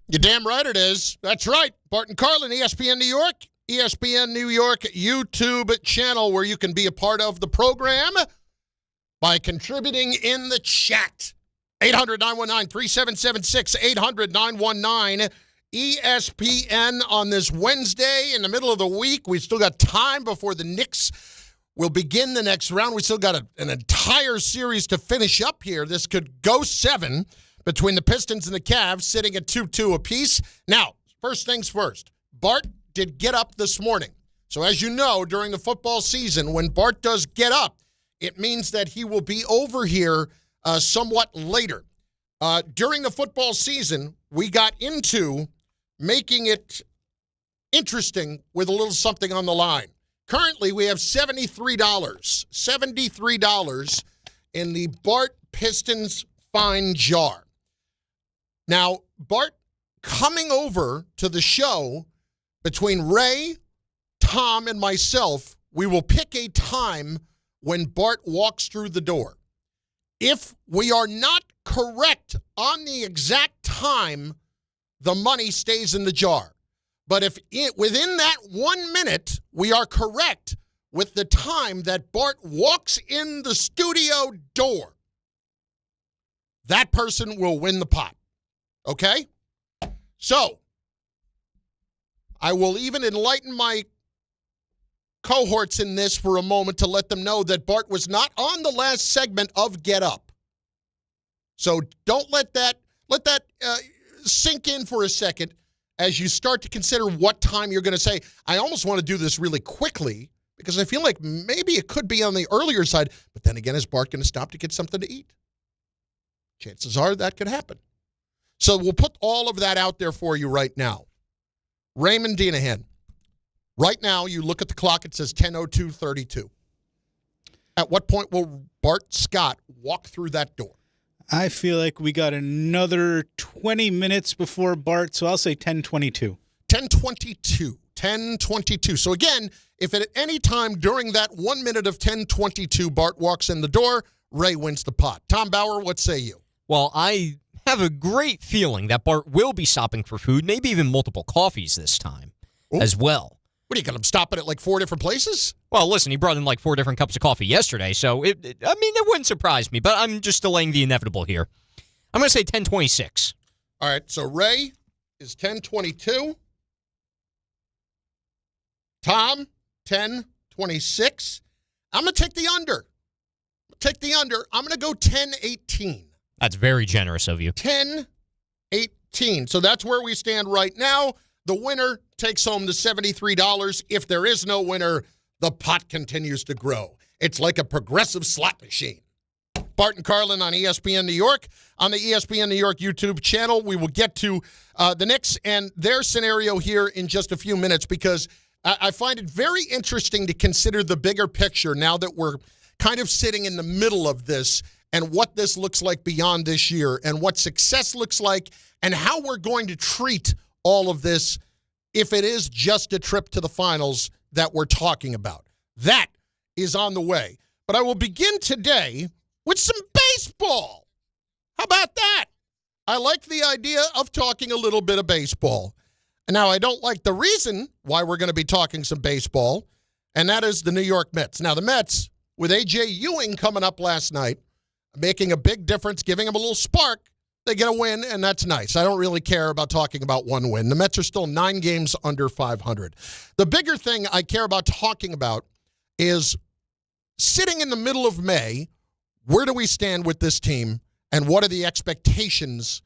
You're damn right it is. That's right. Bart and Carlin, ESPN New York. ESPN New York YouTube channel where you can be a part of the program by contributing in the chat. 800-919-3776, 800-919 ESPN on this Wednesday in the middle of the week. We've still got time before the Knicks will begin the next round. We still got an entire series to finish up here. This could go 7 between the Pistons and the Cavs, sitting at 2-2 apiece. Now, first things first, Bart did get up this morning. So as you know, during the football season, when Bart does get up, it means that he will be over here somewhat later. During the football season, we got into making it interesting with a little something on the line. Currently, we have $73 in the Bart Pistons Fine Jar. Now, Bart coming over to the show between Ray, Tom, and myself, we will pick a time when Bart walks through the door. If we are not correct on the exact time, the money stays in the jar. But if within that 1 minute, we are correct with the time that Bart walks in the studio door, that person will win the pot. Okay? So, I will even enlighten my cohorts in this for a moment to let them know that Bart was not on the last segment of Get Up. So don't let that sink in for a second as you start to consider what time you're going to say. I almost want to do this really quickly because I feel like maybe it could be on the earlier side, but then again, is Bart going to stop to get something to eat? Chances are that could happen. So we'll put all of that out there for you right now. Raymond Denahan. Right now, you look at the clock, it says 10:02:32. At what point will Bart Scott walk through that door? I feel like we got another 20 minutes before Bart, so I'll say 10:22. 10:22. 10:22. So again, if at any time during that 1 minute of 10:22 Bart walks in the door, Ray wins the pot. Tom Bauer, what say you? Well, I have a great feeling that Bart will be stopping for food, maybe even multiple coffees this time as well. What are you going to stop it at like 4 different places? Well, listen, he brought in like 4 different cups of coffee yesterday, so it wouldn't surprise me, but I'm just delaying the inevitable here. I'm going to say 10:26. All right, so Ray is 10:22. Tom, 10:26. I'm going to take the under. I'm going to go 10:18. That's very generous of you. 10:18. So that's where we stand right now. The winner takes home the $73. If there is no winner, the pot continues to grow. It's like a progressive slot machine. Bart and Carlin on ESPN New York. On the ESPN New York YouTube channel, we will get to the Knicks and their scenario here in just a few minutes because I find it very interesting to consider the bigger picture now that we're kind of sitting in the middle of this and what this looks like beyond this year and what success looks like and how we're going to treat all of this if it is just a trip to the finals that we're talking about. That is on the way. But I will begin today with some baseball. How about that? I like the idea of talking a little bit of baseball. Now, I don't like the reason why we're going to be talking some baseball, and that is the New York Mets. Now, the Mets, with A.J. Ewing coming up last night, making a big difference, giving them a little spark, they get a win, and that's nice. I don't really care about talking about one win. The Mets are still 9 games under 500. The bigger thing I care about talking about is sitting in the middle of May, where do we stand with this team, and what are the expectations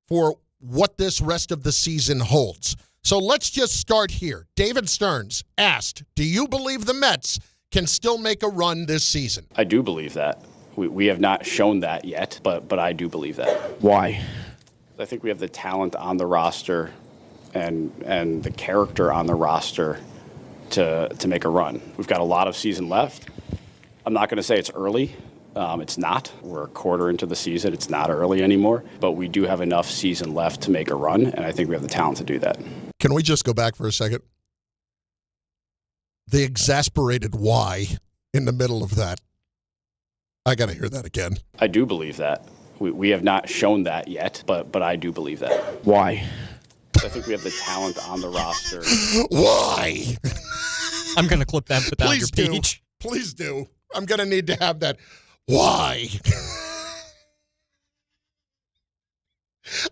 for what this rest of the season holds? So let's just start here. David Stearns asked, do you believe the Mets can still make a run this season? I do believe that. We have not shown that yet, but I do believe that. Why? I think we have the talent on the roster and the character on the roster to make a run. We've got a lot of season left. I'm not going to say it's early. It's not. We're a quarter into the season. It's not early anymore. But we do have enough season left to make a run, and I think we have the talent to do that. Can we just go back for a second? The exasperated why in the middle of that. I got to hear that again. I do believe that. We have not shown that yet, but I do believe that. Why? I think we have the talent on the roster. Why? I'm going to clip that and put that on your page. Please do. I'm going to need to have that. Why?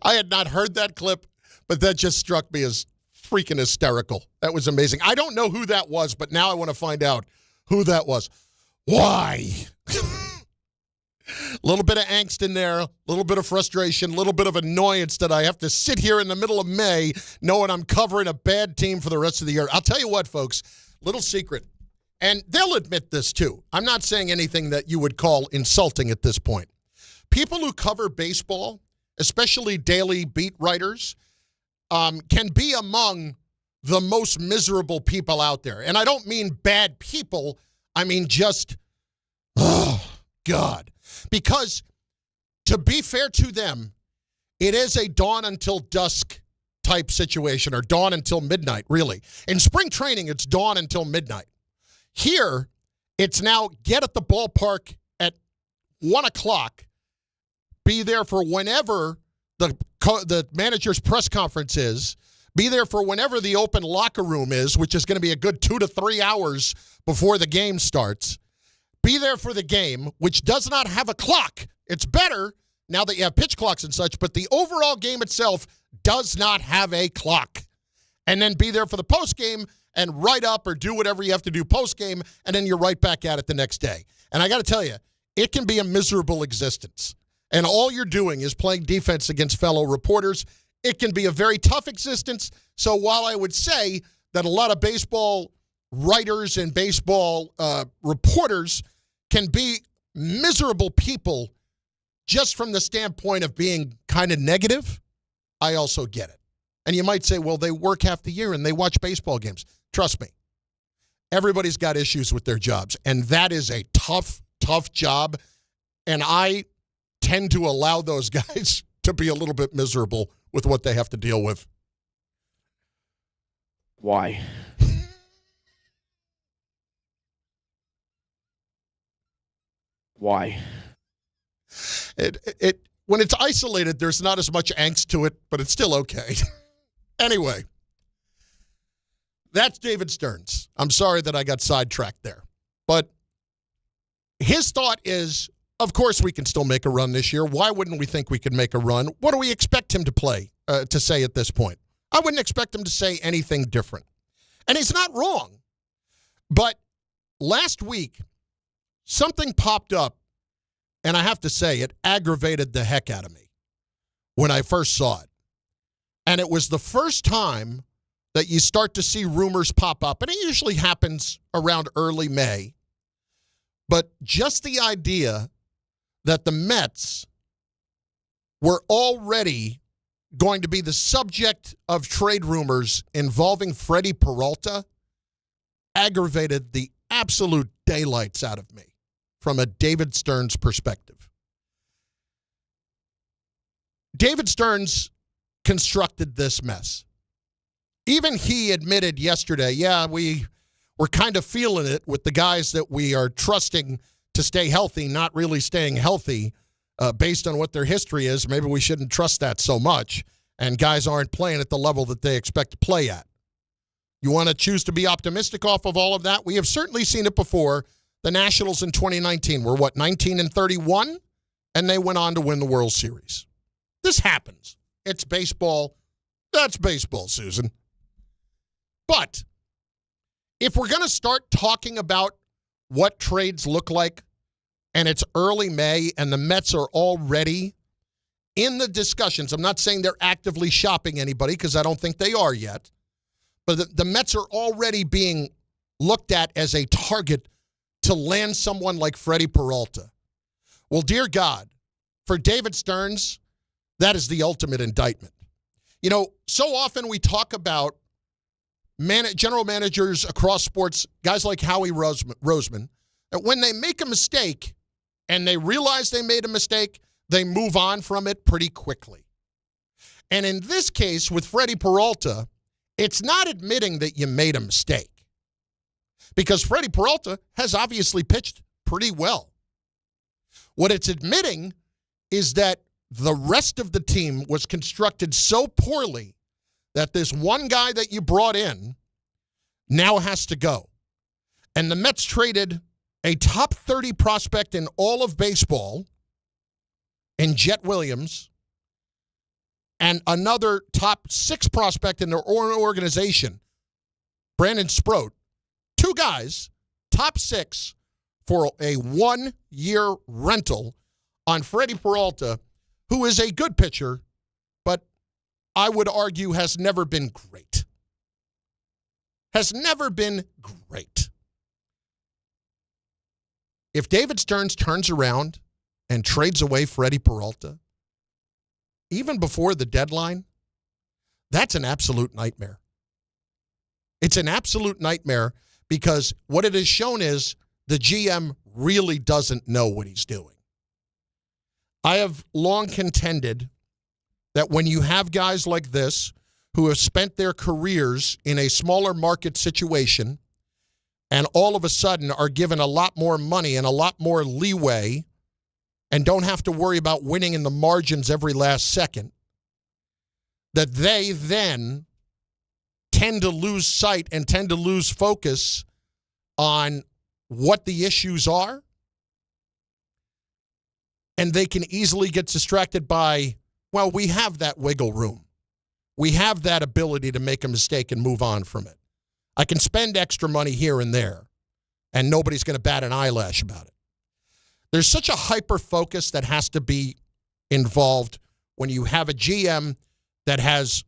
I had not heard that clip, but that just struck me as freaking hysterical. That was amazing. I don't know who that was, but now I want to find out who that was. Why? A little bit of angst in there, a little bit of frustration, a little bit of annoyance that I have to sit here in the middle of May knowing I'm covering a bad team for the rest of the year. I'll tell you what, folks, little secret, and they'll admit this too. I'm not saying anything that you would call insulting at this point. People who cover baseball, especially daily beat writers, can be among the most miserable people out there. And I don't mean bad people. I mean just, oh, God. Because to be fair to them, it is a dawn until dusk type situation, or dawn until midnight, really. In spring training, it's dawn until midnight. Here, it's now get at the ballpark at 1 o'clock, be there for whenever the manager's press conference is, be there for whenever the open locker room is, which is going to be a good 2 to 3 hours before the game starts. Be there for the game, which does not have a clock. It's better now that you have pitch clocks and such, but the overall game itself does not have a clock. And then be there for the postgame and write up or do whatever you have to do postgame, and then you're right back at it the next day. And I got to tell you, it can be a miserable existence. And all you're doing is playing defense against fellow reporters. It can be a very tough existence. So while I would say that a lot of baseball writers and baseball reporters can be miserable people just from the standpoint of being kind of negative, I also get it. And you might say, well, they work half the year and they watch baseball games. Trust me, everybody's got issues with their jobs, and that is a tough, tough job. And I tend to allow those guys to be a little bit miserable with what they have to deal with. Why? Why? It when it's isolated, there's not as much angst to it, but it's still okay. Anyway, that's David Stearns. I'm sorry that I got sidetracked there. But his thought is, of course we can still make a run this year. Why wouldn't we think we could make a run? What do we expect him to say at this point? I wouldn't expect him to say anything different. And he's not wrong. But last week, something popped up, and I have to say, it aggravated the heck out of me when I first saw it. And it was the first time that you start to see rumors pop up, and it usually happens around early May. But just the idea that the Mets were already going to be the subject of trade rumors involving Freddy Peralta aggravated the absolute daylights out of me from a David Stearns perspective. David Stearns constructed this mess. Even he admitted yesterday, yeah, we're kind of feeling it with the guys that we are trusting to stay healthy, not really staying healthy based on what their history is. Maybe we shouldn't trust that so much, and guys aren't playing at the level that they expect to play at. You want to choose to be optimistic off of all of that? We have certainly seen it before. The Nationals in 2019 were, 19-31? And they went on to win the World Series. This happens. It's baseball. That's baseball, Susan. But if we're going to start talking about what trades look like, and it's early May, and the Mets are already in the discussions, I'm not saying they're actively shopping anybody, because I don't think they are yet, but the Mets are already being looked at as a target to land someone like Freddy Peralta. Well, dear God, for David Stearns, that is the ultimate indictment. You know, so often we talk about general managers across sports, guys like Howie Roseman, that when they make a mistake and they realize they made a mistake, they move on from it pretty quickly. And in this case, with Freddy Peralta, it's not admitting that you made a mistake, because Freddy Peralta has obviously pitched pretty well. What it's admitting is that the rest of the team was constructed so poorly that this one guy that you brought in now has to go. And the Mets traded a top 30 prospect in all of baseball in Jet Williams and another top 6 prospect in their own organization, Brandon Sproat. 2 guys, top 6, for a 1-year rental on Freddy Peralta, who is a good pitcher, but I would argue has never been great. Has never been great. If David Stearns turns around and trades away Freddy Peralta, even before the deadline, that's an absolute nightmare. It's an absolute nightmare because what it has shown is the GM really doesn't know what he's doing. I have long contended that when you have guys like this who have spent their careers in a smaller market situation and all of a sudden are given a lot more money and a lot more leeway and don't have to worry about winning in the margins every last second, that they then tend to lose sight and tend to lose focus on what the issues are. And they can easily get distracted by, well, we have that wiggle room. We have that ability to make a mistake and move on from it. I can spend extra money here and there, and nobody's going to bat an eyelash about it. There's such a hyper-focus that has to be involved when you have a GM that has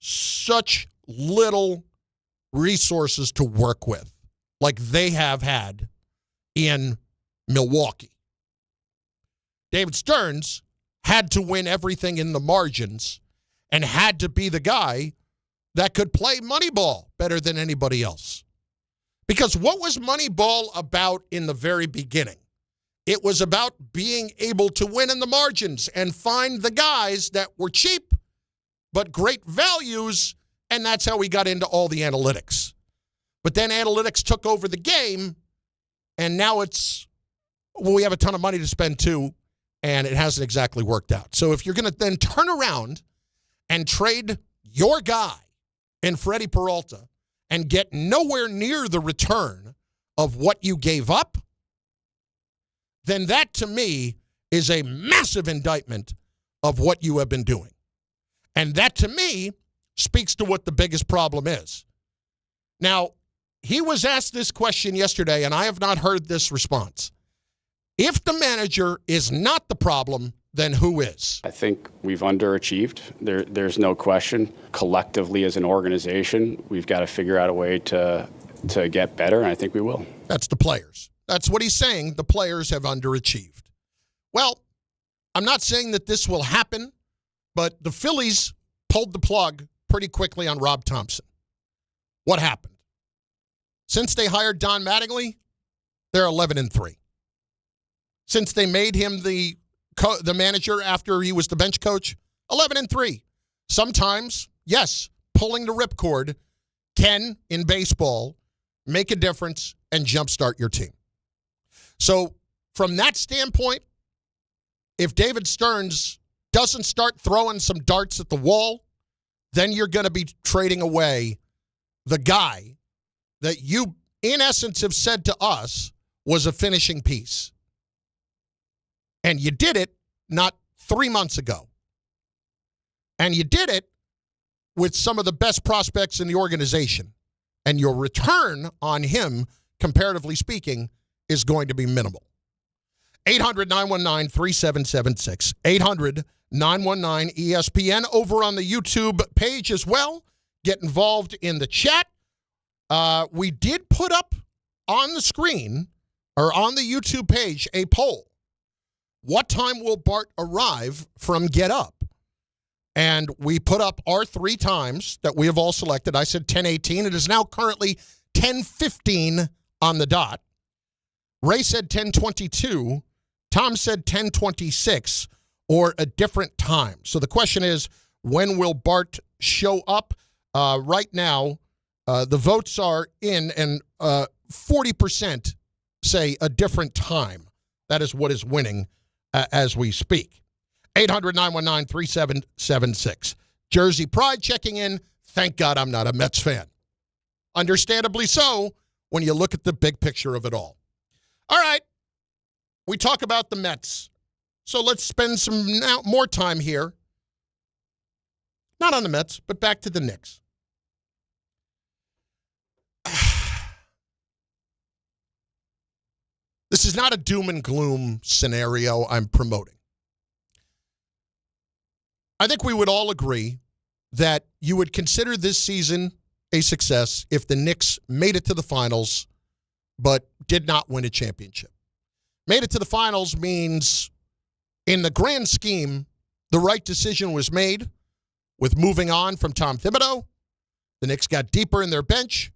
such little resources to work with, like they have had in Milwaukee. David Stearns had to win everything in the margins and had to be the guy that could play Moneyball better than anybody else. Because what was Moneyball about in the very beginning? It was about being able to win in the margins and find the guys that were cheap but great values, and that's how we got into all the analytics. But then analytics took over the game, and now it's, well, we have a ton of money to spend too, and it hasn't exactly worked out. So if you're going to then turn around and trade your guy in Freddy Peralta and get nowhere near the return of what you gave up, then that to me is a massive indictment of what you have been doing. And that to me speaks to what the biggest problem is. Now, he was asked this question yesterday, and I have not heard this response. If the manager is not the problem, then who is? I think we've underachieved. There's no question. Collectively as an organization, we've got to figure out a way to get better, and I think we will. That's the players. That's what he's saying. The players have underachieved. Well, I'm not saying that this will happen, but the Phillies pulled the plug pretty quickly on Rob Thompson. What happened? Since they hired Don Mattingly, they're 11-3. Since they made him the manager after he was the bench coach, 11-3. Sometimes, yes, pulling the ripcord can, in baseball, make a difference and jumpstart your team. So from that standpoint, if David Stearns doesn't start throwing some darts at the wall, then you're going to be trading away the guy that you, in essence, have said to us was a finishing piece. And you did it not 3 months ago. And you did it with some of the best prospects in the organization. And your return on him, comparatively speaking, is going to be minimal. 800-919-3776. 800-919-ESPN. Over on the YouTube page as well. Get involved in the chat. We did put up on the screen, or on the YouTube page, a poll. What time will Bart arrive from Get Up? And we put up our 3 times that we have all selected. I said 10:18. It is now currently 10:15 on the dot. Ray said 10:22. Tom said 10:26 or a different time. So the question is, when will Bart show up? Right now, the votes are in, and 40% say a different time. That is what is winning as we speak. 800-919-3776. Jersey Pride checking in. Thank God I'm not a Mets fan. Understandably so when you look at the big picture of it all. All right. We talk about the Mets. So let's spend some more time here. Not on the Mets, but back to the Knicks. This is not a doom and gloom scenario I'm promoting. I think we would all agree that you would consider this season a success if the Knicks made it to the finals but did not win a championship. Made it to the finals means, in the grand scheme, the right decision was made with moving on from Tom Thibodeau. The Knicks got deeper in their bench.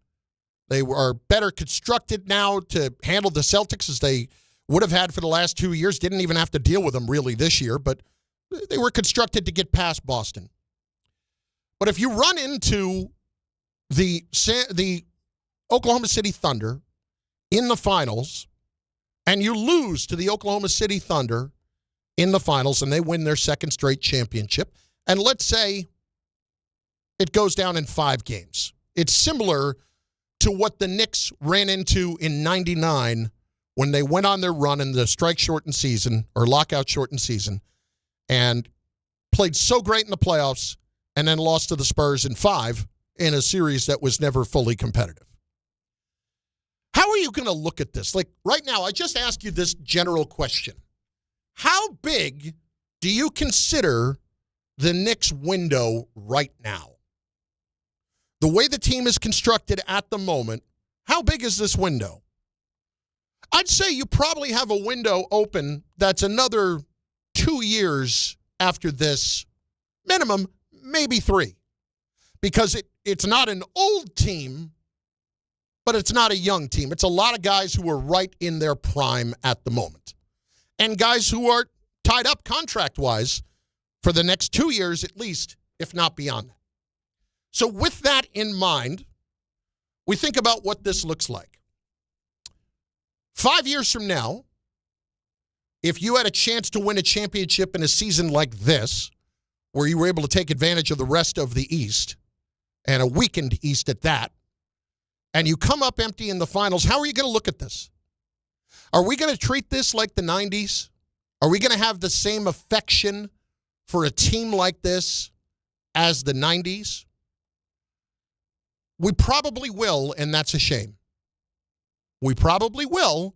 They are better constructed now to handle the Celtics as they would have had for the last 2 years. Didn't even have to deal with them really this year, but they were constructed to get past Boston. But if you run into the Oklahoma City Thunder in the finals and you lose to the Oklahoma City Thunder in the finals and they win their second straight championship, and let's say it goes down in 5 games. It's similar to what the Knicks ran into in 99 when they went on their run in the strike-shortened season, or lockout-shortened season, and played so great in the playoffs and then lost to the Spurs in 5 in a series that was never fully competitive. How are you going to look at this? Like, right now, I just asked you this general question. How big do you consider the Knicks window right now? The way the team is constructed at the moment, how big is this window? I'd say you probably have a window open that's another 2 years after this, minimum, maybe 3. Because it's not an old team, but it's not a young team. It's a lot of guys who are right in their prime at the moment. And guys who are tied up contract-wise for the next 2 years at least, if not beyond that. So with that in mind, we think about what this looks like. 5 years from now, if you had a chance to win a championship in a season like this, where you were able to take advantage of the rest of the East, and a weakened East at that, and you come up empty in the finals, how are you going to look at this? Are we going to treat this like the 90s? Are we going to have the same affection for a team like this as the 90s? We probably will, and that's a shame. We probably will,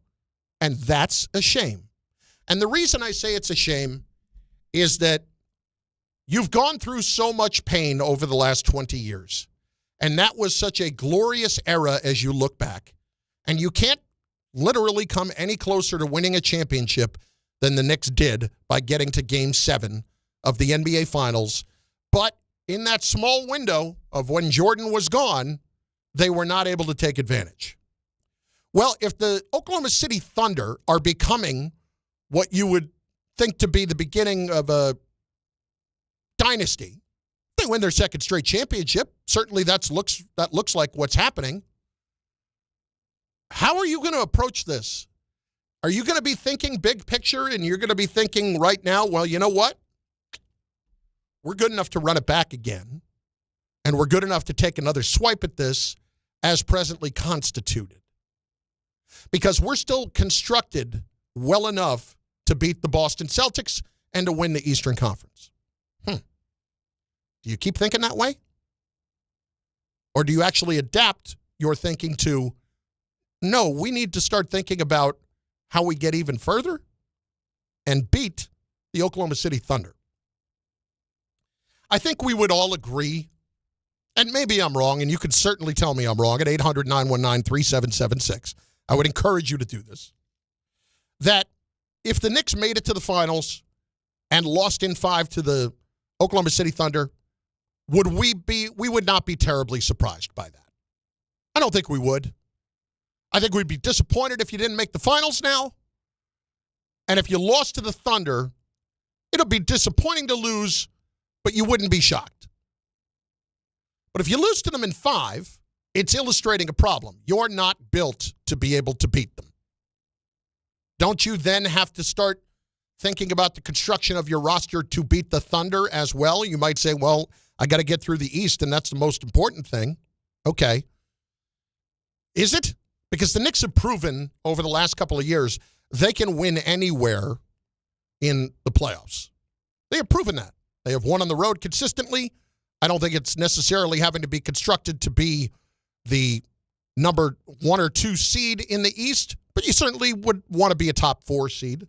and that's a shame. And the reason I say it's a shame is that you've gone through so much pain over the last 20 years, and that was such a glorious era as you look back. And you can't literally come any closer to winning a championship than the Knicks did by getting to Game 7 of the NBA Finals. But in that small window of when Jordan was gone, they were not able to take advantage. Well, if the Oklahoma City Thunder are becoming what you would think to be the beginning of a dynasty, they win their second straight championship. Certainly that looks like what's happening. How are you going to approach this? Are you going to be thinking big picture and you're going to be thinking right now, well, you know what? We're good enough to run it back again, and we're good enough to take another swipe at this as presently constituted. Because we're still constructed well enough to beat the Boston Celtics and to win the Eastern Conference. Do you keep thinking that way? Or do you actually adapt your thinking to, no, we need to start thinking about how we get even further and beat the Oklahoma City Thunder? I think we would all agree, and maybe I'm wrong, and you could certainly tell me I'm wrong at 800-919-3776. I would encourage you to do this. That if the Knicks made it to the finals and lost in 5 to the Oklahoma City Thunder, we would not be terribly surprised by that. I don't think we would. I think we'd be disappointed if you didn't make the finals now. And if you lost to the Thunder, it'll be disappointing to lose, but you wouldn't be shocked. But if you lose to them in 5, it's illustrating a problem. You're not built to be able to beat them. Don't you then have to start thinking about the construction of your roster to beat the Thunder as well? You might say, well, I got to get through the East, and that's the most important thing. Okay. Is it? Because the Knicks have proven over the last couple of years they can win anywhere in the playoffs. They have proven that. They have won on the road consistently. I don't think it's necessarily having to be constructed to be the number 1 or 2 seed in the East, but you certainly would want to be a top 4 seed.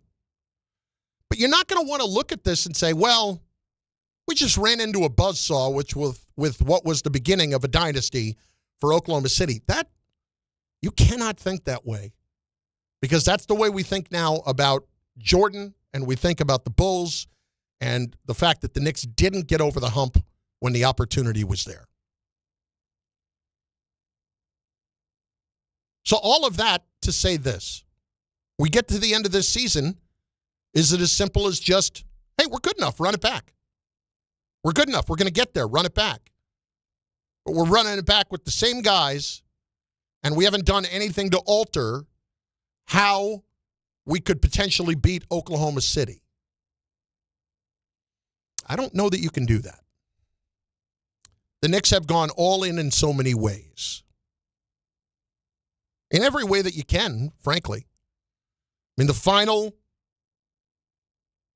But you're not going to want to look at this and say, well, we just ran into a buzzsaw, which with what was the beginning of a dynasty for Oklahoma City. That you cannot think that way, because that's the way we think now about Jordan, and we think about the Bulls and the fact that the Knicks didn't get over the hump when the opportunity was there. So all of that to say this. We get to the end of this season. Is it as simple as just, hey, we're good enough, run it back? We're good enough. We're going to get there, run it back. But we're running it back with the same guys, and we haven't done anything to alter how we could potentially beat Oklahoma City. I don't know that you can do that. The Knicks have gone all in so many ways. In every way that you can, frankly. I mean, the final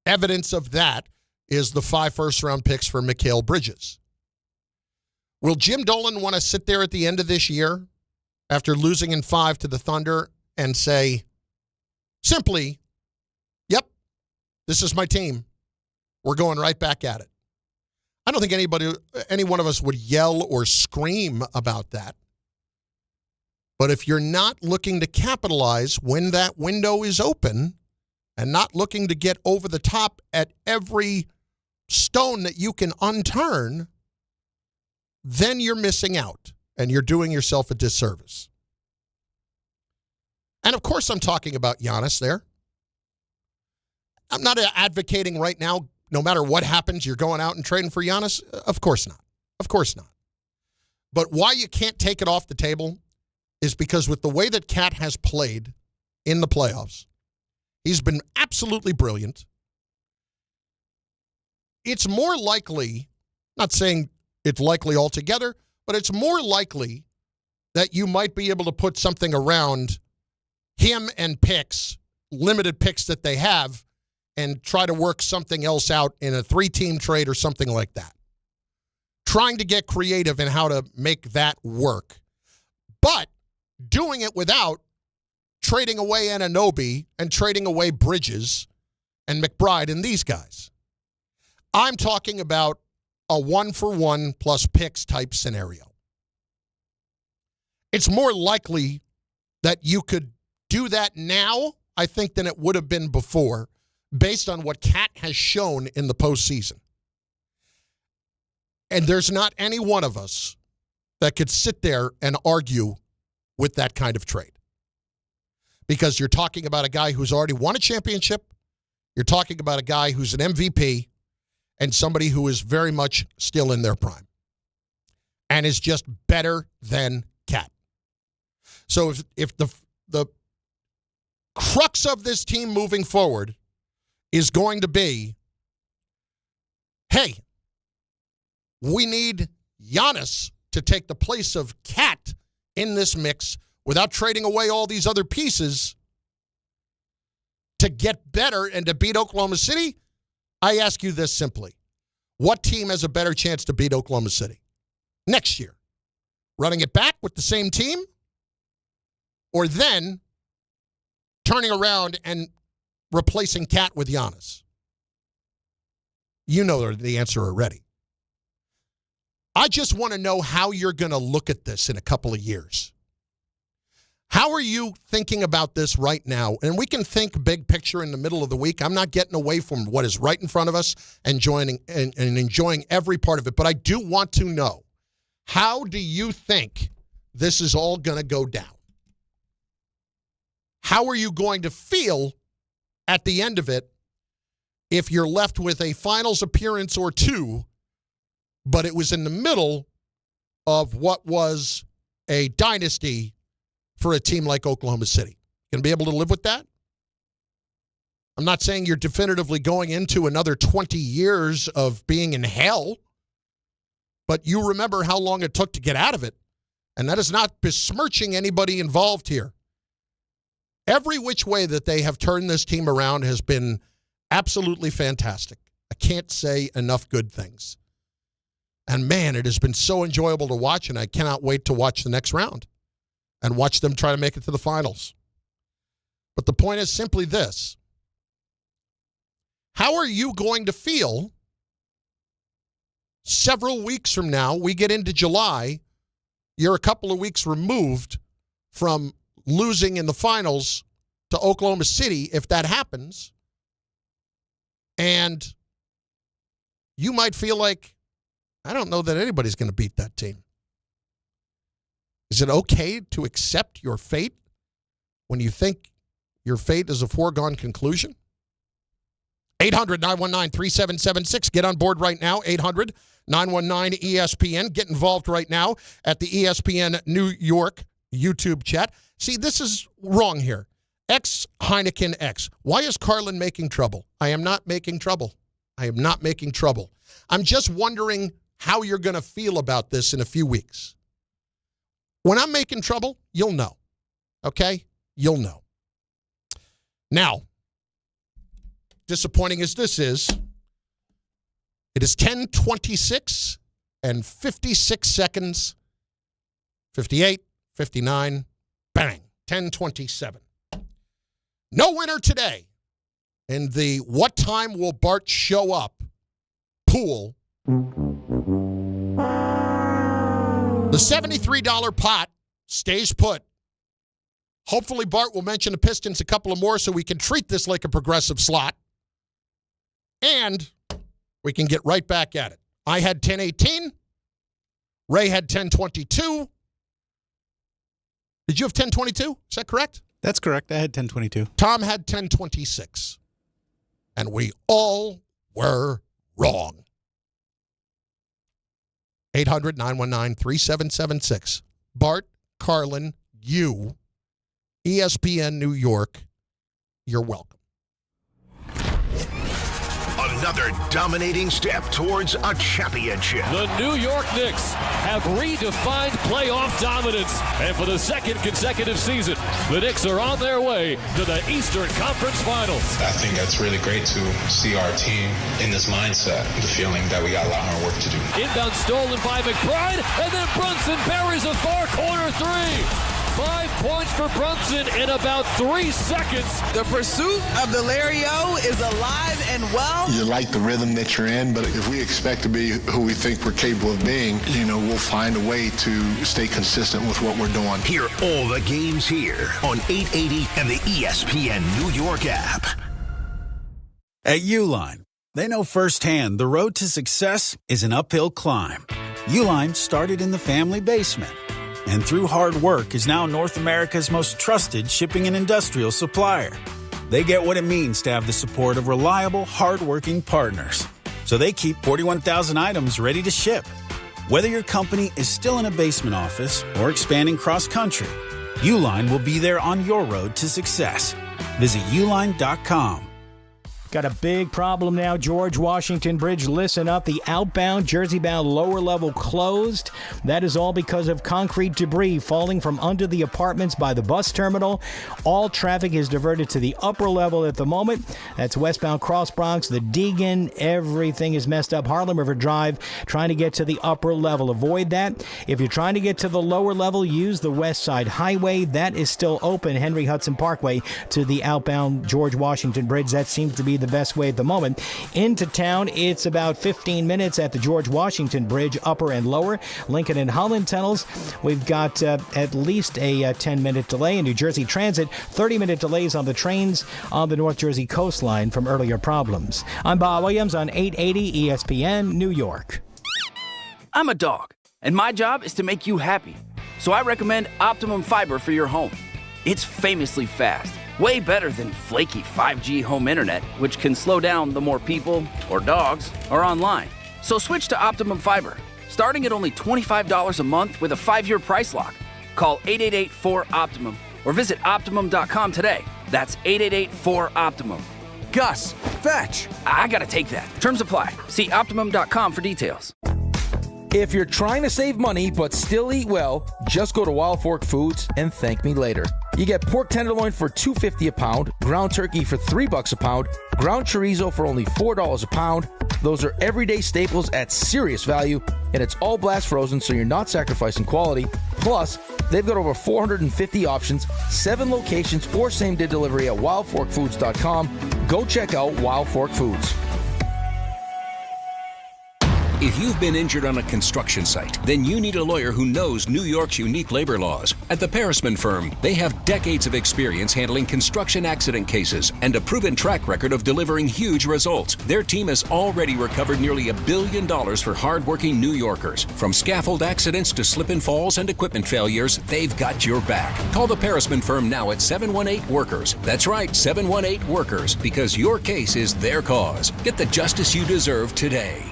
evidence of that is the 5 first-round picks for Mikal Bridges. Will Jim Dolan want to sit there at the end of this year after losing in 5 to the Thunder and say, simply, yep, this is my team. We're going right back at it. I don't think any one of us would yell or scream about that. But if you're not looking to capitalize when that window is open and not looking to get over the top at every stone that you can unturn, then you're missing out and you're doing yourself a disservice. And of course I'm talking about Giannis there. I'm not advocating right now, no matter what happens, you're going out and trading for Giannis. Of course not. Of course not. But why you can't take it off the table is because with the way that Cat has played in the playoffs, he's been absolutely brilliant. It's more likely, not saying it's likely altogether, but it's more likely that you might be able to put something around him and picks, limited picks that they have, and try to work something else out in a 3-team trade or something like that. Trying to get creative in how to make that work. But doing it without trading away Anunoby and trading away Bridges and McBride and these guys. I'm talking about a 1-for-1 plus picks type scenario. It's more likely that you could do that now, I think, than it would have been before, based on what Cat has shown in the postseason. And there's not any one of us that could sit there and argue with that kind of trade. Because you're talking about a guy who's already won a championship, you're talking about a guy who's an MVP, and somebody who is very much still in their prime and is just better than Cat. So if the crux of this team moving forward is going to be, hey, we need Giannis to take the place of Cat in this mix without trading away all these other pieces to get better and to beat Oklahoma City, I ask you this simply. What team has a better chance to beat Oklahoma City next year? Running it back with the same team? Or then turning around and replacing Cat with Giannis? You know the answer already. I just want to know how you're going to look at this in a couple of years. How are you thinking about this right now? And we can think big picture in the middle of the week. I'm not getting away from what is right in front of us and enjoying every part of it. But I do want to know, how do you think this is all going to go down? How are you going to feel at the end of it if you're left with a finals appearance or two, but it was in the middle of what was a dynasty for a team like Oklahoma City? Going to be able to live with that? I'm not saying you're definitively going into another 20 years of being in hell, but you remember how long it took to get out of it. And that is not besmirching anybody involved here. Every which way that they have turned this team around has been absolutely fantastic. I can't say enough good things. And, man, it has been so enjoyable to watch, and I cannot wait to watch the next round and watch them try to make it to the finals. But the point is simply this. How are you going to feel several weeks from now? We get into July. You're a couple of weeks removed from losing in the finals to Oklahoma City, if that happens. And you might feel like, I don't know that anybody's going to beat that team. Is it okay to accept your fate when you think your fate is a foregone conclusion? 800-919-3776. Get on board right now. 800-919-ESPN. Get involved right now at the ESPN New York YouTube chat. See, this is wrong here. X Heineken X. Why is Carlin making trouble? I am not making trouble. I am not making trouble. I'm just wondering how you're going to feel about this in a few weeks. When I'm making trouble, you'll know. Okay? You'll know. Now, disappointing as this is, it is 10:26 and 56 seconds. 58, 59, bang, 10:27. No winner today in the what time will Bart show up pool. The $73 pot stays put. Hopefully Bart will mention the Pistons a couple of more so we can treat this like a progressive slot. And we can get right back at it. I had 10-18. Ray had 10-22. Did you have 10-22? Is that correct? That's correct. I had 10-22. Tom had 10-26. And we all were wrong. 800-919-3776. Bart, Carlin, you, ESPN New York, you're welcome. Another dominating step towards a championship. The New York Knicks have redefined playoff dominance. And for the second consecutive season, the Knicks are on their way to the Eastern Conference Finals. I think that's really great to see our team in this mindset, the feeling that we got a lot more work to do. Inbound stolen by McBride, and then Brunson buries a far corner three. 5 points for Brunson in about 3 seconds. The pursuit of the Larry-O is alive and well. You like the rhythm that you're in, but if we expect to be who we think we're capable of being, we'll find a way to stay consistent with what we're doing. Hear all the games here on 880 and the ESPN New York app. At Uline, they know firsthand the road to success is an uphill climb. Uline started in the family basement, and through hard work is now North America's most trusted shipping and industrial supplier. They get what it means to have the support of reliable, hard-working partners. So they keep 41,000 items ready to ship. Whether your company is still in a basement office or expanding cross-country, Uline will be there on your road to success. Visit uline.com. Got a big problem now, George Washington Bridge. Listen up. The outbound, Jersey-bound lower level closed. That is all because of concrete debris falling from under the apartments by the bus terminal. All traffic is diverted to the upper level at the moment. That's westbound Cross Bronx, the Deegan. Everything is messed up. Harlem River Drive, trying to get to the upper level. Avoid that. If you're trying to get to the lower level, use the West Side Highway. That is still open. Henry Hudson Parkway to the outbound George Washington Bridge. That seems to be the best way at the moment. Into town, it's about 15 minutes at the George Washington Bridge, upper and lower. Lincoln and Holland tunnels, we've got at least a 10-minute delay. In New Jersey Transit, 30-minute delays on the trains on the North Jersey coastline from earlier problems. I'm Bob Williams on 880 ESPN New York. I'm a dog, and my job is to make you happy. So I recommend Optimum Fiber for your home. It's famously fast. Way better than flaky 5G home internet, which can slow down the more people or dogs are online. So switch to Optimum Fiber, starting at only $25 a month with a 5-year price lock. Call 888-4-OPTIMUM or visit Optimum.com today. That's 888-4-OPTIMUM. Gus, fetch. I gotta take that. Terms apply. See Optimum.com for details. If you're trying to save money but still eat well, just go to Wild Fork Foods and thank me later. You get pork tenderloin for $2.50 a pound, ground turkey for $3 a pound, ground chorizo for only $4 a pound. Those are everyday staples at serious value, and it's all blast frozen, so you're not sacrificing quality. Plus, they've got over 450 options, 7 locations, or same-day delivery at wildforkfoods.com. Go check out Wild Fork Foods. If you've been injured on a construction site, then you need a lawyer who knows New York's unique labor laws. At the Parisman Firm, they have decades of experience handling construction accident cases and a proven track record of delivering huge results. Their team has already recovered nearly $1 billion for hardworking New Yorkers. From scaffold accidents to slip and falls and equipment failures, they've got your back. Call the Parisman Firm now at 718-WORKERS. That's right, 718-WORKERS, because your case is their cause. Get the justice you deserve today.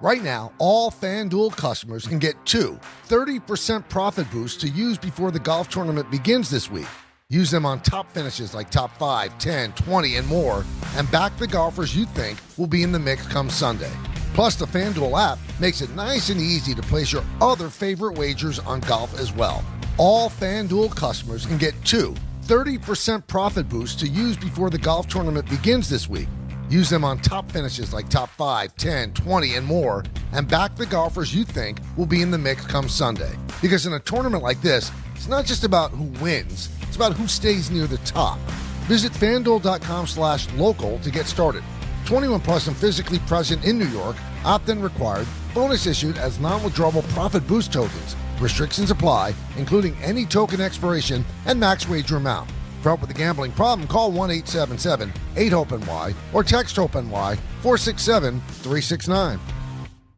Right now, all FanDuel customers can get 2 30% profit boosts to use before the golf tournament begins this week. Use them on top finishes like top 5, 10, 20, and more, and back the golfers you think will be in the mix come Sunday. Plus, the FanDuel app makes it nice and easy to place your other favorite wagers on golf as well. All FanDuel customers can get 2 30% profit boosts to use before the golf tournament begins this week. Use them on top finishes like top 5, 10, 20, and more, and back the golfers you think will be in the mix come Sunday. Because in a tournament like this, it's not just about who wins, it's about who stays near the top. Visit FanDuel.com/local to get started. 21 plus and physically present in New York, opt-in required, bonus issued as non-withdrawable profit boost tokens. Restrictions apply, including any token expiration and max wager amount. For help with a gambling problem, call 1-877-8-HOPE-NY or text HOPE-NY 467-369.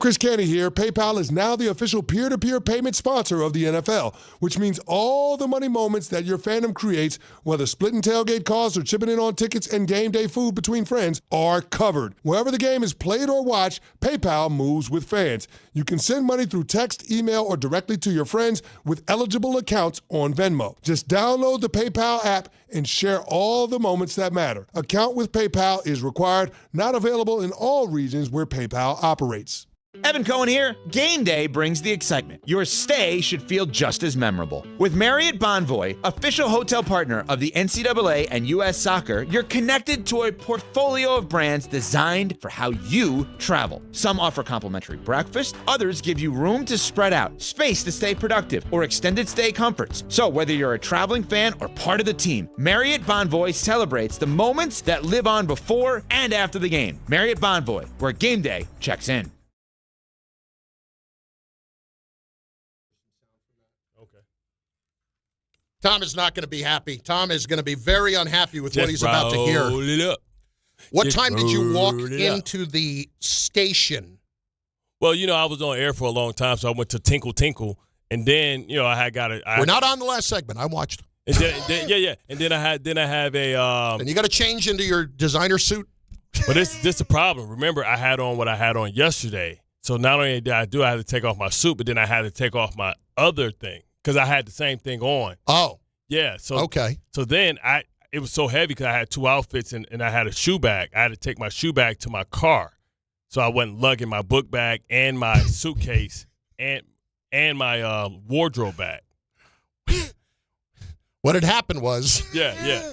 Chris Canty here. PayPal is now the official peer-to-peer payment sponsor of the NFL, which means all the money moments that your fandom creates, whether splitting tailgate costs or chipping in on tickets and game day food between friends, are covered. Wherever the game is played or watched, PayPal moves with fans. You can send money through text, email, or directly to your friends with eligible accounts on Venmo. Just download the PayPal app and share all the moments that matter. Account with PayPal is required, not available in all regions where PayPal operates. Evan Cohen here. Game day brings the excitement. Your stay should feel just as memorable. With Marriott Bonvoy, official hotel partner of the NCAA and U.S. Soccer, you're connected to a portfolio of brands designed for how you travel. Some offer complimentary breakfast, others give you room to spread out, space to stay productive, or extended stay comforts. So whether you're a traveling fan or part of the team, Marriott Bonvoy celebrates the moments that live on before and after the game. Marriott Bonvoy, where game day checks in. Tom is not going to be happy. Tom is going to be very unhappy with what he's about to hear. What time did you walk into the station? Well, I was on air for a long time, so I went to Tinkle Tinkle, and then I had got it. We're not on the last segment. I watched. And then, and then I have a. And you got to change into your designer suit. But this is the problem. Remember, I had on what I had on yesterday, so not only did I had to take off my suit, but then I had to take off my other thing. Because I had the same thing on. Oh. Yeah. So okay. So then it was so heavy because I had 2 outfits and I had a shoe bag. I had to take my shoe bag to my car. So I wasn't lugging my book bag and my suitcase and my wardrobe bag. What had happened was. Yeah.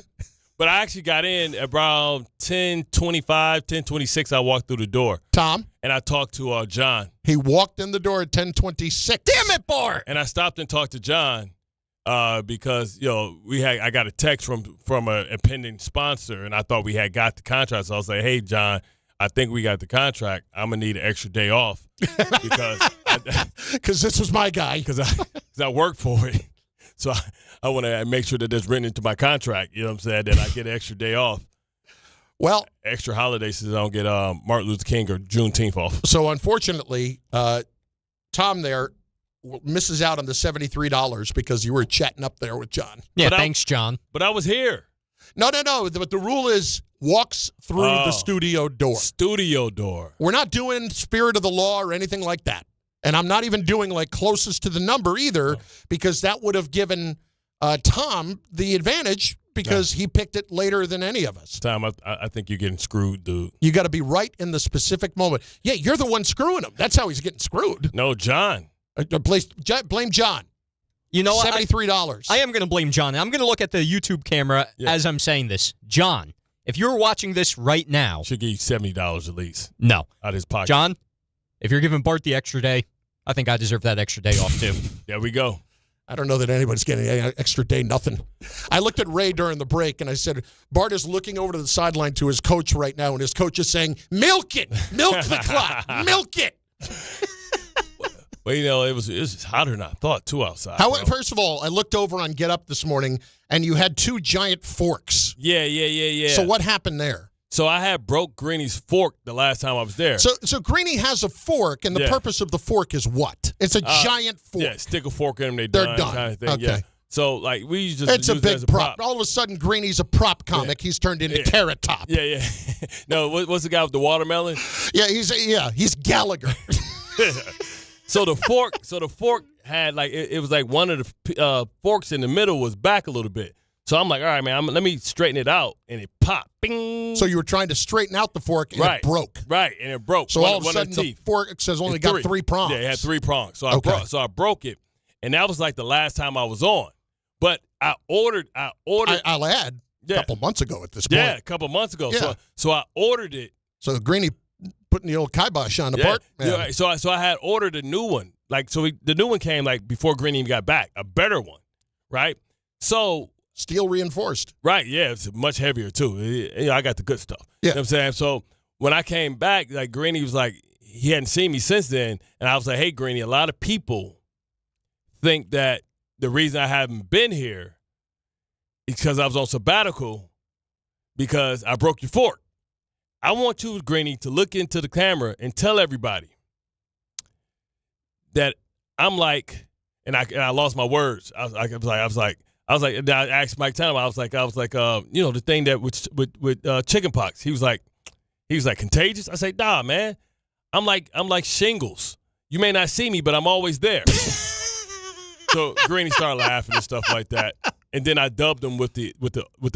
But I actually got in around 10:25, 10:26. I walked through the door. Tom? And I talked to John. He walked in the door at 10:26. Damn it, Bart! And I stopped and talked to John because I got a text from an impending sponsor, and I thought we had got the contract. So I was like, "Hey, John, I think we got the contract. I'm gonna need an extra day off because this was my guy because I work for it." So I want to make sure that it's written into my contract, you know what I'm saying, that I get an extra day off. Well, extra holidays so I don't get Martin Luther King or Juneteenth off. So, unfortunately, Tom there misses out on the $73 because you were chatting up there with John. Yeah, thanks, John. But I was here. No. But the rule is walks through the studio door. Studio door. We're not doing spirit of the law or anything like that. And I'm not even doing closest to the number either because that would have given Tom the advantage because he picked it later than any of us. Tom, I think you're getting screwed, dude. You got to be right in the specific moment. Yeah, you're the one screwing him. That's how he's getting screwed. No, John. Blame John. You know what? $73. I am going to blame John. I'm going to look at the YouTube camera as I'm saying this. John, if you're watching this right now. Should give you $70 at least. No. Out of his pocket. John, if you're giving Bart the extra day, I think I deserve that extra day off too. There we go. I don't know that anybody's getting an extra day, nothing. I looked at Ray during the break, and I said, Bart is looking over to the sideline to his coach right now, and his coach is saying, milk it. Milk the clock. Milk it. Well, it was hotter than I thought, too, outside. First of all, I looked over on Get Up this morning, and you had 2 giant forks. Yeah. So what happened there? So I had broke Greeny's fork the last time I was there. So Greeny has a fork, and the purpose of the fork is what? It's a giant fork. Yeah, stick a fork in them, they're done. Kind of thing. Okay. Yeah. So, like, we just it's a use big it as a prop. All of a sudden, Greeny's a prop comic. He's turned into Carrot Top. Yeah. No, what's the guy with the watermelon? Yeah, he's Gallagher. So the fork had, like, it was like one of the forks in the middle was back a little bit. So I'm like, all right, man, let me straighten it out, and it popped. Bing. So you were trying to straighten out the fork, and it broke. Right, and it broke. So all of a sudden, the fork says only got 3 prongs. Yeah, it had 3 prongs. So I broke it, and that was like the last time I was on. But I ordered. I'll add a couple months ago at this point. Yeah, a couple months ago. Yeah. So I ordered it. So Greeny putting the old kibosh on the Bart. Yeah. So I had ordered a new one. Like, so the new one came like before Greeny even got back, a better one, right? So. Steel reinforced. Right, yeah, it's much heavier too. I got the good stuff. Yeah. You know what I'm saying? So when I came back, like Greeny was like, he hadn't seen me since then. And I was like, hey, Greeny, a lot of people think that the reason I haven't been here is because I was on sabbatical because I broke your fork. I want you, Greeny, to look into the camera and tell everybody that I'm like, and I lost my words. I was like, I asked Mike Tanner. I was like, the thing that with chicken pox. He was like, contagious. I say, nah, man. I'm like shingles. You may not see me, but I'm always there. So Greeny started laughing and stuff like that, and then I dubbed him with the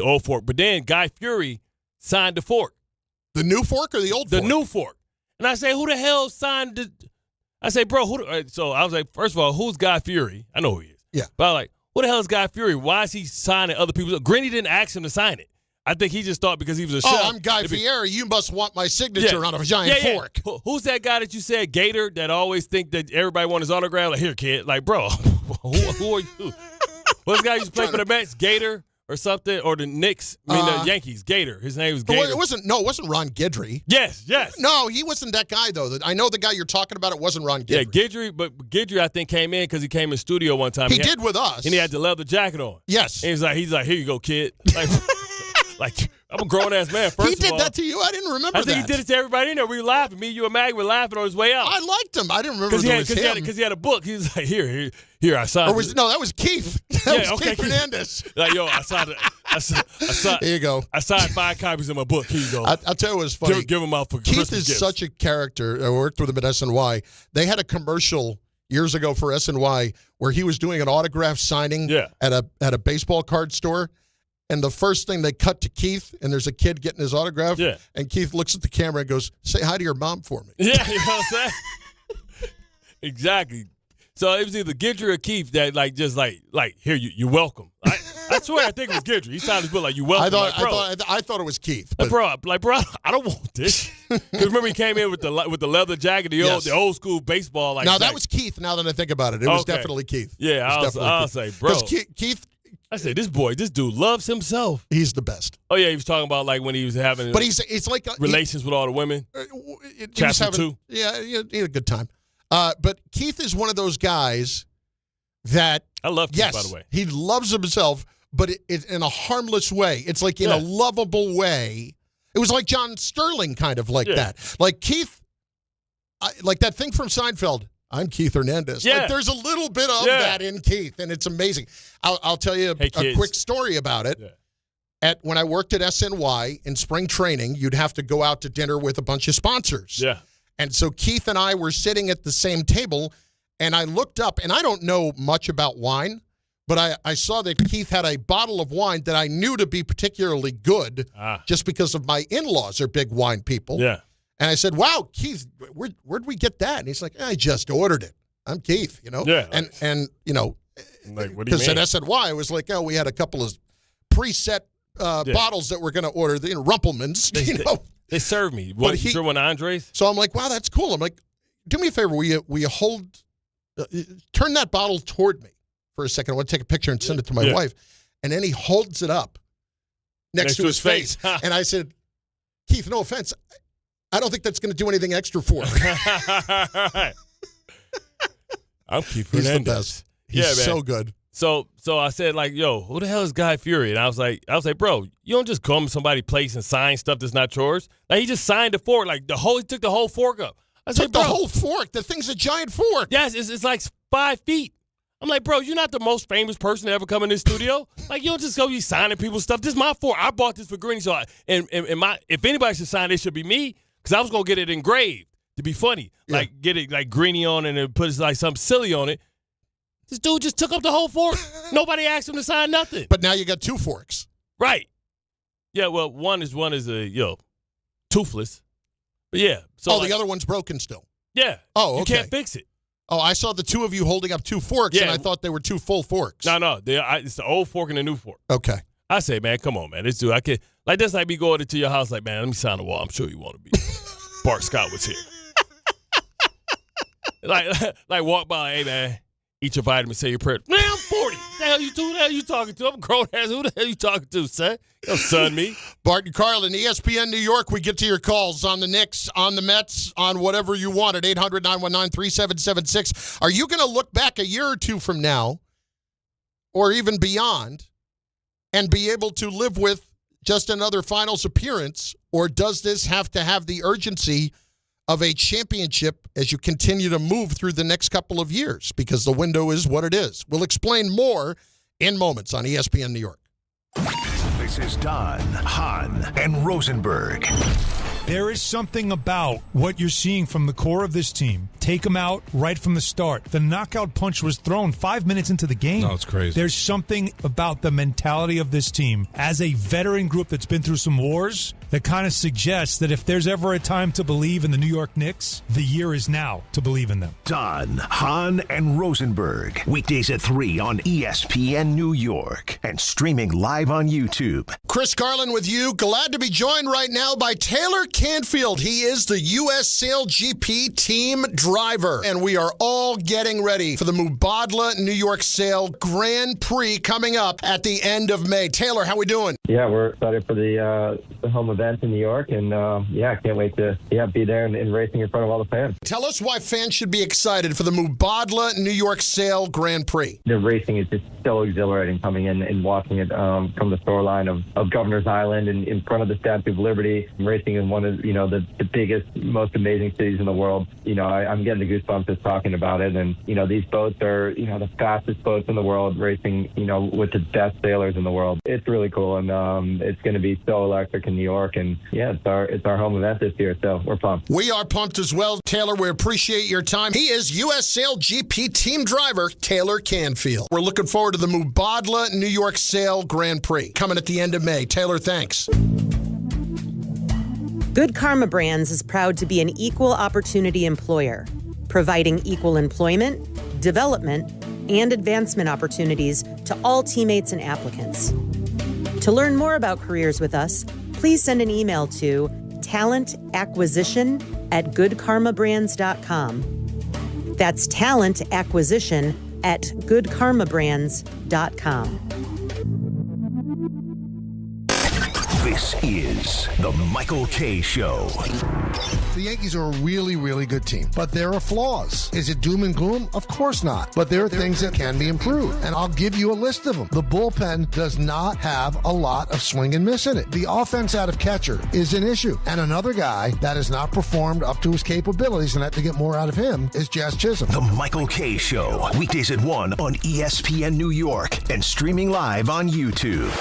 old fork. But then Guy Fury signed the fork. The new fork or the old fork? The new fork. And I say, who the hell signed the? I say, bro, so I was like, first of all, who's Guy Fury? I know who he is. Yeah. But I was like, what the hell is Guy Fury? Why is he signing other people's? Greeny didn't ask him to sign it. I think he just thought because he was a chef. Oh, I'm Guy Fieri. You must want my signature on a giant fork. Who's that guy that you said, Gator, that always think that everybody wants his autograph? Like, here, kid. Like, bro, who are you? What's the guy who used to play for the Mets? Gator or something? Or the Knicks? The Yankees. Gator. His name was Gator. It wasn't Ron Guidry. Yes. No, he wasn't that guy, though. I know the guy you're talking about. It wasn't Ron Guidry. Yeah, Guidry, I think, came in because he came in studio one time. He did with us. And he had the leather jacket on. Yes. And he's like, here you go, kid. Like I'm a grown-ass man, first of all. He did that to you? I didn't remember that. I think he did it to everybody in there. We were laughing. Me, you, and Mag were laughing on his way out. I liked him. I didn't remember because he had a book. He was like, here, I signed it. No, that was Keith. That was Keith Hernandez. Like, yo, I signed it. Here you go. I signed 5 copies of my book. Here you go. I'll tell you what was funny. Give them out for Keith Christmas is gifts. such a character. I worked with him at SNY. They had a commercial years ago for SNY where he was doing an autograph signing at a baseball card store. And the first thing they cut to Keith, and there's a kid getting his autograph. Yeah. And Keith looks at the camera and goes, "Say hi to your mom for me." Yeah, you know what I'm saying? Exactly. So it was either Guidry or Keith that just here, you're welcome. I swear I think it was Guidry. He signed his book like, "You welcome." I thought it was Keith. But bro, I don't want this. Because remember he came in with the leather jacket, the old school baseball. Now that was Keith. Now that I think about it, it was definitely Keith. Yeah, I'll say, bro. Keith. I say, this dude loves himself. He's the best. Oh, yeah, he was talking about like when he was having it's like relations with all the women. Chapter 2. Yeah, he had a good time. But Keith is one of those guys that I love Keith, by the way. He loves himself, but it's in a harmless way. It's like in a lovable way. It was like John Sterling kind of like that. Like Keith, like that thing from Seinfeld. I'm Keith Hernandez. Yeah. Like there's a little bit of that in Keith, and it's amazing. I'll tell you a quick story about it. Yeah. When I worked at SNY in spring training, you'd have to go out to dinner with a bunch of sponsors. Yeah. And so Keith and I were sitting at the same table, and I looked up, and I don't know much about wine, But I saw that Keith had a bottle of wine that I knew to be particularly good just because of my in-laws are big wine people. Yeah. And I said, wow, Keith, where'd we get that? And he's like, I just ordered it. I'm Keith, you know? Yeah. And you know, like, what do you because mean? at SNY, it was like, oh, we had a couple of preset bottles that we're going to order, the Rumpelmans, you know? They served me. What, you sure one Andres? So I'm like, wow, that's cool. I'm like, do me a favor. Will you hold, turn that bottle toward me for a second. I want to take a picture and send it to my wife. And then he holds it up next to his face. And I said, Keith, no offense, I don't think that's going to do anything extra for her. I'm Keith He's Fernandez. the best. He's so good. So I said, like, yo, who the hell is Guy Fury? And I was like, bro, you don't just come to somebody's place and sign stuff that's not yours. Like, he just signed the fork. Like, he took the whole fork up. I said, the whole fork. The thing's a giant fork. Yes, it's like 5 feet. I'm like, bro, you're not the most famous person to ever come in this studio. Like, you don't just go be signing people's stuff. This is my fork. I bought this for Greeny. So if anybody should sign it, should be me, because I was going to get it engraved to be funny. Yeah. Like, get it like Greeny on it and put like something silly on it. This dude just took up the whole fork. Nobody asked him to sign nothing. But now you got 2 forks. Right. Yeah, well, one is toothless. But yeah. So the other one's broken still. Yeah. Oh, okay. You can't fix it. Oh, I saw the 2 of you holding up 2 forks, and I thought they were 2 full forks. No. It's the old fork and the new fork. Okay. I say, man, come on, man. This dude, I can't. Like, that's like me going into your house, like, man, let me sign the wall. I'm sure you want to be. Bart Scott was here. like walk by, hey, man. Eat your vitamin, say your prayer. Man, I'm 40. What the hell you talking to? I'm a grown ass. Who the hell you talking to, son? Don't son me. Bart and Carlin, ESPN New York. We get to your calls on the Knicks, on the Mets, on whatever you want at 800-919-3776. Are you going to look back a year or two from now, or even beyond, and be able to live with just another finals appearance, or does this have to have the urgency of a championship as you continue to move through the next couple of years, because the window is what it is? We'll explain more in moments on ESPN New York. This is Don, Hahn, and Rosenberg. There is something about what you're seeing from the core of this team. Take them out right from the start. The knockout punch was thrown 5 minutes into the game. No, it's crazy. There's something about the mentality of this team as a veteran group that's been through some wars that kind of suggests that if there's ever a time to believe in the New York Knicks, the year is now to believe in them. Don, Hahn, and Rosenberg. Weekdays at 3 on ESPN New York and streaming live on YouTube. Chris Carlin with you. Glad to be joined right now by Taylor Canfield. He is the U.S. Sail GP team driver, and we are all getting ready for the Mubadala New York Sail Grand Prix coming up at the end of May. Taylor, how we doing? Yeah, we're excited for the home event in New York, and can't wait to be there and racing in front of all the fans. Tell us why fans should be excited for the Mubadala New York Sail Grand Prix. The racing is just so exhilarating coming in and watching it from the shoreline of Governor's Island and in front of the Statue of Liberty, racing in one of the biggest, most amazing cities in the world. I'm getting the goosebumps just talking about it, and these boats are the fastest boats in the world, racing with the best sailors in the world. It's really cool, and it's going to be so electric in New York, and it's our home event this year, so we're pumped. We are pumped as well, Taylor. We appreciate your time. He is U.S. Sail GP team driver Taylor Canfield. We're looking forward to the Mubadala New York Sail Grand Prix coming at the end of May. Taylor, thanks. Good Karma Brands is proud to be an equal opportunity employer, providing equal employment, development, and advancement opportunities to all teammates and applicants. To learn more about careers with us, please send an email to talentacquisition@goodkarmabrands.com. That's talentacquisition@goodkarmabrands.com. This is the Michael K. Show. The Yankees are a really, really good team, but there are flaws. Is it doom and gloom? Of course not. But there are things that can be improved, and I'll give you a list of them. The bullpen does not have a lot of swing and miss in it. The offense out of catcher is an issue, and another guy that has not performed up to his capabilities and have to get more out of him is Jazz Chisholm. The Michael K. Show, weekdays at 1 on ESPN New York and streaming live on YouTube.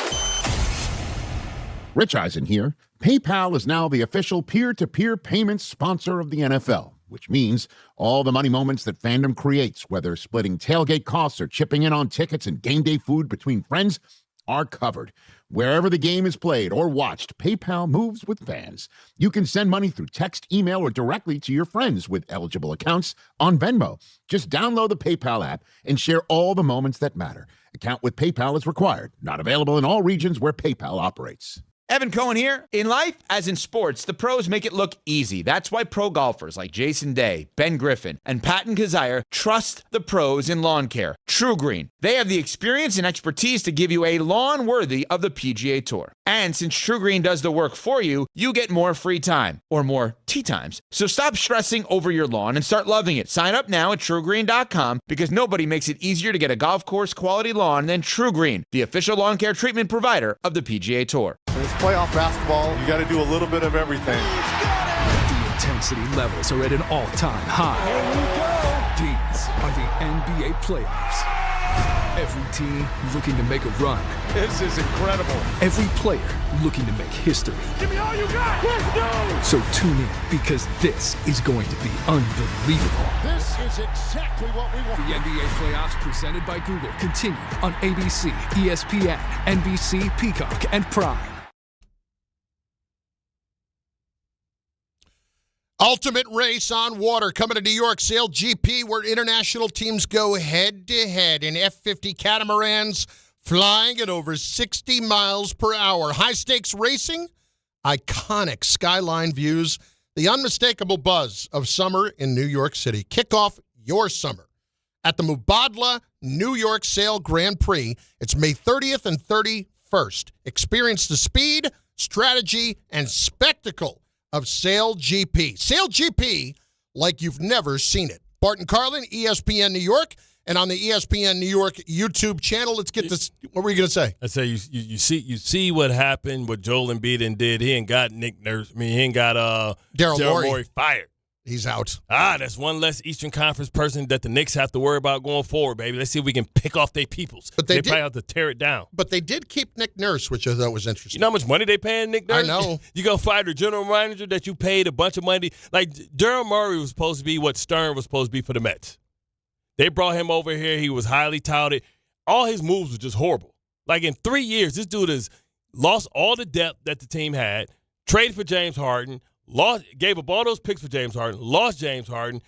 Rich Eisen here. PayPal is now the official peer-to-peer payments sponsor of the NFL. which means all the money moments that fandom creates, whether splitting tailgate costs or chipping in on tickets and game day food between friends, are covered. Wherever the game is played or watched, PayPal moves with fans. You can send money through text, email, or directly to your friends with eligible accounts on Venmo. Just download the PayPal app and share all the moments that matter. Account with PayPal is required. Not available in all regions where PayPal operates. Evan Cohen here. In life, as in sports, the pros make it look easy. That's why pro golfers like Jason Day, Ben Griffin, and Patton Kazire trust the pros in lawn care. True Green. They have the experience and expertise to give you a lawn worthy of the PGA Tour. And since True Green does the work for you, you get more free time, or more tee times. So stop stressing over your lawn and start loving it. Sign up now at TrueGreen.com because nobody makes it easier to get a golf course quality lawn than True Green, the official lawn care treatment provider of the PGA Tour. It's playoff basketball. You got to do a little bit of everything. The intensity levels are at an all-time high. These are the NBA playoffs. Every team looking to make a run. This is incredible. Every player looking to make history. Give me all you got. Let's go. So tune in because this is going to be unbelievable. This is exactly what we want. The NBA playoffs presented by Google continue on ABC, ESPN, NBC, Peacock, and Prime. Ultimate race on water coming to New York. Sail GP, where international teams go head-to-head in F-50 catamarans flying at over 60 miles per hour. High-stakes racing, iconic skyline views, the unmistakable buzz of summer in New York City. Kick off your summer at the Mubadala New York Sail Grand Prix. It's May 30th and 31st. Experience the speed, strategy, and spectacle of Sail GP. Sail GP like you've never seen it. Bart and Carlin, ESPN New York, and on the ESPN New York YouTube channel. Let's get this. What were you going to say? I say you see what happened, what Joel Embiid did. He ain't got Nick Nurse. I mean, he ain't got Daryl Morey fired. He's out. That's one less Eastern Conference person that the Knicks have to worry about going forward, baby. Let's see if we can pick off their peoples. But they probably have to tear it down. But they did keep Nick Nurse, which I thought was interesting. You know how much money they paying Nick Nurse? I know. You go fire the general manager that you paid a bunch of money. Like, Daryl Morey was supposed to be what Stern was supposed to be for the Mets. They brought him over here. He was highly touted. All his moves were just horrible. Like, in 3 years, this dude has lost all the depth that the team had, traded for James Harden, gave up all those picks for James Harden, lost James Harden.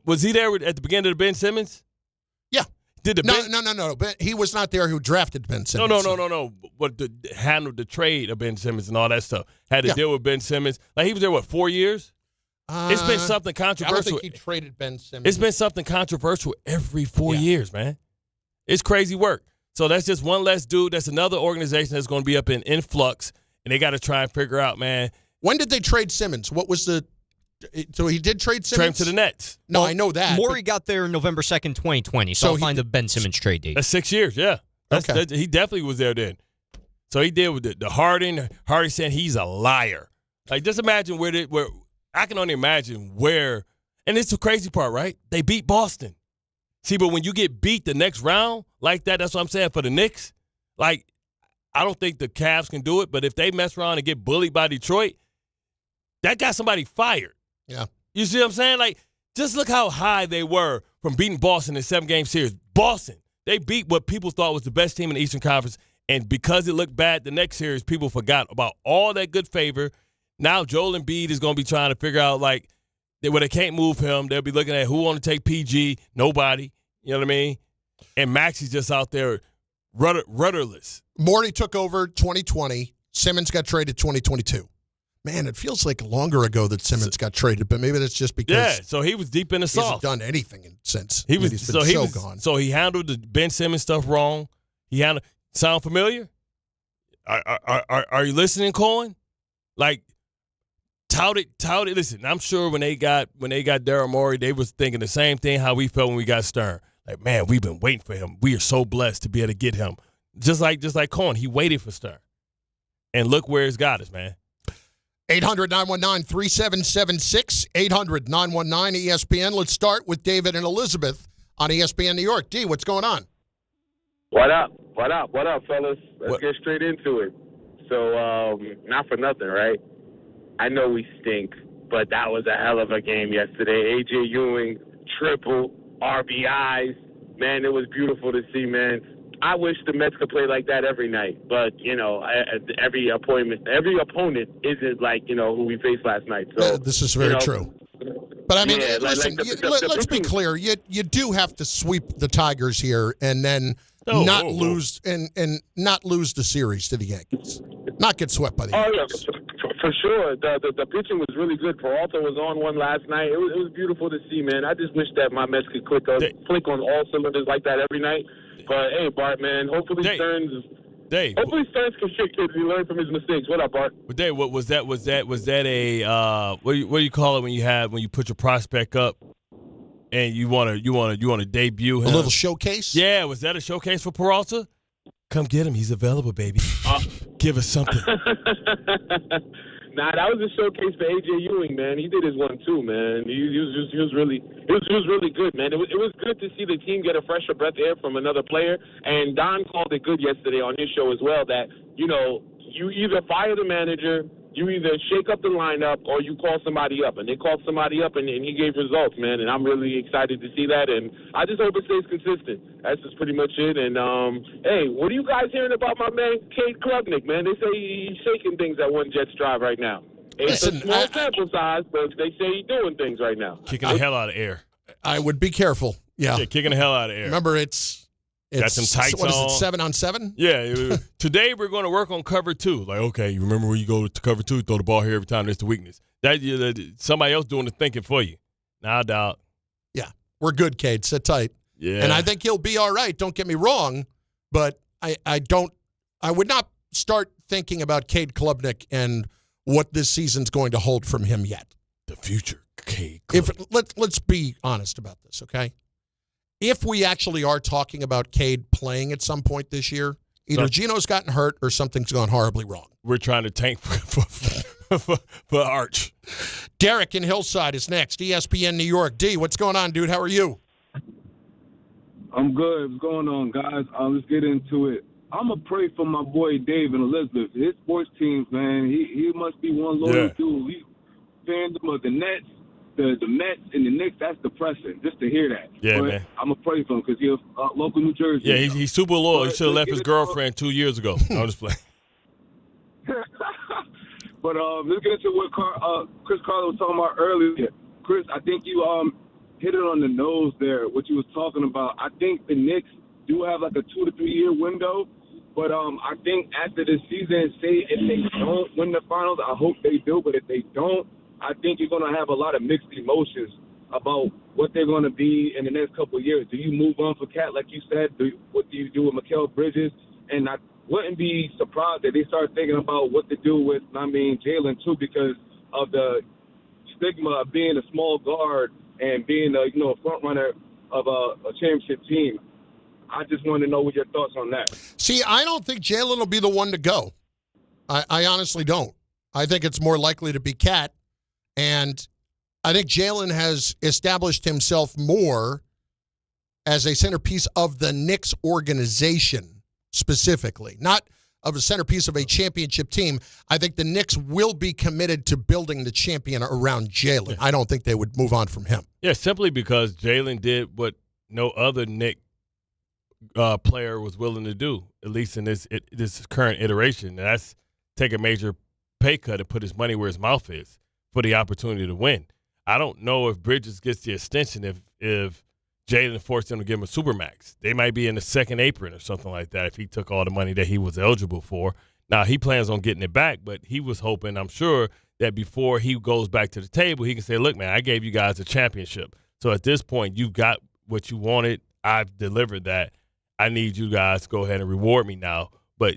Was he there at the beginning of the Ben Simmons? Yeah. No. But he was not there who drafted Ben Simmons. No. But handled the trade of Ben Simmons and all that stuff. Had to deal with Ben Simmons. Like, he was there, 4 years? It's been something controversial. I don't think he traded Ben Simmons. It's been something controversial every 4 years, man. It's crazy work. So that's just one less dude. That's another organization that's going to be up in flux, and they got to try and figure out, man. When did they trade Simmons? What was the – so he did trade Simmons? Trade him to the Nets. No, I know that. Morey got there November 2nd, 2020, so I'll find the Ben Simmons trade date. That's 6 years, yeah. He definitely was there then. So he did with the Harden. Harden saying he's a liar. Like, just imagine where I can only imagine where – and it's the crazy part, right? They beat Boston. See, but when you get beat the next round like that, that's what I'm saying for the Knicks. Like, I don't think the Cavs can do it, but if they mess around and get bullied by Detroit – that got somebody fired. Yeah. You see what I'm saying? Like, just look how high they were from beating Boston in a 7-game series. Boston, they beat what people thought was the best team in the Eastern Conference, and because it looked bad the next series, people forgot about all that good favor. Now Joel Embiid is going to be trying to figure out, like, when they can't move him, they'll be looking at who want to take PG. Nobody. You know what I mean? And Maxi's just out there rudderless. Morey took over 2020. Simmons got traded 2022. Man, it feels like longer ago that Simmons got traded, but maybe that's just because so he was deep in the he sauce. hasn't done anything since. He's been gone. So he handled the Ben Simmons stuff wrong. Sound familiar? Are you listening, Cohen? Like, tout it. Listen, I'm sure when they got Daryl Morey, they was thinking the same thing how we felt when we got Stern. Like, man, we've been waiting for him. We are so blessed to be able to get him. Just like Cohen, he waited for Stern. And look where it's got us, man. 800-919-3776, 800-919-ESPN. Let's start with David and Elizabeth on ESPN New York. D, what's going on? What up, fellas? Let's get straight into it. So, not for nothing, right? I know we stink, but that was a hell of a game yesterday. A.J. Ewing, triple, RBIs. Man, it was beautiful to see, man. I wish the Mets could play like that every night, but, every opponent isn't like, who we faced last night. So this is very true. But, I mean, listen, let's be clear. You do have to sweep the Tigers here and then lose and not lose the series to the Yankees. Not get swept by the Yankees. For sure. The pitching was really good. Peralta was on one last night. It was beautiful to see, man. I just wish that my Mets could click on all cylinders like that every night. But, hey, Bart, man, hopefully Stearns can learn from his mistakes. What up, Bart? But Dave, what was that? Was that a what do you call it when you put your prospect up and you want to debut him? A little showcase? Yeah, was that a showcase for Peralta? Come get him. He's available, baby. Give us something. Nah, that was a showcase for A.J. Ewing, man. He did his one too, man. He was really good, man. It was good to see the team get a fresher breath of air from another player. And Don called it good yesterday on his show as well. That you either fire the manager, you either shake up the lineup, or you call somebody up. And they called somebody up, and he gave results, man. And I'm really excited to see that. And I just hope it stays consistent. That's just pretty much it. And, hey, what are you guys hearing about my man, Cade Klubnik, man? They say he's shaking things at One Jets Drive right now. It's a small sample size, but they say he's doing things right now. Kicking the hell out of air. I would be careful. Yeah, kicking the hell out of air. Remember, it's got some tights what on. Is it, 7-on-7? Yeah. Today we're going to work on cover 2. Like, okay, you remember when you go to cover 2, throw the ball here every time. That's the weakness. Somebody else doing the thinking for you. Now I doubt. Yeah, we're good, Cade. Sit tight. Yeah. And I think he'll be all right. Don't get me wrong, but I would not start thinking about Cade Klubnik and what this season's going to hold from him yet. The future, Cade Klubnik. Let's be honest about this, okay? If we actually are talking about Cade playing at some point this year, either Gino's gotten hurt or something's gone horribly wrong. We're trying to tank for Arch. Derek in Hillside is next. ESPN New York. D, what's going on, dude? How are you? I'm good. What's going on, guys? Let's get into it. I'm going to pray for my boy Dave and Elizabeth. His sports teams, man, he must be one loyal dude. He's fandom of the Nets. The Mets and the Knicks, that's depressing, just to hear that. Yeah, but man. I'm going to pray for him because he's local New Jersey. Yeah, he's super loyal. He should have left his girlfriend 2 years ago. I'm just playing. But let's get into what Chris Carlin was talking about earlier. Chris, I think you hit it on the nose there, what you was talking about. I think the Knicks do have like a 2 to 3 year window. But I think after this season, say if they don't win the finals, I hope they do. But if they don't, I think you're going to have a lot of mixed emotions about what they're going to be in the next couple of years. Do you move on for Cat, like you said? What do you do with Mikal Bridges? And I wouldn't be surprised that they start thinking about what to do with, Jalen, too, because of the stigma of being a small guard and being a front runner of a championship team. I just want to know what your thoughts on that. See, I don't think Jalen will be the one to go. I honestly don't. I think it's more likely to be Cat. And I think Jalen has established himself more as a centerpiece of the Knicks organization specifically, not of a centerpiece of a championship team. I think the Knicks will be committed to building the champion around Jalen. I don't think they would move on from him. Yeah, simply because Jalen did what no other Knicks player was willing to do, at least in this current iteration. And that's take a major pay cut and put his money where his mouth is for the opportunity to win. I don't know if Bridges gets the extension if Jalen forced him to give him a supermax. They might be in the second apron or something like that if he took all the money that he was eligible for. Now, he plans on getting it back, but he was hoping, I'm sure, that before he goes back to the table, he can say, look, man, I gave you guys a championship. So at this point, you got what you wanted. I've delivered that. I need you guys to go ahead and reward me now. But,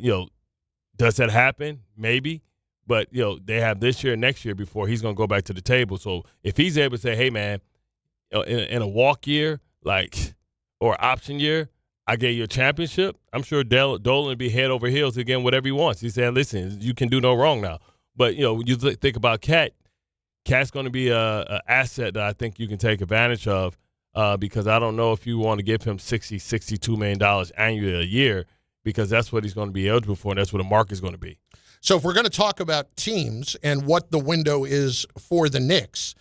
does that happen? Maybe. But, they have this year and next year before he's going to go back to the table. So if he's able to say, hey, man, in a walk year, or option year, I gave you a championship, I'm sure Dolan would be head over heels again, whatever he wants. He said, listen, you can do no wrong now. But, when you think about Cat's going to be an asset that I think you can take advantage of because I don't know if you want to give him $62 million annually a year because that's what he's going to be eligible for and that's what the market's going to be. So if we're going to talk about teams and what the window is for the Knicks,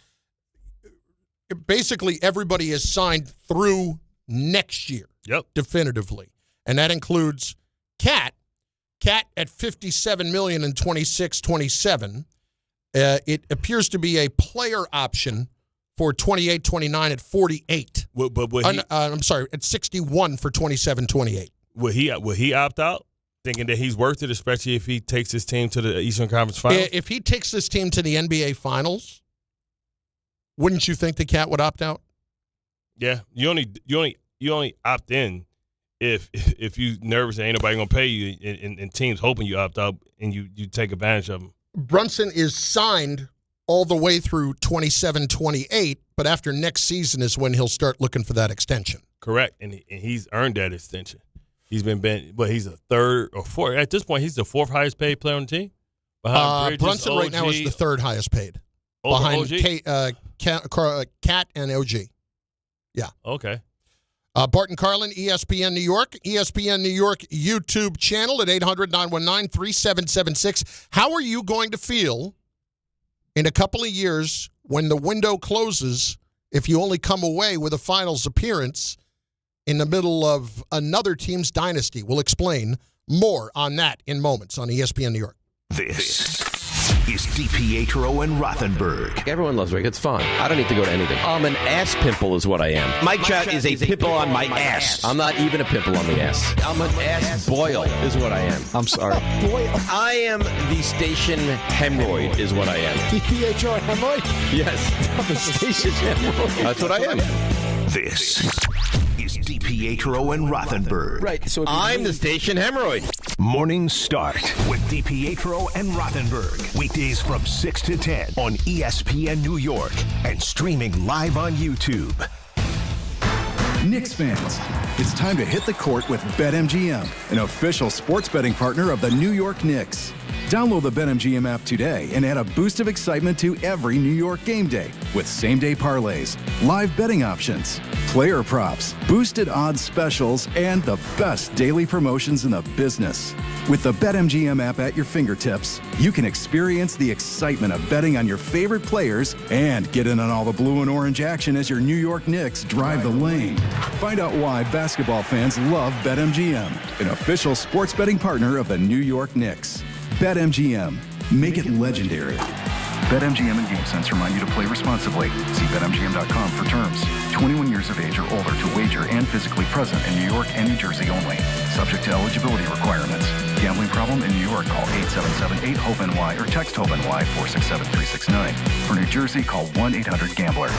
basically everybody is signed through next year. Yep. Definitively. And that includes Cat at $57 million in 26-27. It appears to be a player option for 28-29 at 48. I'm sorry, at 61 for 27-28. Will he opt out, thinking that he's worth it, especially if he takes his team to the Eastern Conference Finals? If he takes this team to the NBA Finals, wouldn't you think the Cat would opt out? Yeah, you only opt in if you nervous and ain't nobody gonna pay you, and teams hoping you opt out and you take advantage of them. Brunson is signed all the way through 27-28, but after next season is when he'll start looking for that extension. Correct, and he's earned that extension. He's he's a third or fourth. At this point, he's the fourth highest paid player on the team. Brunson right now is the third highest paid. Behind Cat and OG. Yeah. Okay. Bart and Carlin, ESPN New York. ESPN New York YouTube channel at 800-919-3776. How are you going to feel in a couple of years when the window closes if you only come away with a finals appearance in the middle of another team's dynasty? We'll explain more on that in moments on ESPN New York. This is DiPietro and Rothenberg. Everyone loves Rick. It's fun. I don't need to go to anything. I'm an ass pimple is what I am. Mike Trout is a pimple on my ass. I'm not even a pimple on the ass. I'm an ass boil is what I am. I'm sorry. I am the station hemorrhoid is what I am. DiPietro hemorrhoid? Yes. I'm a station hemorrhoid. That's what I am. This is DiPietro and Rothenberg. Right. So I'm the station hemorrhoid. Morning Start with DiPietro and Rothenberg. Weekdays from 6 to 10 on ESPN New York and streaming live on YouTube. Knicks fans, it's time to hit the court with BetMGM, an official sports betting partner of the New York Knicks. Download the BetMGM app today and add a boost of excitement to every New York game day with same-day parlays, live betting options, player props, boosted odds specials, and the best daily promotions in the business. With the BetMGM app at your fingertips, you can experience the excitement of betting on your favorite players and get in on all the blue and orange action as your New York Knicks drive the lane. Find out why basketball fans love BetMGM, an official sports betting partner of the New York Knicks. BetMGM. Make it legendary. BetMGM and GameSense remind you to play responsibly. See BetMGM.com for terms. 21 years of age or older to wager and physically present in New York and New Jersey only. Subject to eligibility requirements. Gambling problem in New York? Call 877-8-HOPE-NY or text HOPE-NY 467-369. For New Jersey, call 1-800-GAMBLER.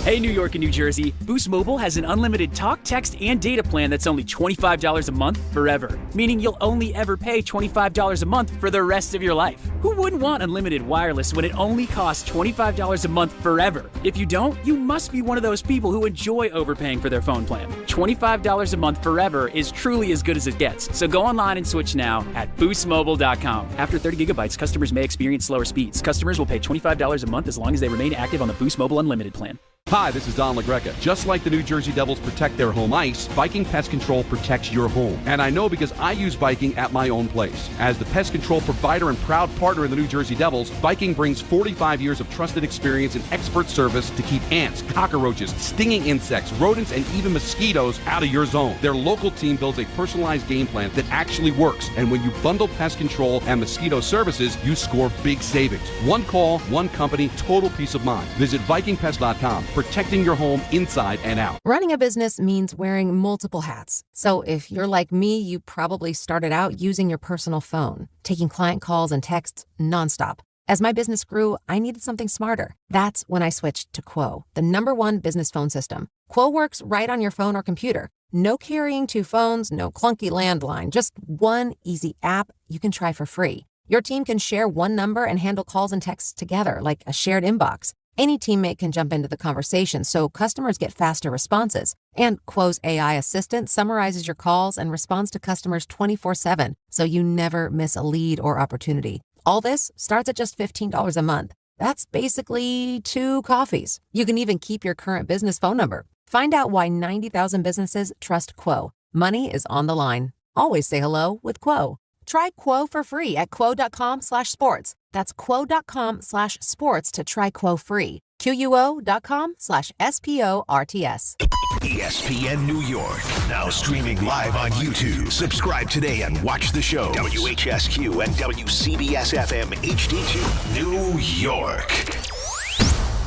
Hey, New York and New Jersey, Boost Mobile has an unlimited talk, text, and data plan that's only $25 a month forever, meaning you'll only ever pay $25 a month for the rest of your life. Who wouldn't want unlimited wireless when it only costs $25 a month forever? If you don't, you must be one of those people who enjoy overpaying for their phone plan. $25 a month forever is truly as good as it gets, so go online and switch now at boostmobile.com. After 30 gigabytes, customers may experience slower speeds. Customers will pay $25 a month as long as they remain active on the Boost Mobile Unlimited plan. Hi, this is Don LaGreca. Just like the New Jersey Devils protect their home ice, Viking Pest Control protects your home. And I know because I use Viking at my own place. As the pest control provider and proud partner of the New Jersey Devils, Viking brings 45 years of trusted experience and expert service to keep ants, cockroaches, stinging insects, rodents, and even mosquitoes out of your zone. Their local team builds a personalized game plan that actually works. And when you bundle pest control and mosquito services, you score big savings. One call, one company, total peace of mind. Visit VikingPest.com. Protecting your home inside and out. Running a business means wearing multiple hats. So if you're like me, you probably started out using your personal phone, taking client calls and texts nonstop. As my business grew, I needed something smarter. That's when I switched to Quo, the #1 business phone system. Quo works right on your phone or computer. No carrying two phones, no clunky landline, just one easy app you can try for free. Your team can share one number and handle calls and texts together like a shared inbox. Any teammate can jump into the conversation, so customers get faster responses. And Quo's AI assistant summarizes your calls and responds to customers 24/7, so you never miss a lead or opportunity. All this starts at just $15 a month. That's basically 2 coffees. You can even keep your current business phone number. Find out why 90,000 businesses trust Quo. Money is on the line. Always say hello with Quo. Try Quo for free at quo.com/sports. That's quo.com/sports to try Quo free. QUO.com/SPORTS. ESPN New York, now streaming live on YouTube. Subscribe today and watch the show. WHSQ and WCBS FM HD2, New York.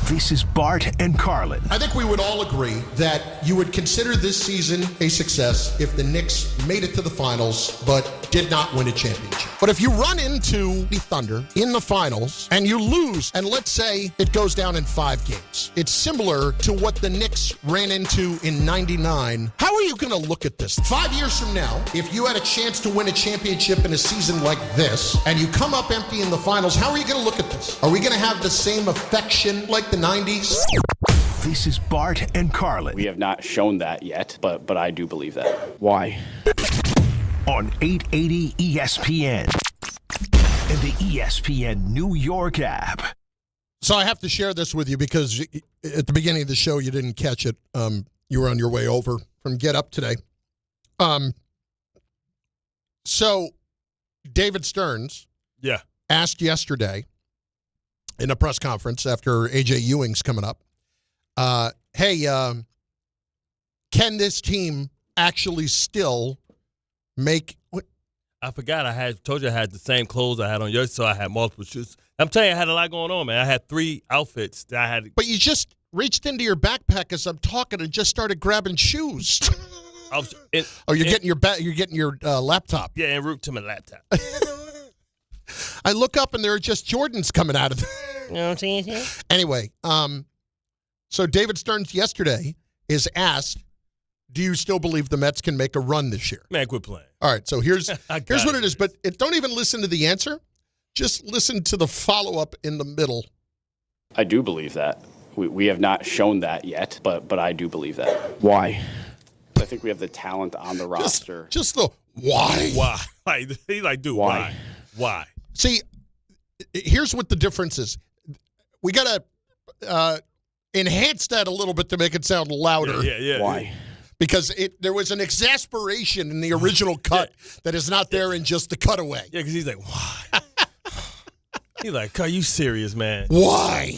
This is Bart and Carlin. I think we would all agree that you would consider this season a success if the Knicks made it to the finals but did not win a championship. But if you run into the Thunder in the finals and you lose, and let's say it goes down in 5 games, it's similar to what the Knicks ran into in '99. How are you going to look at this? 5 years from now, if you had a chance to win a championship in a season like this and you come up empty in the finals, how are you going to look at this? Are we going to have the same affection like the '90s? This is Bart and Carlin. We have not shown that yet, but I do believe that. Why? On 880 ESPN and the ESPN New York app. So I have to share this with you because at the beginning of the show you didn't catch it. You were on your way over from Get Up today. So David Stearns asked yesterday in a press conference after A.J. Ewing's coming up, hey, can this team actually still make what? I forgot told you I had the same clothes I had on yours, so I had multiple shoes. I'm telling you, I had a lot going on, man. I had 3 outfits that I had. But you just reached into your backpack as I'm talking and just started grabbing shoes. You're getting your laptop. Yeah, en route to my laptop. I look up and there are just Jordans coming out of it. You know what I'm saying? Anyway, so David Stearns yesterday is asked, do you still believe the Mets can make a run this year? Man, quit playing. All right, so here's what it is. But don't even listen to the answer. Just listen to the follow-up in the middle. I do believe that. We have not shown that yet, but I do believe that. Why? I think we have the talent on the roster. Just the why. Why? He's like, dude, why? Why? See, here's what the difference is. We got to enhance that a little bit to make it sound louder. Yeah. Why? Because there was an exasperation in the original cut that is not there in just the cutaway. Yeah, because he's like, why? He's like, are you serious, man? Why?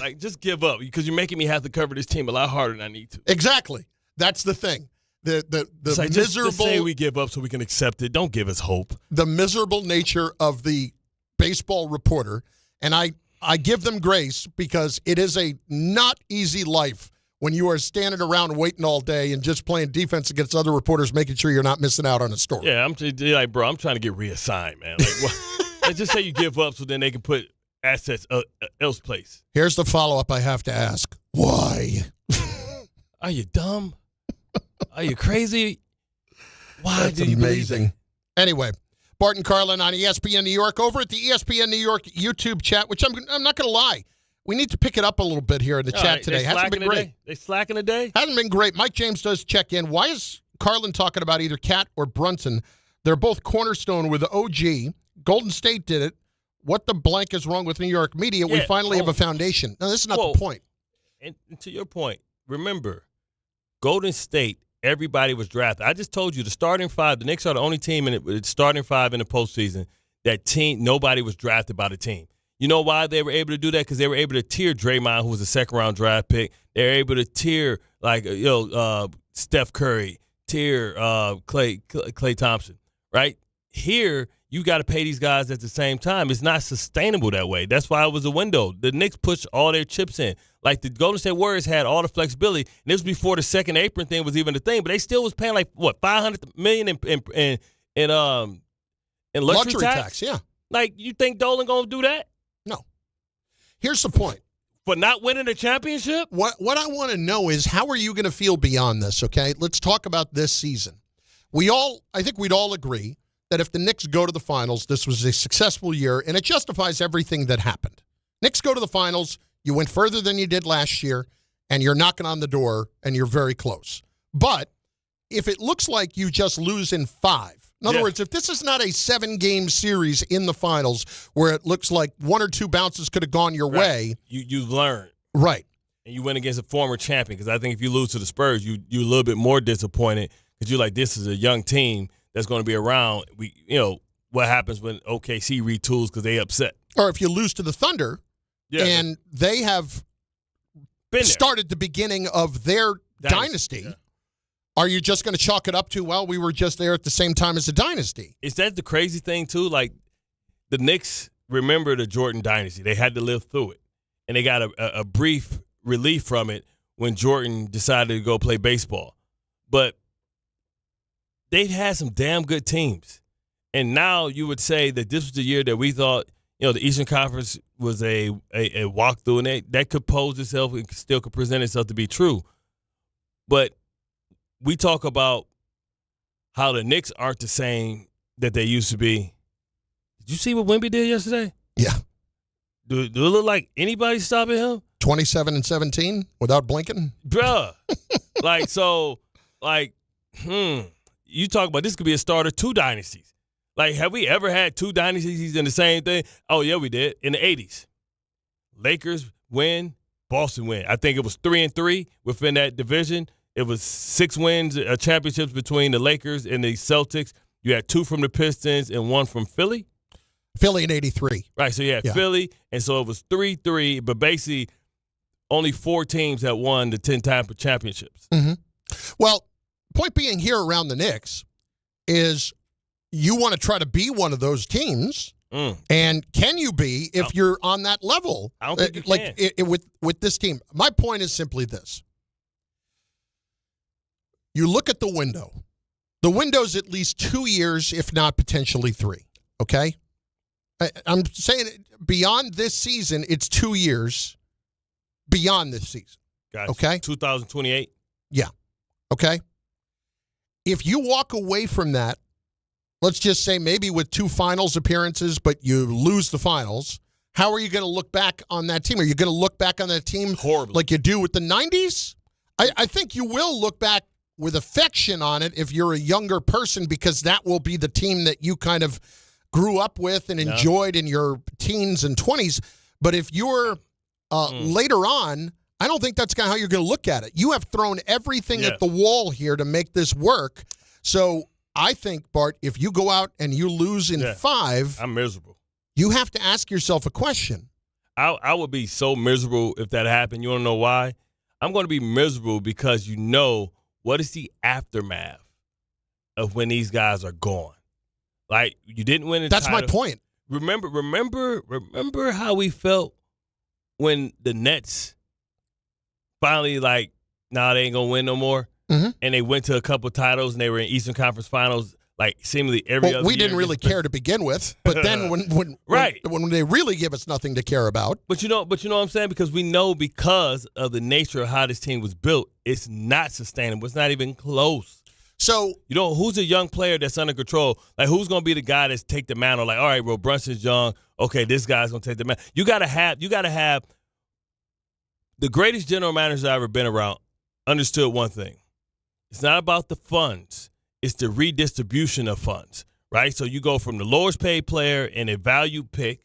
Like, just give up because you're making me have to cover this team a lot harder than I need to. Exactly. That's the thing. The like, miserable. Just say we give up so we can accept it. Don't give us hope. The miserable nature of the baseball reporter, and I give them grace because it is a not easy life when you are standing around waiting all day and just playing defense against other reporters, making sure you're not missing out on a story. Yeah, I'm like, bro, I'm trying to get reassigned, man. Like, just say you give up so then they can put assets else place. Here's the follow-up I have to ask. Why? Are you dumb? Are you crazy? Why That's do you amazing. believe that? Anyway, Bart and Carlin on ESPN New York. Over at the ESPN New York YouTube chat, which I'm not going to lie, we need to pick it up a little bit here in the chat today. Hasn't been great. They slacking today? Hasn't been great. Mike James does check in. Why is Carlin talking about either Cat or Brunson? They're both cornerstone with OG. Golden State did it. What the blank is wrong with New York media? We finally have a foundation. No, this is not the point. And to your point, remember, Golden State, everybody was drafted. I just told you the starting 5, the Knicks are the only team in it, starting 5 in the postseason. That team, nobody was drafted by the team. You know why they were able to do that? Because they were able to tier Draymond, who was a second-round draft pick. They were able to tier, Steph Curry, tier Klay Thompson, right? Here, you got to pay these guys at the same time. It's not sustainable that way. That's why it was a window. The Knicks pushed all their chips in. Like the Golden State Warriors had all the flexibility. And this was before the second apron thing was even a thing. But they still was paying $500 million in luxury tax? Yeah. Like, you think Dolan gonna do that? No. Here's the point. For not winning a championship? What I want to know is, how are you going to feel beyond this, okay? Let's talk about this season. I think we'd all agree that if the Knicks go to the finals, this was a successful year, and it justifies everything that happened. Knicks go to the finals, you went further than you did last year, and you're knocking on the door, and you're very close. But if it looks like you just lose in 5, in other words, if this is not a 7-game series in the finals where it looks like 1 or 2 bounces could have gone your way. You learn. Right. And you went against a former champion, because I think if you lose to the Spurs, you're a little bit more disappointed because you're like, this is a young team that's going to be around. We what happens when OKC retools because they upset. Or if you lose to the Thunder, and they have started the beginning of their dynasty, are you just going to chalk it up to, well, we were just there at the same time as the dynasty? Is that the crazy thing, too? Like, the Knicks remember the Jordan dynasty. They had to live through it. And they got a brief relief from it when Jordan decided to go play baseball. But they've had some damn good teams. And now you would say that this was the year that we thought, the Eastern Conference was a walkthrough, and that could pose itself and still could present itself to be true. But we talk about how the Knicks aren't the same that they used to be. Did you see what Wemby did yesterday? Yeah. Do it look like anybody stopping him? 27-17 without blinking? Bruh. You talk about this could be a start of 2 dynasties. Like, have we ever had 2 dynasties in the same thing? Oh, yeah, we did. In the 80s. Lakers win, Boston win. I think it was 3-3 within that division. It was 6 wins, championships between the Lakers and the Celtics. You had 2 from the Pistons and 1 from Philly. Philly in 83. Right, so you had Philly, and so it was 3-3, but basically only 4 teams that won the 10-time championships. Mm-hmm. Well, point being here around the Knicks is you want to try to be one of those teams, and can you be if you're on that level? I don't think you can. With this team. My point is simply this. You look at the window. The window's at least 2 years, if not potentially 3, okay? I'm saying beyond this season, it's 2 years beyond this season. Gotcha. Okay? 2028? Yeah. Okay? If you walk away from that, let's just say maybe with 2 finals appearances, but you lose the finals, how are you going to look back on that team? Are you going to look back on that team horribly like you do with the 90s? I think you will look back with affection on it if you're a younger person, because that will be the team that you kind of grew up with and enjoyed in your teens and 20s. But if you're later on, I don't think that's kind of how you're going to look at it. You have thrown everything at the wall here to make this work. So I think, Bart, if you go out and you lose in 5, I'm miserable. You have to ask yourself a question. I would be so miserable if that happened. You want to know why? I'm going to be miserable because what is the aftermath of when these guys are gone? Like, you didn't win a title. That's my point. Remember how we felt when the Nets finally they ain't going to win no more? Mm-hmm. And they went to a couple titles and they were in Eastern Conference Finals seemingly every other year. We didn't really care to begin with, but then when they really give us nothing to care about. But you know what I'm saying? Because we know because of the nature of how this team was built, it's not sustainable. It's not even close. So who's a young player that's under control? Like, who's going to be the guy that's take the mantle? Like, all right, well, Brunson's young. Okay, this guy's going to take the mantle. You got to have the greatest general managers I've ever been around understood one thing. It's not about the funds. It's the redistribution of funds, right? So you go from the lowest paid player and a value pick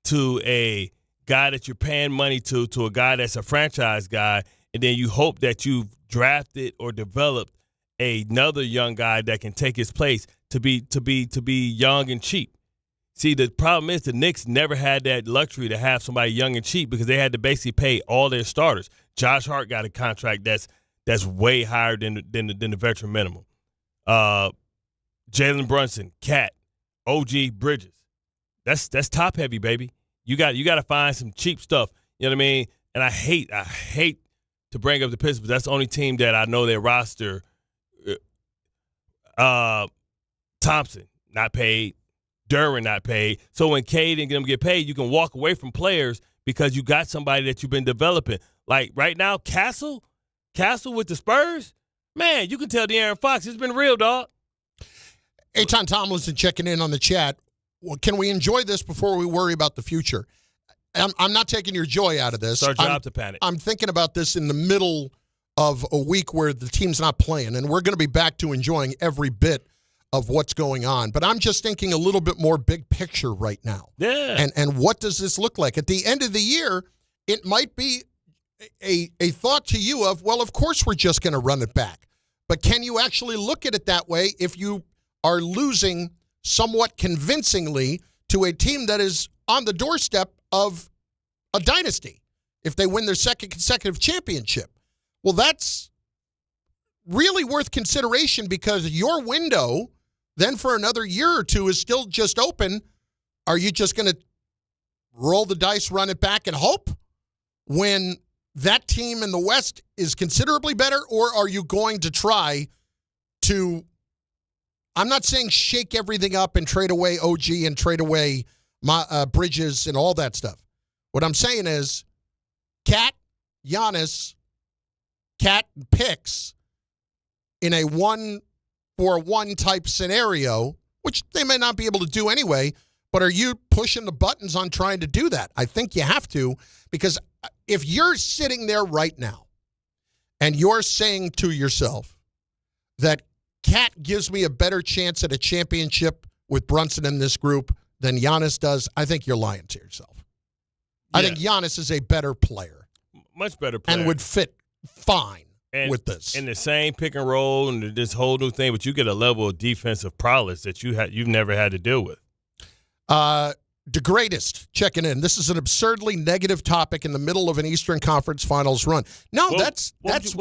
to a guy that you're paying money to a guy that's a franchise guy, and then you hope that you've drafted or developed another young guy that can take his place to be young and cheap. See, the problem is the Knicks never had that luxury to have somebody young and cheap because they had to basically pay all their starters. Josh Hart got a contract that's way higher than the veteran minimum. Jalen Brunson, Cat, OG Bridges. That's top heavy, baby. You got to find some cheap stuff. You know what I mean? And I hate to bring up the Pistons, but that's the only team that I know their roster. Thompson not paid, Duran not paid. So when Cade and them get paid, you can walk away from players because you got somebody that you've been developing. Like right now, Castle with the Spurs, man, you can tell De'Aaron Fox it's been real, dog. Eitan Tomlinson checking in on the chat. Well, can we enjoy this before we worry about the future? I'm not taking your joy out of this. It's our job to panic. I'm thinking about this in the middle of a week where the team's not playing, and we're going to be back to enjoying every bit of what's going on. But I'm just thinking a little bit more big picture right now. Yeah. And what does this look like? At the end of the year, it might be a thought to you of, well, of course we're just going to run it back. But can you actually look at it that way if you are losing somewhat convincingly to a team that is on the doorstep of a dynasty if they win their second consecutive championship. Well, that's really worth consideration because your window then for another year or two is still just open. Are you just going to roll the dice, run it back, and hope when that team in the West is considerably better, or are you going to try to, I'm not saying shake everything up and trade away OG and trade away Bridges and all that stuff. What I'm saying is Cat, Giannis, Cat picks in a 1-for-1 type scenario, which they may not be able to do anyway, but are you pushing the buttons on trying to do that? I think you have to, because if you're sitting there right now and you're saying to yourself that Cat gives me a better chance at a championship with Brunson in this group than Giannis does, I think you're lying to yourself. I think Giannis is a better player. Much better player. And would fit fine with this. In the same pick and roll and this whole new thing, but you get a level of defensive prowess that you've never had to deal with. The greatest checking in. This is an absurdly negative topic in the middle of an Eastern Conference Finals run. No, that's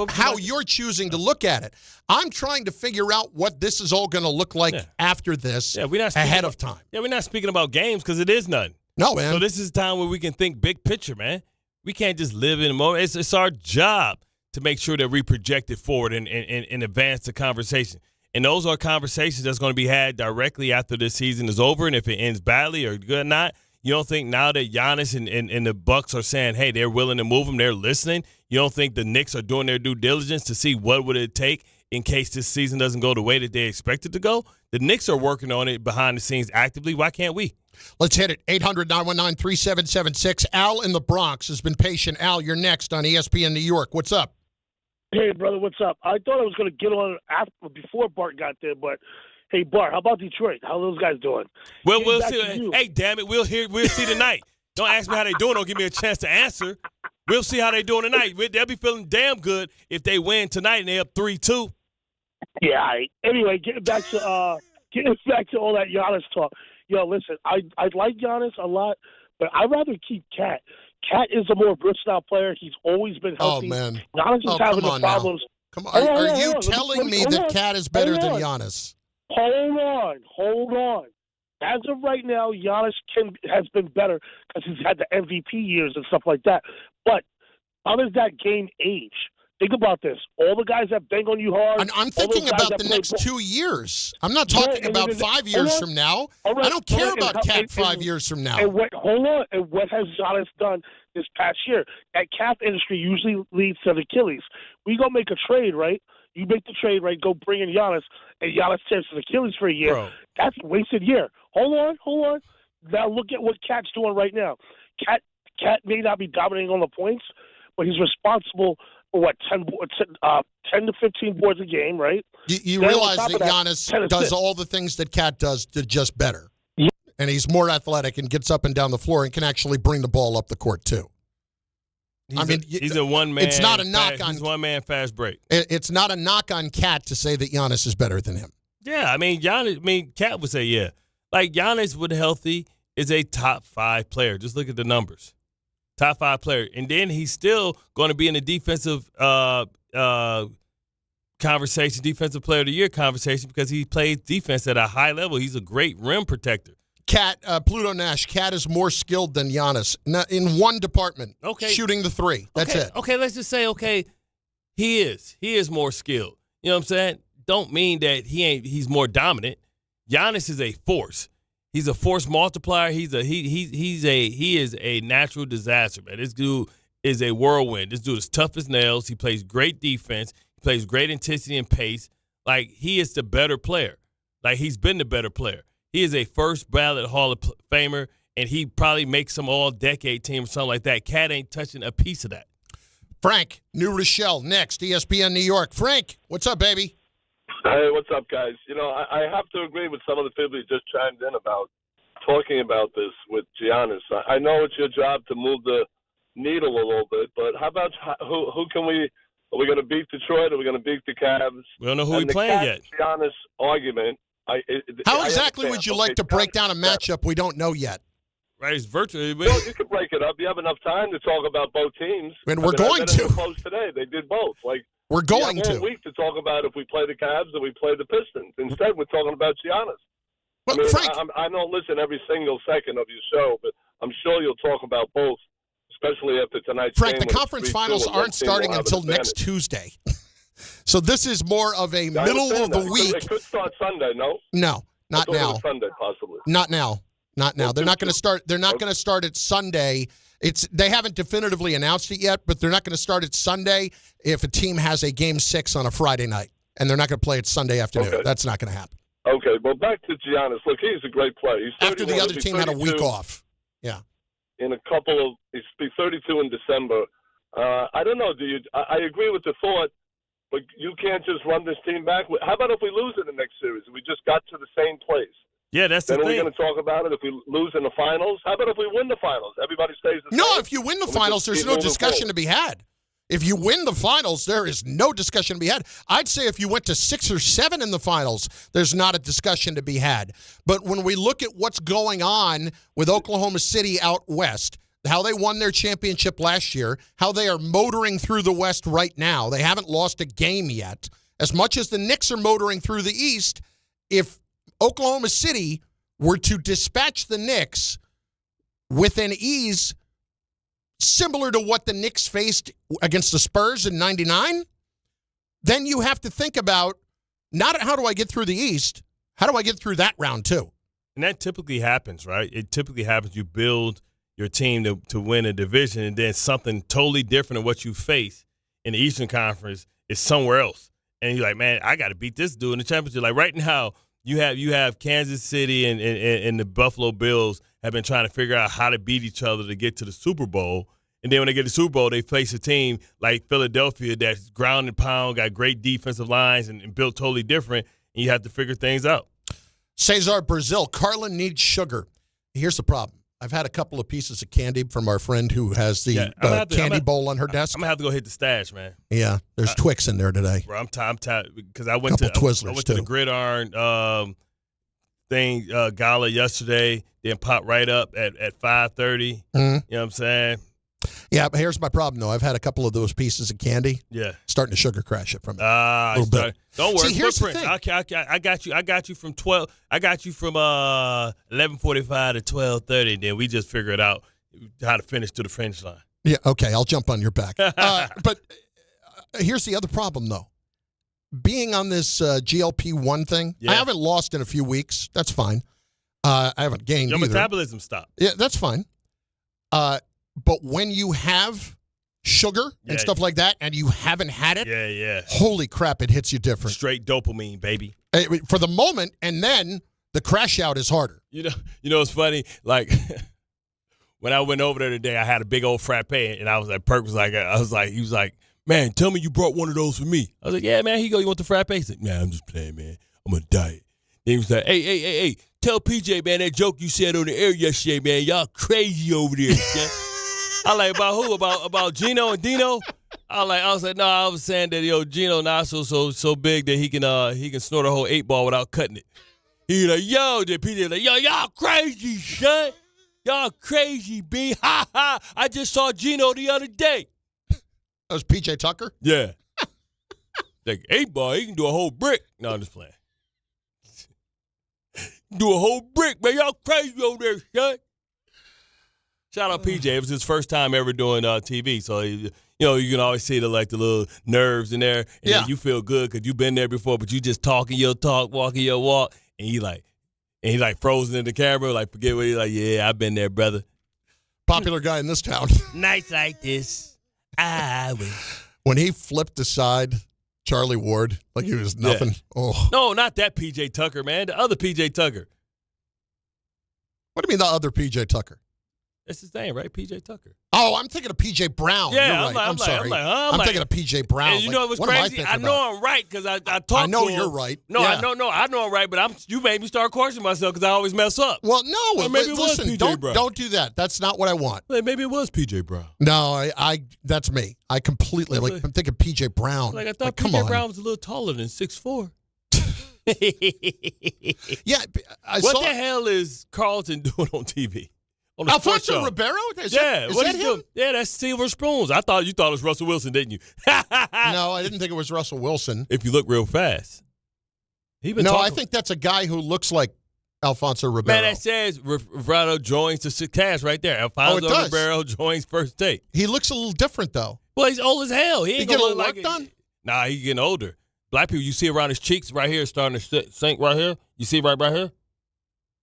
how you're choosing to look at it. I'm trying to figure out what this is all going to look like after this ahead of time. Yeah, we're not speaking about games because it is none. No, man. So this is time where we can think big picture, man. We can't just live in a moment. It's our job to make sure that we project it forward and advance the conversation. And those are conversations that's going to be had directly after this season is over. And if it ends badly or good or not, you don't think now that Giannis and the Bucks are saying, hey, they're willing to move him, they're listening, you don't think the Knicks are doing their due diligence to see what would it take in case this season doesn't go the way that they expect it to go? The Knicks are working on it behind the scenes actively. Why can't we? Let's hit it. 800-919-3776. Al in the Bronx has been patient. Al, you're next on ESPN New York. What's up? Hey, brother, what's up? I thought I was going to get on before Bart got there, but hey, Bart, how about Detroit? How are those guys doing? Well, we'll see. Hey, damn it, we'll see tonight. Don't ask me how they doing. Don't give me a chance to answer. We'll see how they doing tonight. They'll be feeling damn good if they win tonight and they up 3-2. Yeah. All right. Anyway, getting back to all that Giannis talk. Yo, listen, I like Giannis a lot, but I'd rather keep Cat. Cat is a more versatile player. He's always been healthy. Oh, man. Giannis is having the problems. Come on. Are you telling me that Cat is better than Giannis? Hold on. As of right now, Giannis has been better because he's had the MVP years and stuff like that. But how does that game age? Think about this. All the guys that bang on you hard. I'm thinking about the next 2 years. I'm not talking about 5 years from now. Right, I don't care about Cat 5 years from now. Hold on. And what has Giannis done this past year? That cap industry usually leads to the Achilles. We go make a trade, right? You make the trade, right? Go bring in Giannis, and Giannis tears his Achilles for a year. Bro. That's a wasted year. Hold on. Now look at what Cat's doing right now. Cat may not be dominating on the points, but he's responsible for 10 to 15 boards a game, right? You realize that Giannis does all the things that Cat does to just better. Yeah. And he's more athletic and gets up and down the floor and can actually bring the ball up the court too. He's a one-man. It's not a knock on. He's one-man fast break. It's not a knock on Cat to say that Giannis is better than him. Yeah, Cat would say yeah. Like Giannis, when healthy, is a top 5 player. Just look at the numbers. Top 5 player. And then he's still going to be in the defensive conversation, defensive player of the year conversation, because he plays defense at a high level. He's a great rim protector. Cat, Pluto Nash, Cat is more skilled than Giannis in one department. Okay. Shooting the 3. That's it. Okay, let's just say, he is more skilled. You know what I'm saying? Don't mean that he's more dominant. Giannis is a force. He's a force multiplier. He is a natural disaster, man. This dude is a whirlwind. This dude is tough as nails. He plays great defense. He plays great intensity and pace. Like, he is the better player. Like, he's been the better player. He is a first ballot Hall of Famer, and he probably makes some all-decade team or something like that. Cat ain't touching a piece of that. Frank, New Rochelle, next, ESPN New York. Frank, what's up, baby? Hey, what's up, guys? I have to agree with some of the people you just chimed in about talking about this with Giannis. I know it's your job to move the needle a little bit, but how about who can we – are we going to beat Detroit? Are we going to beat the Cavs? We don't know who we're playing yet. Giannis argument How exactly would you like to break down a matchup we don't know yet? Right, it's virtually. Well, you can break it up. You have enough time to talk about both teams. And we're going to. Close today. They did both. We're going to. Week to talk about if we play the Cavs or we play the Pistons. Instead, we're talking about Giannis. Well, Frank, I don't listen every single second of your show, but I'm sure you'll talk about both, especially after tonight's Frank, game. the conference finals aren't starting until next Tuesday. So this is more of a middle of the week. It could start Sunday, no? No, not now. Sunday, possibly. Not now. Not now. They're not going to start. They're not going to start it Sunday. They haven't definitively announced it yet, but they're not going to start it Sunday if a team has a Game 6 on a Friday night, and they're not going to play it Sunday afternoon. Okay. That's not going to happen. Okay, well, back to Giannis. Look, he's a great player. He's after the other team had a week off. Yeah. He'll be 32 in December. I don't know. I agree with the thought, but you can't just run this team back. How about if we lose in the next series? We just got to the same place. Yeah, that's the thing. Then we're going to talk about it if we lose in the finals. How about if we win the finals? Everybody stays the same. No, if you win the finals, there's no discussion to be had. If you win the finals, there is no discussion to be had. I'd say if you went to 6 or 7 in the finals, there's not a discussion to be had. But when we look at what's going on with Oklahoma City out west, how they won their championship last year, how they are motoring through the West right now, they haven't lost a game yet. As much as the Knicks are motoring through the East, if Oklahoma City were to dispatch the Knicks with an ease similar to what the Knicks faced against the Spurs in 99, then you have to think about not how do I get through the East, how do I get through that round too? And that typically happens, right? It typically happens. You build your team to win a division, and then something totally different of what you face in the Eastern Conference is somewhere else. And you're like, man, I got to beat this dude in the championship. Like right now, you have Kansas City and the Buffalo Bills have been trying to figure out how to beat each other to get to the Super Bowl. And then when they get to the Super Bowl, they face a team like Philadelphia that's ground and pound, got great defensive lines, and built totally different, and you have to figure things out. Cesar Brazil, Carlin needs sugar. Here's the problem. I've had a couple of pieces of candy from our friend who has the candy bowl on her desk. I'm going to have to go hit the stash, man. Yeah, there's Twix in there today. Bro, I'm tired because I went to the Gridiron gala yesterday, then popped right up at 5:30. Mm-hmm. You know what I'm saying? Yeah, but here's my problem, though. I've had a couple of those pieces of candy. Yeah. Starting to sugar crash it from a little bit. Don't worry. See, here's the thing. I got you from 12. I got you from 11:45 to 12:30. Then we just figured out how to finish to the finish line. Yeah, okay. I'll jump on your back. But here's the other problem, though. Being on this GLP-1 thing, I haven't lost in a few weeks. That's fine. I haven't gained Your either. metabolism stopped. Yeah, that's fine. But when you have sugar and stuff like that and you haven't had it, holy crap, it hits you different. Straight dopamine, baby. For the moment, and then the crash out is harder. You know what's funny? Like, when I went over there today, I had a big old frappe, and I was like, Perk was like, he was like, man, tell me you brought one of those for me. I was like, yeah, man, here you go. You want the frappe? He's like, man, I'm just playing, man. I'm on a diet. Then he was like, hey, tell PJ, man, that joke you said on the air yesterday, man, y'all crazy over there, man. I like, about who? About Gino and Dino? I was like, no, I was saying that Gino nostrils so big that he can snort a whole 8-ball without cutting it. He like, yo, then PJ like, yo, y'all crazy, son. Y'all crazy, B. Ha ha. I just saw Gino the other day. That was PJ Tucker? Yeah. Like 8-ball, he can do a whole brick. No, I'm just playing. Do a whole brick, man. Y'all crazy over there, son. Shout out PJ. It was his first time ever doing TV. So, you can always see the little nerves in there. And then you feel good because you've been there before, but you just talking your talk, walking your walk. And he frozen in the camera, like, forget what he's like, yeah, I've been there, brother. Popular guy in this town. Nights like this, I will. When he flipped aside Charlie Ward like he was nothing. Yeah. Oh. No, not that PJ Tucker, man. The other PJ Tucker. What do you mean the other PJ Tucker? That's his name, right? PJ Tucker. Oh, I'm thinking of PJ Brown. Yeah, you're right. I'm sorry. I'm thinking of PJ Brown. And you know what's crazy? I know I'm right because I talked to him. I know you're right. No, yeah. I know I'm right, but you made me start questioning myself because I always mess up. Well, no. Or maybe it was PJ Brown. Don't do that. That's not what I want. Well, maybe it was PJ Brown. No, that's me. I completely, I'm thinking PJ Brown. I thought PJ Brown was a little taller than 6'4". Yeah, I what saw. the hell is Carlton doing on TV? On the sports Alfonso show? Ribeiro? Is Yeah, what that he's him? doing? Yeah, that's Silver Spoons. You thought it was Russell Wilson, didn't you? No, I didn't think it was Russell Wilson. If you look real fast. No, I think that's a guy who looks like Alfonso Ribeiro. Man, that says Ribeiro joins the cast right there. Alfonso does. Ribeiro joins First Take. He looks a little different, though. Well, he's old as hell. He ain't get a gonna little look work like done? Nah, he's getting older. Black people, you see around his cheeks right here starting to sink right here. You see right here?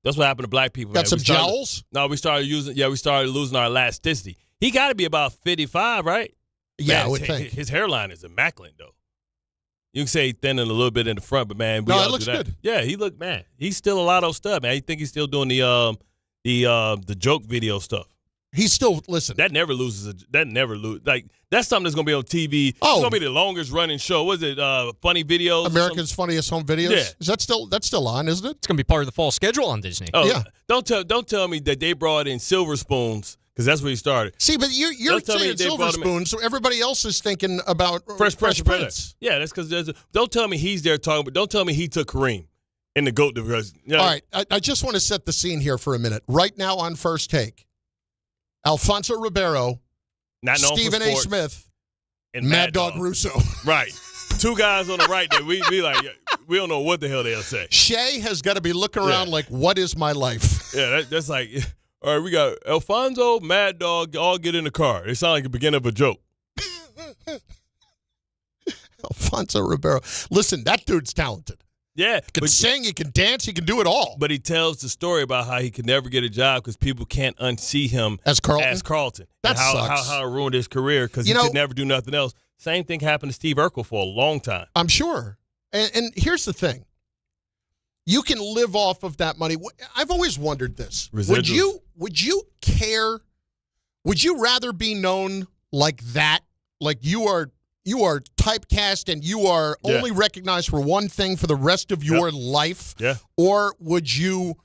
That's what happened to black people. Got man. some We started- jowls? No, we started losing our elasticity. He got to be about 55, right? Yeah, Man, I would his, think. His hairline is immaculate, though. You can say he's thinning a little bit in the front, but, man, we No, all it looks do that. good. Yeah, he look, man, he's still a lotto stud, man. You think he's still doing the joke video stuff. He's still, listen. That never loses. Like, that's something that's going to be on TV. Oh. It's going to be the longest running show. Was it Funny Videos? or America's Funniest Home Videos? Yeah. Is that's still on, isn't it? It's going to be part of the fall schedule on Disney. Oh, Yeah. Don't tell me that they brought in Silver Spoons, because that's where he started. See, but you're Don't tell me saying they Silver brought him in. Spoon, so everybody else is thinking about Fresh Prince. Prince. Yeah, that's because don't tell me he's there talking, but don't tell me he took Kareem in the GOAT because. You know, All right, I just want to set the scene here for a minute. Right now on First Take, Alfonso Ribeiro, not known for Stephen A. sports, Smith, and Mad Dog Russo. Right. Two guys on the right that we like, we don't know what the hell they'll say. Shay has got to be looking around like, what is my life? Yeah, that's like, all right, we got Alfonso, Mad Dog, all get in the car. It sounds like the beginning of a joke. Alfonso Ribeiro. Listen, that dude's talented. Yeah. He can sing, he can dance, he can do it all. But he tells the story about how he could never get a job because people can't unsee him as Carlton. That And sucks. How it ruined his career because he could never do nothing else. Same thing happened to Steve Urkel for a long time. I'm sure. And here's the thing. You can live off of that money. I've always wondered this. Residuals. Would you care? Would you rather be known like that? Like you are typecast and you are only recognized for one thing for the rest of your life? Yeah. Or would you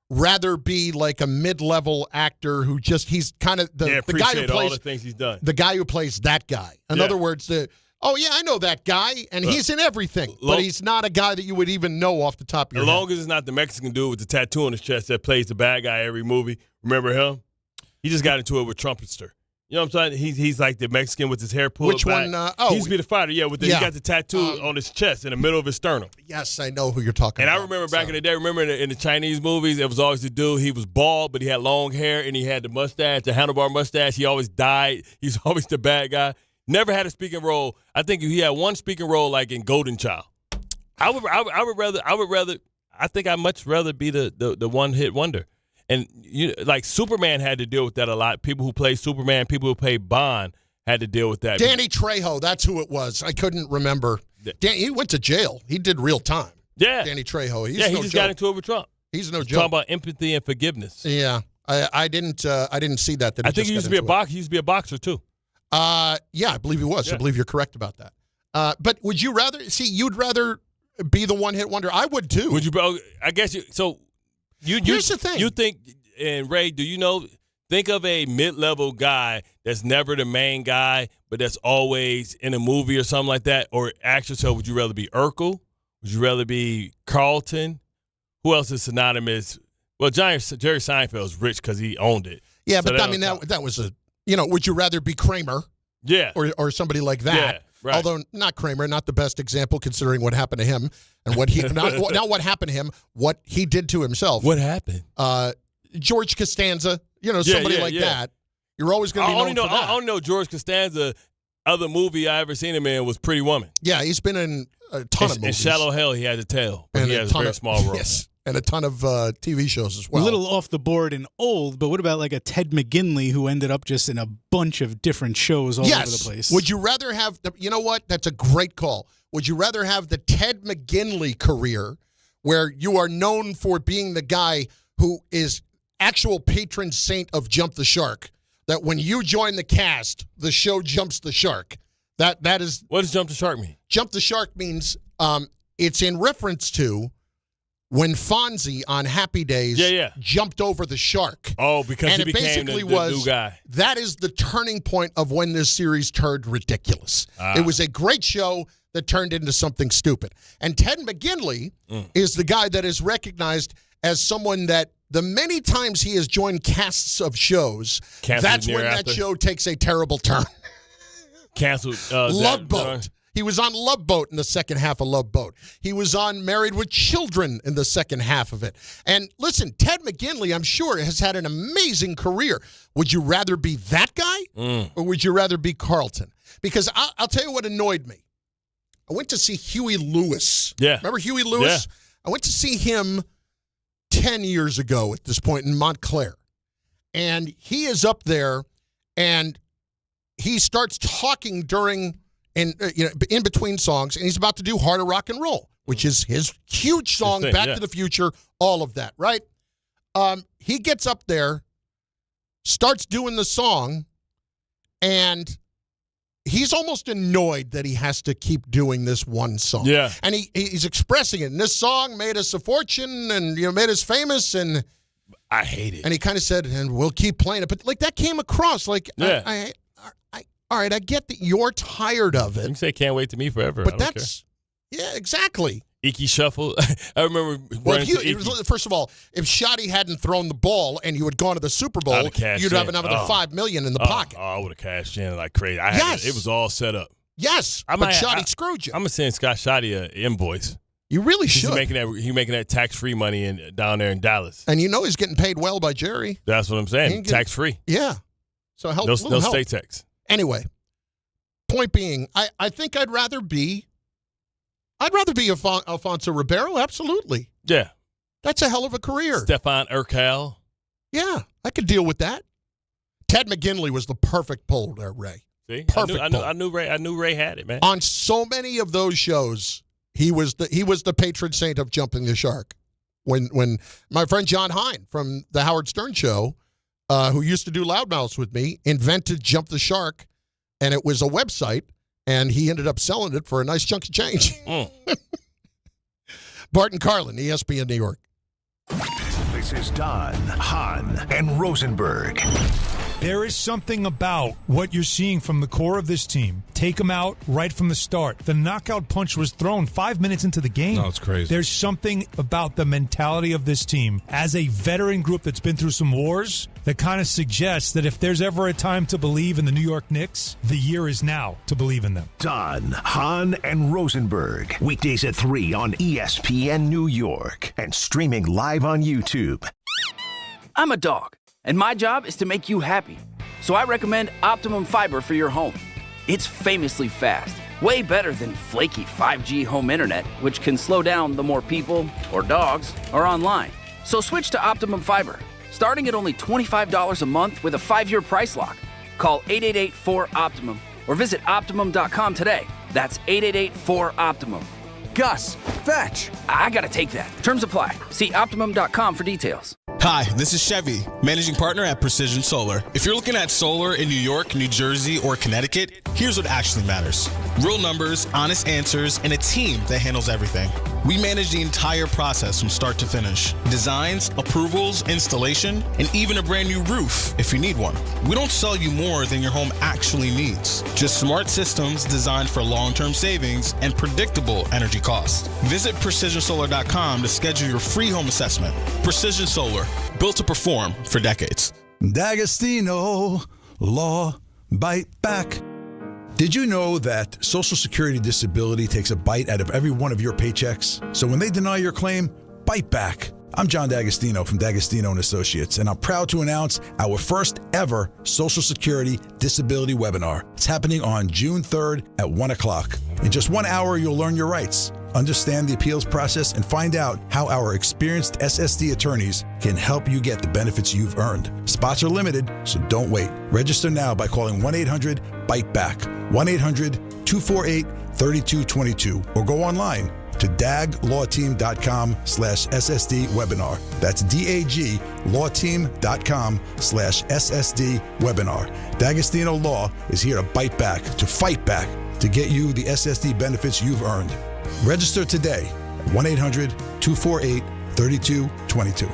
rather be like a mid-level actor who he's kind of the guy who appreciate all plays the things he's done. the guy who plays that guy. In other words, I know that guy, and he's in everything, but he's not a guy that you would even know off the top of your As head. long as it's not the Mexican dude with the tattoo on his chest that plays the bad guy every movie. Remember him? He just got into it with Trumpster. You know what I'm saying? He's like the Mexican with his hair pulled Which back. one? He used to be the fighter, he got the tattoo on his chest in the middle of his sternum. Yes, I know who you're talking And about. I remember back in the day, in the Chinese movies, it was always the dude, he was bald, but he had long hair, and he had the mustache, the handlebar mustache. He always died. He's always the bad guy. Never had a speaking role. I think he had one speaking role like in Golden Child. I think I'd much rather be the one-hit wonder. And like Superman had to deal with that a lot. People who play Superman, people who play Bond had to deal with that. Danny Trejo, that's who it was. I couldn't remember. He went to jail. He did real time. Yeah. Danny Trejo. He just got into it with Trump. He's no Talking joke. about empathy and forgiveness. Yeah. I didn't see that. I think he used to be a boxer. He used to be a boxer too. Yeah, I believe he was. Yeah. I believe you're correct about that. But would you rather you'd rather be the one-hit wonder? I would too. Would you, bro? I guess you. So Here's the thing. You think, and Ray, do you know? Think of a mid-level guy that's never the main guy, but that's always in a movie or something like that. Or ask yourself, would you rather be Urkel? Would you rather be Carlton? Who else is synonymous? Well, Jerry Seinfeld's rich because he owned it. Yeah, So but I mean that was a would you rather be Kramer? Yeah. Or somebody like that. Yeah, right. Although not Kramer, not the best example considering what happened to him and what he not what happened to him, what he did to himself. What happened? George Costanza, somebody like that. You're always going to be known for that. I only know George Costanza. Other movie I ever seen him in was Pretty Woman. Yeah, he's been in a ton of In movies. Shallow Hell, he had the tail, but And he a has a ton very of- small role. Yes, and a ton of TV shows as well. A little off the board and old, but what about like a Ted McGinley who ended up just in a bunch of different shows all over the place? Would you rather have you know what? That's a great call. Would you rather have the Ted McGinley career where you are known for being the guy who is actual patron saint of Jump the Shark, that when you join the cast, the show jumps the shark? That is. What does Jump the Shark mean? Jump the Shark means it's in reference to when Fonzie on Happy Days jumped over the shark. Oh, because and he it became basically the was, new guy. That is the turning point of when this series turned ridiculous. It was a great show. that turned into something stupid. And Ted McGinley is the guy that is recognized as someone that the many times he has joined casts of shows, that's when that show takes a terrible turn. Canceled. Love Boat. He was on Love Boat in the second half of Love Boat. He was on Married with Children in the second half of it. And listen, Ted McGinley, I'm sure, has had an amazing career. Would you rather be that guy or would you rather be Carlton? Because I'll tell you what annoyed me. I went to see Huey Lewis. Yeah. Remember Huey Lewis? Yeah. I went to see him 10 years ago at this point in Montclair. And he is up there and he starts talking during in between songs, and he's about to do Heart of Rock and Roll, which is his huge song, Back to the Future, all of that, right? He gets up there, starts doing the song, and he's almost annoyed that he has to keep doing this one song. Yeah. And he's expressing it. And this song made us a fortune and made us famous, and I hate it. And he kind of said, and we'll keep playing it. But like that came across like all right, I get that you're tired of it. You can say can't wait to me forever. But that's, yeah, exactly. Icky Shuffle. I remember first of all, if Shoddy hadn't thrown the ball and you had gone to the Super Bowl, you'd have another $5 million in the pocket. I would have cashed in like crazy. It was all set up. Yes, but Shoddy screwed you. I'm going to send Scott Shoddy an invoice. You really should. He's making that tax-free money down there in Dallas. And he's getting paid well by Jerry. That's what I'm saying. Tax-free. Yeah. So help. No state tax. Anyway, point being, I think I'd rather be Alfonso Ribeiro. Absolutely. Yeah. That's a hell of a career. Stephon Urkel. Yeah, I could deal with that. Ted McGinley was the perfect poll there, Ray. See, perfect. I knew Ray had it, man. On so many of those shows, he was the patron saint of jumping the shark. When my friend John Hine from the Howard Stern Show, who used to do Loudmouths with me, invented Jump the Shark, and it was a website, and he ended up selling it for a nice chunk of change. Bart and Carlin, ESPN New York. This is Don, Hahn, and Rosenberg. There is something about what you're seeing from the core of this team. Take them out right from the start. The knockout punch was thrown 5 minutes into the game. No, it's crazy. There's something about the mentality of this team as a veteran group that's been through some wars that kind of suggests that if there's ever a time to believe in the New York Knicks, the year is now to believe in them. Don, Hahn, and Rosenberg. Weekdays at 3 on ESPN New York and streaming live on YouTube. I'm a dog, and my job is to make you happy. So I recommend Optimum Fiber for your home. It's famously fast, way better than flaky 5G home internet, which can slow down the more people or dogs are online. So switch to Optimum Fiber, starting at only $25 a month with a 5-year price lock. Call 888-4-OPTIMUM or visit Optimum.com today. That's 888-4-OPTIMUM. Gus, fetch. I gotta take that. Terms apply. See Optimum.com for details. Hi, this is Chevy, managing partner at Precision Solar. If you're looking at solar in New York, New Jersey, or Connecticut, here's what actually matters. Real numbers, honest answers, and a team that handles everything. We manage the entire process from start to finish. Designs, approvals, installation, and even a brand new roof if you need one. We don't sell you more than your home actually needs. Just smart systems designed for long-term savings and predictable energy costs. Visit PrecisionSolar.com to schedule your free home assessment. Precision Solar, built to perform for decades. D'Agostino, law, bite back. Did you know that Social Security disability takes a bite out of every one of your paychecks? So when they deny your claim, bite back. I'm John D'Agostino from D'Agostino & Associates, and I'm proud to announce our first ever Social Security disability webinar. It's happening on June 3rd at 1 o'clock. In just 1 hour, you'll learn your rights, understand the appeals process, and find out how our experienced SSD attorneys can help you get the benefits you've earned. Spots are limited, so don't wait. Register now by calling 1-800-BITE-BACK, 1-800-248-3222, or go online to daglawteam.com/SSD webinar. That's daglawteam.com/SSD webinar. D'Agostino Law is here to bite back, to fight back, to get you the SSD benefits you've earned. Register today at 1-800-248-3222.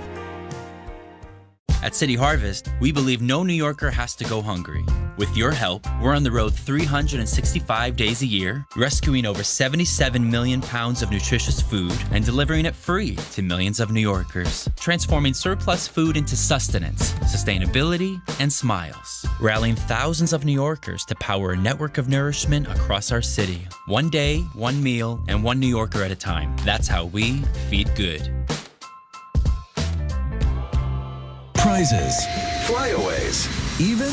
At City Harvest, we believe no New Yorker has to go hungry. With your help, we're on the road 365 days a year, rescuing over 77 million pounds of nutritious food and delivering it free to millions of New Yorkers, transforming surplus food into sustenance, sustainability, and smiles, rallying thousands of New Yorkers to power a network of nourishment across our city. One day, one meal, and one New Yorker at a time. That's how we feed good. Prizes, flyaways, even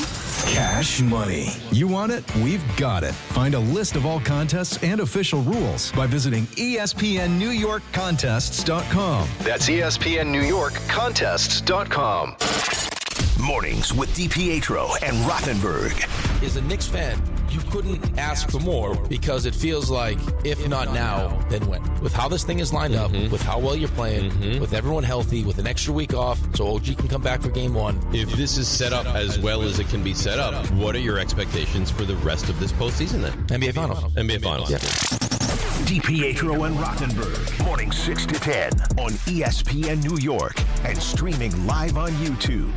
cash money. You want it? We've got it. Find a list of all contests and official rules by visiting ESPNNewYorkContests.com. That's ESPNNewYorkContests.com. Mornings with DiPietro and Rothenberg. As a Knicks fan, you couldn't ask for more because it feels like, if not now, then when? With how this thing is lined up, with how well you're playing, with everyone healthy, with an extra week off, so OG can come back for game one. If this is set up as well as it can be set up, what are your expectations for the rest of this postseason then? NBA Finals. NBA Finals. Yeah. DiPietro and Rothenberg, morning 6 to 10 on ESPN New York and streaming live on YouTube.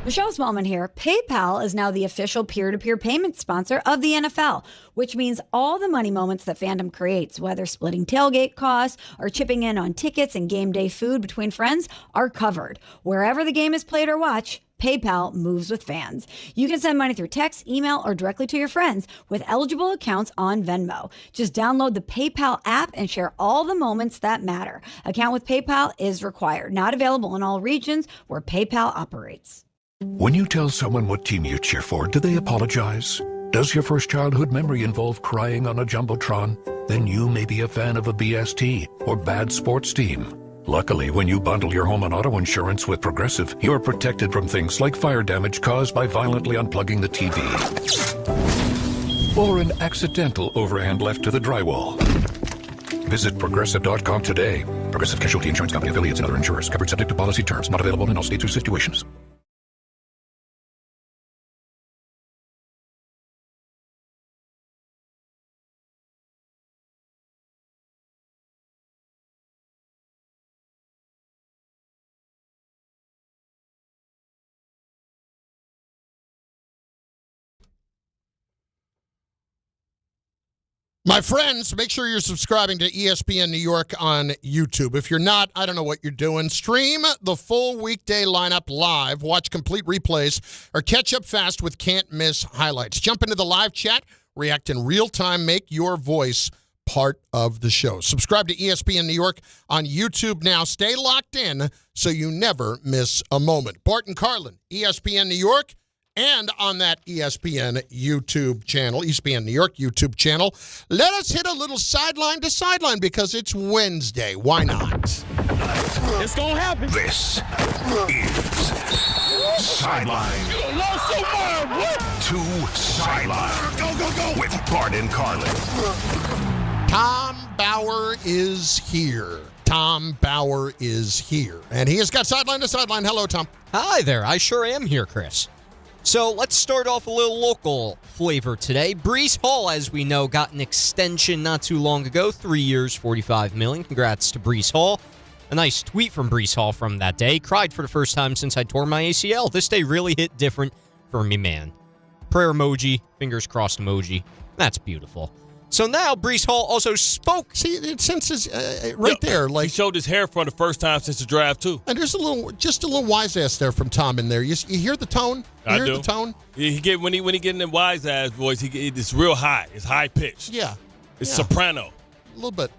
Michelle Smallman here. PayPal is now the official peer-to-peer payment sponsor of the NFL, which means all the money moments that fandom creates, whether splitting tailgate costs or chipping in on tickets and game day food between friends, are covered. Wherever the game is played or watched, PayPal moves with fans. You can send money through text, email, or directly to your friends with eligible accounts on Venmo. Just download the PayPal app and share all the moments that matter. Account with PayPal is required. Not available in all regions where PayPal operates. When you tell someone what team you cheer for, do they apologize? Does your first childhood memory involve crying on a Jumbotron? Then you may be a fan of a BST or bad sports team. Luckily, when you bundle your home and auto insurance with Progressive, you're protected from things like fire damage caused by violently unplugging the TV. Or an accidental overhand left to the drywall. Visit Progressive.com today. Progressive Casualty Insurance Company, affiliates, and other insurers. Covered subject to policy terms. Not available in all states or situations. My friends, make sure you're subscribing to ESPN New York on YouTube. If you're not, I don't know what you're doing. Stream the full Weekday Lineup live, watch complete replays, or catch up fast with can't-miss highlights. Jump into the live chat, react in real time, make your voice part of the show. Subscribe to ESPN New York on YouTube now. Stay locked in so you never miss a moment. Bart and Carlin, ESPN New York, and on that ESPN YouTube channel, ESPN New York YouTube channel. Let us hit a little sideline to sideline because it's Wednesday. Why not? It's going to happen. This is Sideline to Sideline. Go. With Bart and Carlin. Tom Bauer is here. Tom Bauer is here. And he has got sideline to sideline. Hello, Tom. Hi there. I sure am here, Chris. So let's start off a little local flavor today. Breece Hall, as we know, got an extension not too long ago, 3 years, $45 million. Congrats to Breece Hall. A nice tweet from Breece Hall from that day. Cried for the first time since I tore my ACL. This day really hit different for me, man. Prayer emoji, fingers crossed emoji. That's beautiful. So now Breece Hall also spoke. See, it senses right there. Like, he showed his hair for the first time since the draft, too. And there's a little wise ass there from Tom in there. You hear the tone? You hear the tone? Yeah, when he get in the wise ass voice, it's real high. It's high pitched. Yeah. It's soprano. A little bit,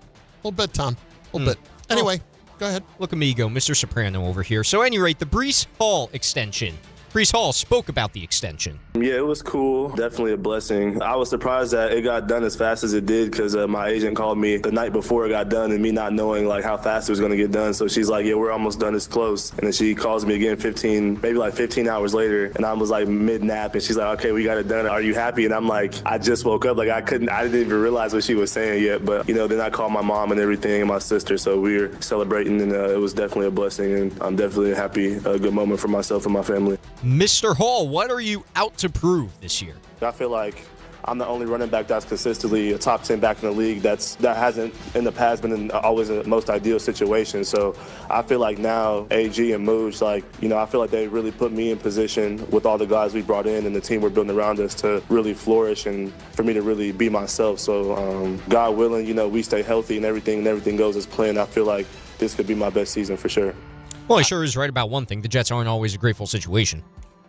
Tom. A little bit. Anyway, go ahead. Look at me go, Mr. Soprano over here. So at any rate, the Breece Hall extension. Breece Hall spoke about the extension. Yeah, it was cool. Definitely a blessing. I was surprised that it got done as fast as it did because my agent called me the night before it got done and me not knowing like how fast it was going to get done. So she's like, yeah, we're almost done. It's close. And then she calls me again 15 hours later. And I was like mid-nap and she's like, okay, we got it done. Are you happy? And I'm like, I just woke up. Like I didn't even realize what she was saying yet. But, then I called my mom and everything and my sister. So we were celebrating and it was definitely a blessing. And I'm definitely happy, a good moment for myself and my family. Mr. Hall, what are you out to prove this year? I feel like I'm the only running back that's consistently a top 10 back in the league that hasn't in the past been always in the most ideal situation. So I feel like now AG and Mooj, I feel like they really put me in position with all the guys we brought in and the team we're building around us to really flourish and for me to really be myself. So God willing, we stay healthy and everything goes as planned. I feel like this could be my best season for sure. Well, he sure is right about one thing. The Jets aren't always a grateful situation.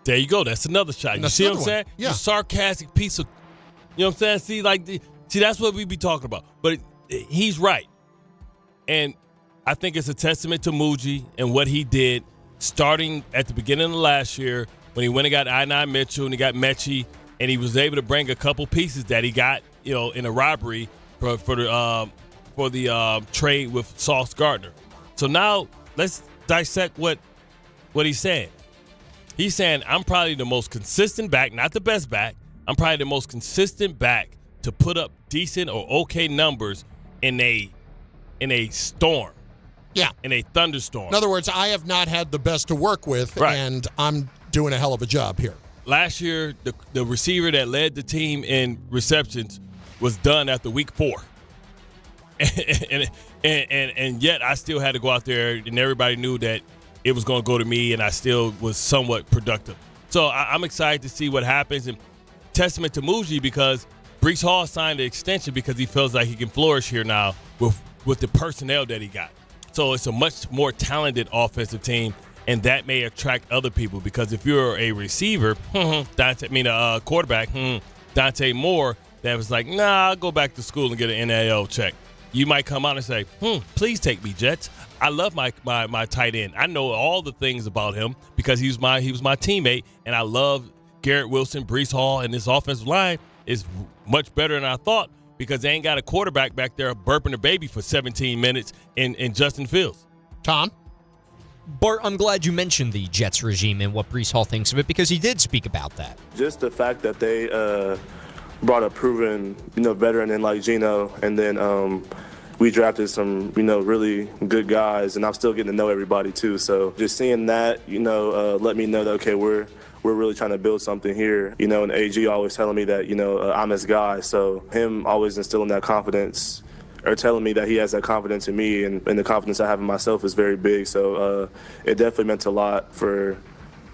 There you go. That's another shot. You see what I'm saying? Yeah. You sarcastic piece of, you know what I'm saying? See, that's what we be talking about. But he's right. And I think it's a testament to Muji and what he did starting at the beginning of last year when he went and got I-9 Mitchell and he got Mechie, and he was able to bring a couple pieces that he got, in a robbery for the trade with Sauce Gardner. So now let's dissect what he's saying. He's saying, I'm probably the most consistent back, not the best back. I'm probably the most consistent back to put up decent or okay numbers in a storm. Yeah. In a thunderstorm. In other words, I have not had the best to work with, and I'm doing a hell of a job here. Last year, the receiver that led the team in receptions was done after week 4. And yet I still had to go out there, and everybody knew that it was going to go to me, and I still was somewhat productive. So I'm excited to see what happens, and testament to Muji because Breece Hall signed an extension because he feels like he can flourish here now with the personnel that he got. So it's a much more talented offensive team, and that may attract other people because if you're a receiver, a quarterback, Dante Moore, that was like, nah, I'll go back to school and get an NIL check. You might come out and say, please take me, Jets. I love my tight end. I know all the things about him because he was my teammate, and I love Garrett Wilson, Breece Hall, and this offensive line is much better than I thought because they ain't got a quarterback back there burping a baby for 17 minutes in Justin Fields. Tom? Bart, I'm glad you mentioned the Jets regime and what Breece Hall thinks of it because he did speak about that. Just the fact that they brought a proven, veteran in like Geno, and then we drafted some, really good guys, and I'm still getting to know everybody too. So just seeing that, let me know that, okay, we're really trying to build something here, and AG always telling me that, I'm his guy. So him always instilling that confidence or telling me that he has that confidence in me and the confidence I have in myself is very big. So it definitely meant a lot for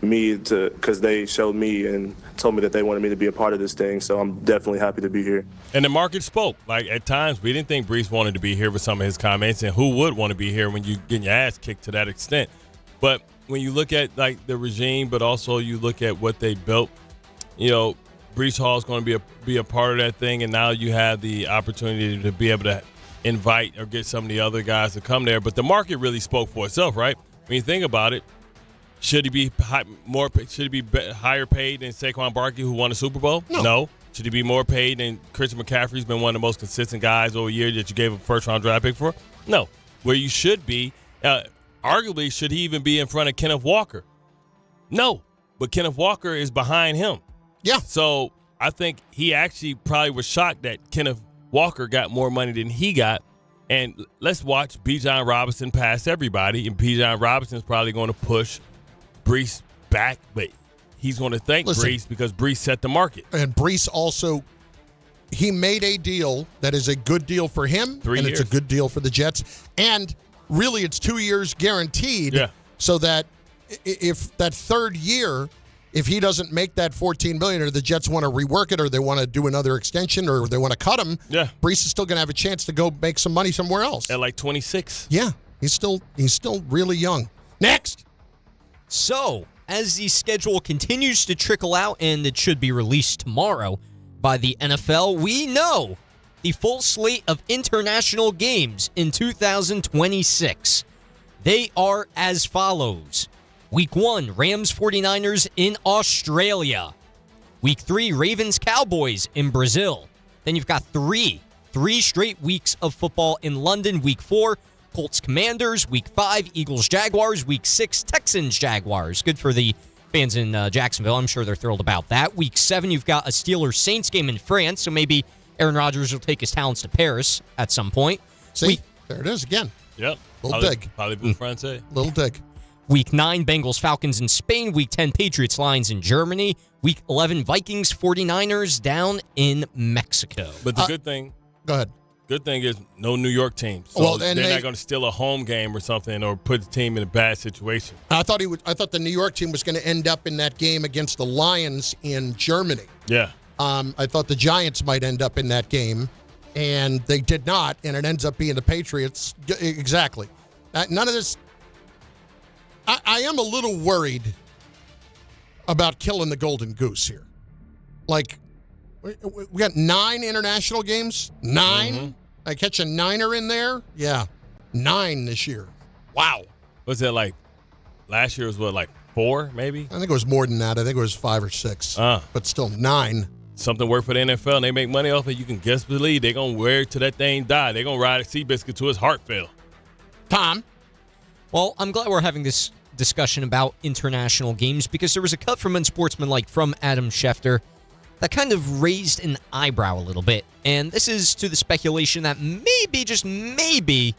me because they showed me and told me that they wanted me to be a part of this thing. So I'm definitely happy to be here. And the market spoke. Like at times we didn't think Breece wanted to be here with some of his comments, and who would want to be here when you getting your ass kicked to that extent? But when you look at like the regime, but also you look at what they built, Breece Hall is going to be a part of that thing, and now you have the opportunity to be able to invite or get some of the other guys to come there. But the market really spoke for itself, right? When you think about it, should he be higher paid than Saquon Barkley, who won a Super Bowl? No. Should he be more paid than Christian McCaffrey, who's been one of the most consistent guys over a year that you gave a first-round draft pick for? No. Where you should be, arguably, should he even be in front of Kenneth Walker? No. But Kenneth Walker is behind him. Yeah. So I think he actually probably was shocked that Kenneth Walker got more money than he got. And let's watch Bijan Robinson pass everybody, and Bijan Robinson is probably going to push Breece back, but he's going to thank Breece because Breece set the market. And Breece also, he made a deal that is a good deal for him, 3 years. It's a good deal for the Jets. And really, it's 2 years guaranteed, so that if that third year, if he doesn't make that $14 million, or the Jets want to rework it, or they want to do another extension, or they want to cut him, Breece is still going to have a chance to go make some money somewhere else. At like 26. Yeah, he's still really young. Next. So, as the schedule continues to trickle out, and it should be released tomorrow by the NFL, we know the full slate of international games in 2026. They are as follows. Week 1, Rams 49ers in Australia. Week 3, Ravens Cowboys in Brazil. Then you've got three straight weeks of football in London. Week 4, Colts Commanders. Week 5, Eagles Jaguars. Week 6, Texans Jaguars. Good for the fans in Jacksonville. I'm sure they're thrilled about that. Week 7, you've got a Steelers Saints game in France, so maybe Aaron Rodgers will take his talents to Paris at some point. See, there it is again. Yep. Little dig. Parlez-vous français? Little dig. Week 9, Bengals Falcons in Spain. Week 10, Patriots Lions in Germany. Week 11, Vikings, 49ers down in Mexico. But the good thing. Go ahead. Good thing is no New York team. So they're not going to steal a home game or something or put the team in a bad situation. I thought the New York team was going to end up in that game against the Lions in Germany. Yeah. I thought the Giants might end up in that game, and they did not, and it ends up being the Patriots. Exactly. None of this. I am a little worried about killing the golden goose here. Like, we got 9 international games. 9? Mm-hmm. I catch a 9er in there? Yeah. 9 this year. Wow. Was that like last year was what, like 4 maybe? I think it was more than that. I think it was 5 or 6. But still 9. Something worked for the NFL and they make money off it. You can guess believe they're going to wear it till that thing die. They're going to ride a Seabiscuit till his heart fail. Tom? Well, I'm glad we're having this discussion about international games because there was a cut from Unsportsmanlike from Adam Schefter that kind of raised an eyebrow a little bit. And this is to the speculation that maybe, just maybe,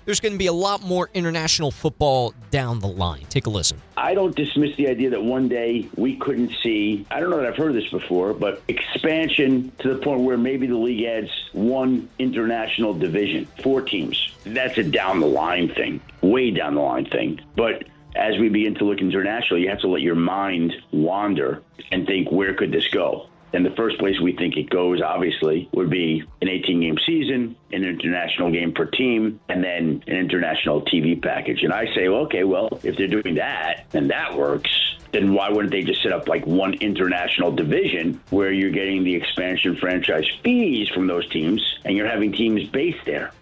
there's going to be a lot more international football down the line. Take a listen. I don't dismiss the idea that one day we couldn't see, I don't know that I've heard this before, but expansion to the point where maybe the league adds 1 international division, 4 teams. That's a down the line thing, way down the line thing. But as we begin to look international, you have to let your mind wander and think, where could this go? And the first place we think it goes, obviously, would be an 18-game season, an international game per team, and then an international TV package. And I say, okay, well, if they're doing that and that works, then why wouldn't they just set up like 1 international division where you're getting the expansion franchise fees from those teams and you're having teams based there?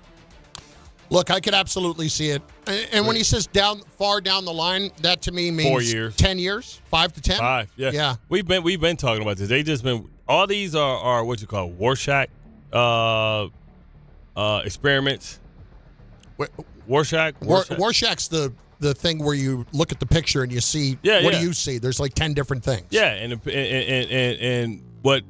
Look, I could absolutely see it. And when he says far down the line, that to me means 4 years. 10 years? 5 to 10? 5, yeah. Yeah. We've been talking about this. They just been all these are what you call Warshak experiments. Warshak? Warshak's the thing where you look at the picture and you see what do you see? There's like 10 different things. Yeah, and what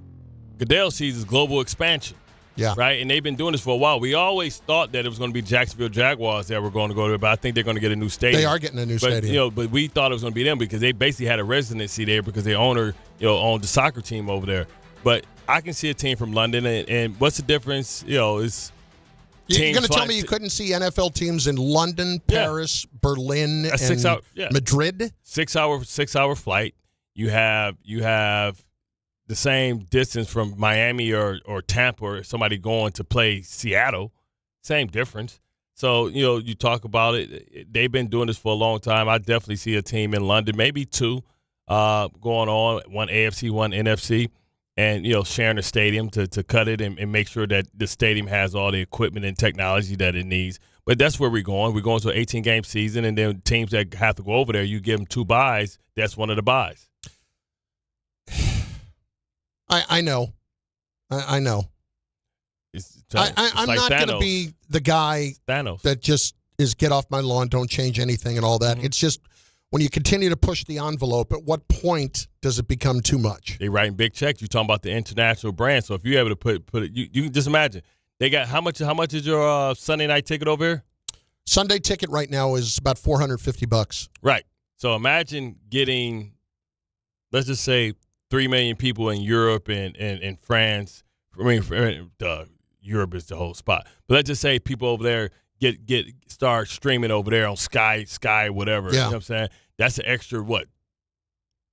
Goodell sees is global expansion. Yeah. Right? And they've been doing this for a while. We always thought that it was going to be Jacksonville Jaguars that were going to go there, but I think they're going to get a new stadium. They are getting a new stadium. But we thought it was going to be them because they basically had a residency there because their owner, owned the soccer team over there. But I can see a team from London, and what's the difference? Is you're going to tell me you couldn't see NFL teams in London, Paris, Berlin, and 6 hour, Madrid? 6 hour flight. You have the same distance from Miami or Tampa or somebody going to play Seattle. Same difference. So, you talk about it. They've been doing this for a long time. I definitely see a team in London, maybe 2 going on, 1 AFC, 1 NFC, and, sharing a stadium to cut it and make sure that the stadium has all the equipment and technology that it needs. But that's where we're going. We're going to an 18-game season, and then teams that have to go over there, you give them 2 buys. That's one of the buys. I know. I know. I'm like not going to be the guy that just is get off my lawn, don't change anything and all that. Mm-hmm. It's just when you continue to push the envelope, at what point does it become too much? They writing big checks. You're talking about the international brand. So if you're able to put it, you can just imagine. They got how much is your Sunday night ticket over here? Sunday ticket right now is about $450. Right. So imagine getting, let's just say, 3 million people in Europe and France. I mean, Europe is the whole spot. But let's just say people over there start streaming over there on Sky, whatever. Yeah. You know what I'm saying? That's an extra,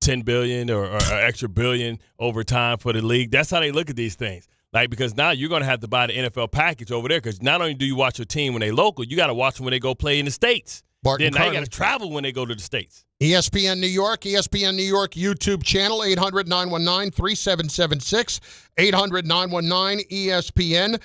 10 billion or extra billion over time for the league. That's how they look at these things. Like, because now you're going to have to buy the NFL package over there because not only do you watch your team when they local, you got to watch them when they go play in the States. Bart then and now you Carlin. got to travel when they go to the States. ESPN New York YouTube channel, 800-919-3776, 800-919-ESPN.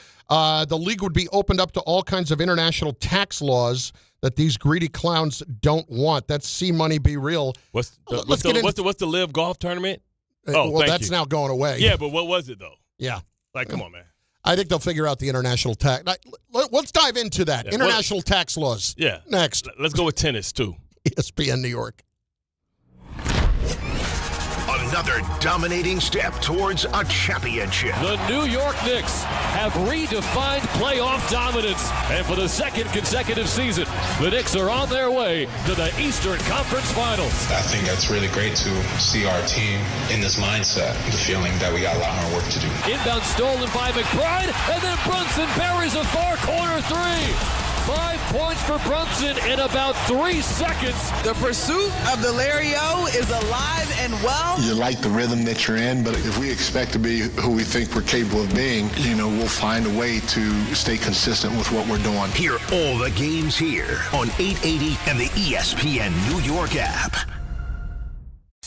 The league would be opened up to all kinds of international tax laws that these greedy clowns don't want. That's see money, be real. What's the Live Golf Tournament? Well, that's now going away. Yeah, but what was it, though? Yeah. Like, come on, man. I think they'll figure out the international tax. Let's dive into that. Yeah. International tax laws. Yeah. Next. Let's go with tennis, too. ESPN New York. A another dominating step towards a championship. The New York Knicks have redefined playoff dominance. And for the second consecutive season, the Knicks are on their way to the Eastern Conference Finals. I think that's really great to see our team in this mindset, the feeling that we got a lot more work to do. Inbound stolen by McBride, and then Brunson buries a far corner three. 5 points for Brunson in about 3 seconds. The pursuit of the Larry-O is alive and well. You like the rhythm that you're in, but if we expect to be who we think we're capable of being, we'll find a way to stay consistent with what we're doing. Hear all the games here on 880 and the ESPN New York app.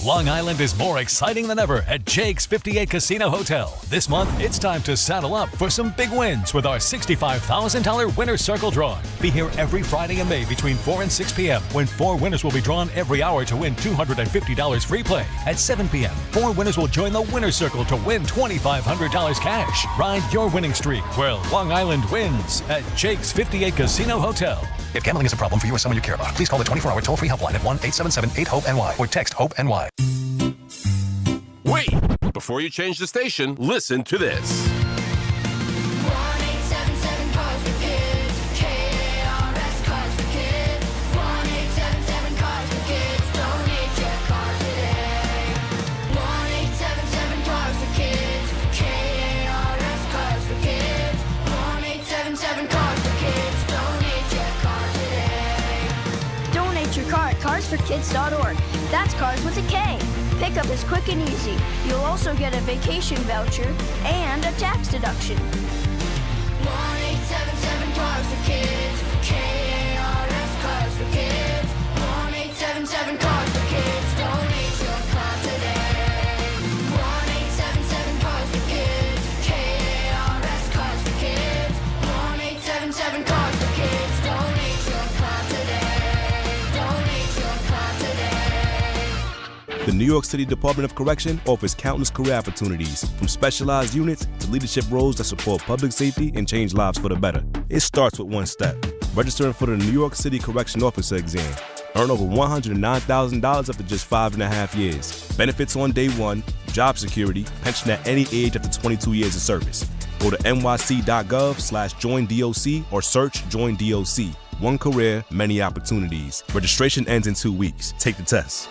Long Island is more exciting than ever at Jake's 58 Casino Hotel. This month, it's time to saddle up for some big wins with our $65,000 Winner's Circle drawing. Be here every Friday in May between 4 and 6 p.m. when 4 winners will be drawn every hour to win $250 free play. At 7 p.m., 4 winners will join the Winner's Circle to win $2,500 cash. Ride your winning streak where Long Island wins at Jake's 58 Casino Hotel. If gambling is a problem for you or someone you care about, please call the 24-hour toll-free helpline at 1-877-8-HOPE-NY or text HOPE-NY. Wait! Before you change the station, listen to this. Carsforkids.org. That's cars with a K. Pickup is quick and easy. You'll also get a vacation voucher and a tax deduction. 1-877-CARS-FOR-KIDS. K-A-R-S, Cars for Kids. 1-877-CARS-FOR-KIDS. Donate your car today. 1-877-CARS-FOR-KIDS. K-A-R-S, Cars for Kids. 1-877-CARS-FOR-KIDS. Donate your car today. The New York City Department of Correction offers countless career opportunities, from specialized units to leadership roles that support public safety and change lives for the better. It starts with one step: registering for the New York City Correction Officer exam. Earn over $109,000 after just 5.5 years. Benefits on day one, job security, pension at any age after 22 years of service. Go to nyc.gov/joinDOC or search Join DOC. One career, many opportunities. Registration ends in 2 weeks. Take the test.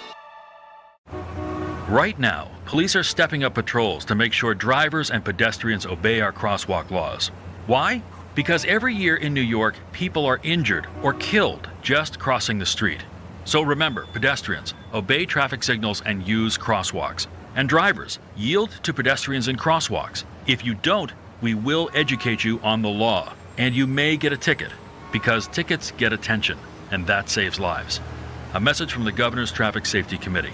Right now, police are stepping up patrols to make sure drivers and pedestrians obey our crosswalk laws. Why? Because every year in New York, people are injured or killed just crossing the street. So remember, pedestrians, obey traffic signals and use crosswalks. And drivers, yield to pedestrians in crosswalks. If you don't, we will educate you on the law, and you may get a ticket, because tickets get attention, and that saves lives. A message from the Governor's Traffic Safety Committee.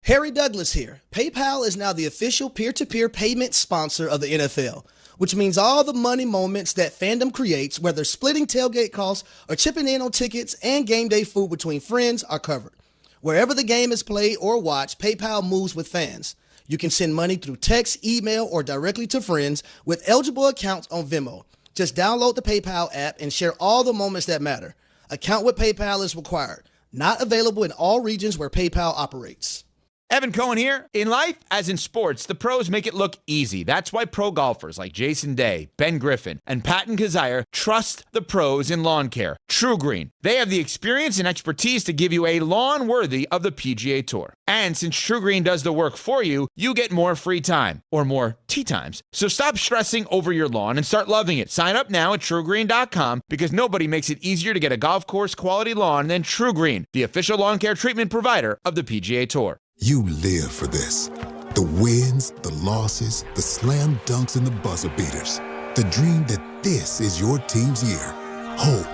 Harry Douglas here. PayPal is now the official peer-to-peer payment sponsor of the NFL, which means all the money moments that fandom creates, whether splitting tailgate costs or chipping in on tickets and game day food between friends, are covered. Wherever the game is played or watched, PayPal moves with fans. You can send money through text, email, or directly to friends with eligible accounts on Venmo. Just download the PayPal app and share all the moments that matter. Account with PayPal is required. Not available in all regions where PayPal operates. Evan Cohen here. In life, as in sports, the pros make it look easy. That's why pro golfers like Jason Day, Ben Griffin, and Patton Kazire trust the pros in lawn care. True Green. They have the experience and expertise to give you a lawn worthy of the PGA Tour. And since True Green does the work for you, you get more free time, or more tee times. So stop stressing over your lawn and start loving it. Sign up now at TrueGreen.com, because nobody makes it easier to get a golf course quality lawn than True Green, the official lawn care treatment provider of the PGA Tour. You live for this. The wins, the losses, the slam dunks, and the buzzer beaters. The dream that this is your team's year. Hope,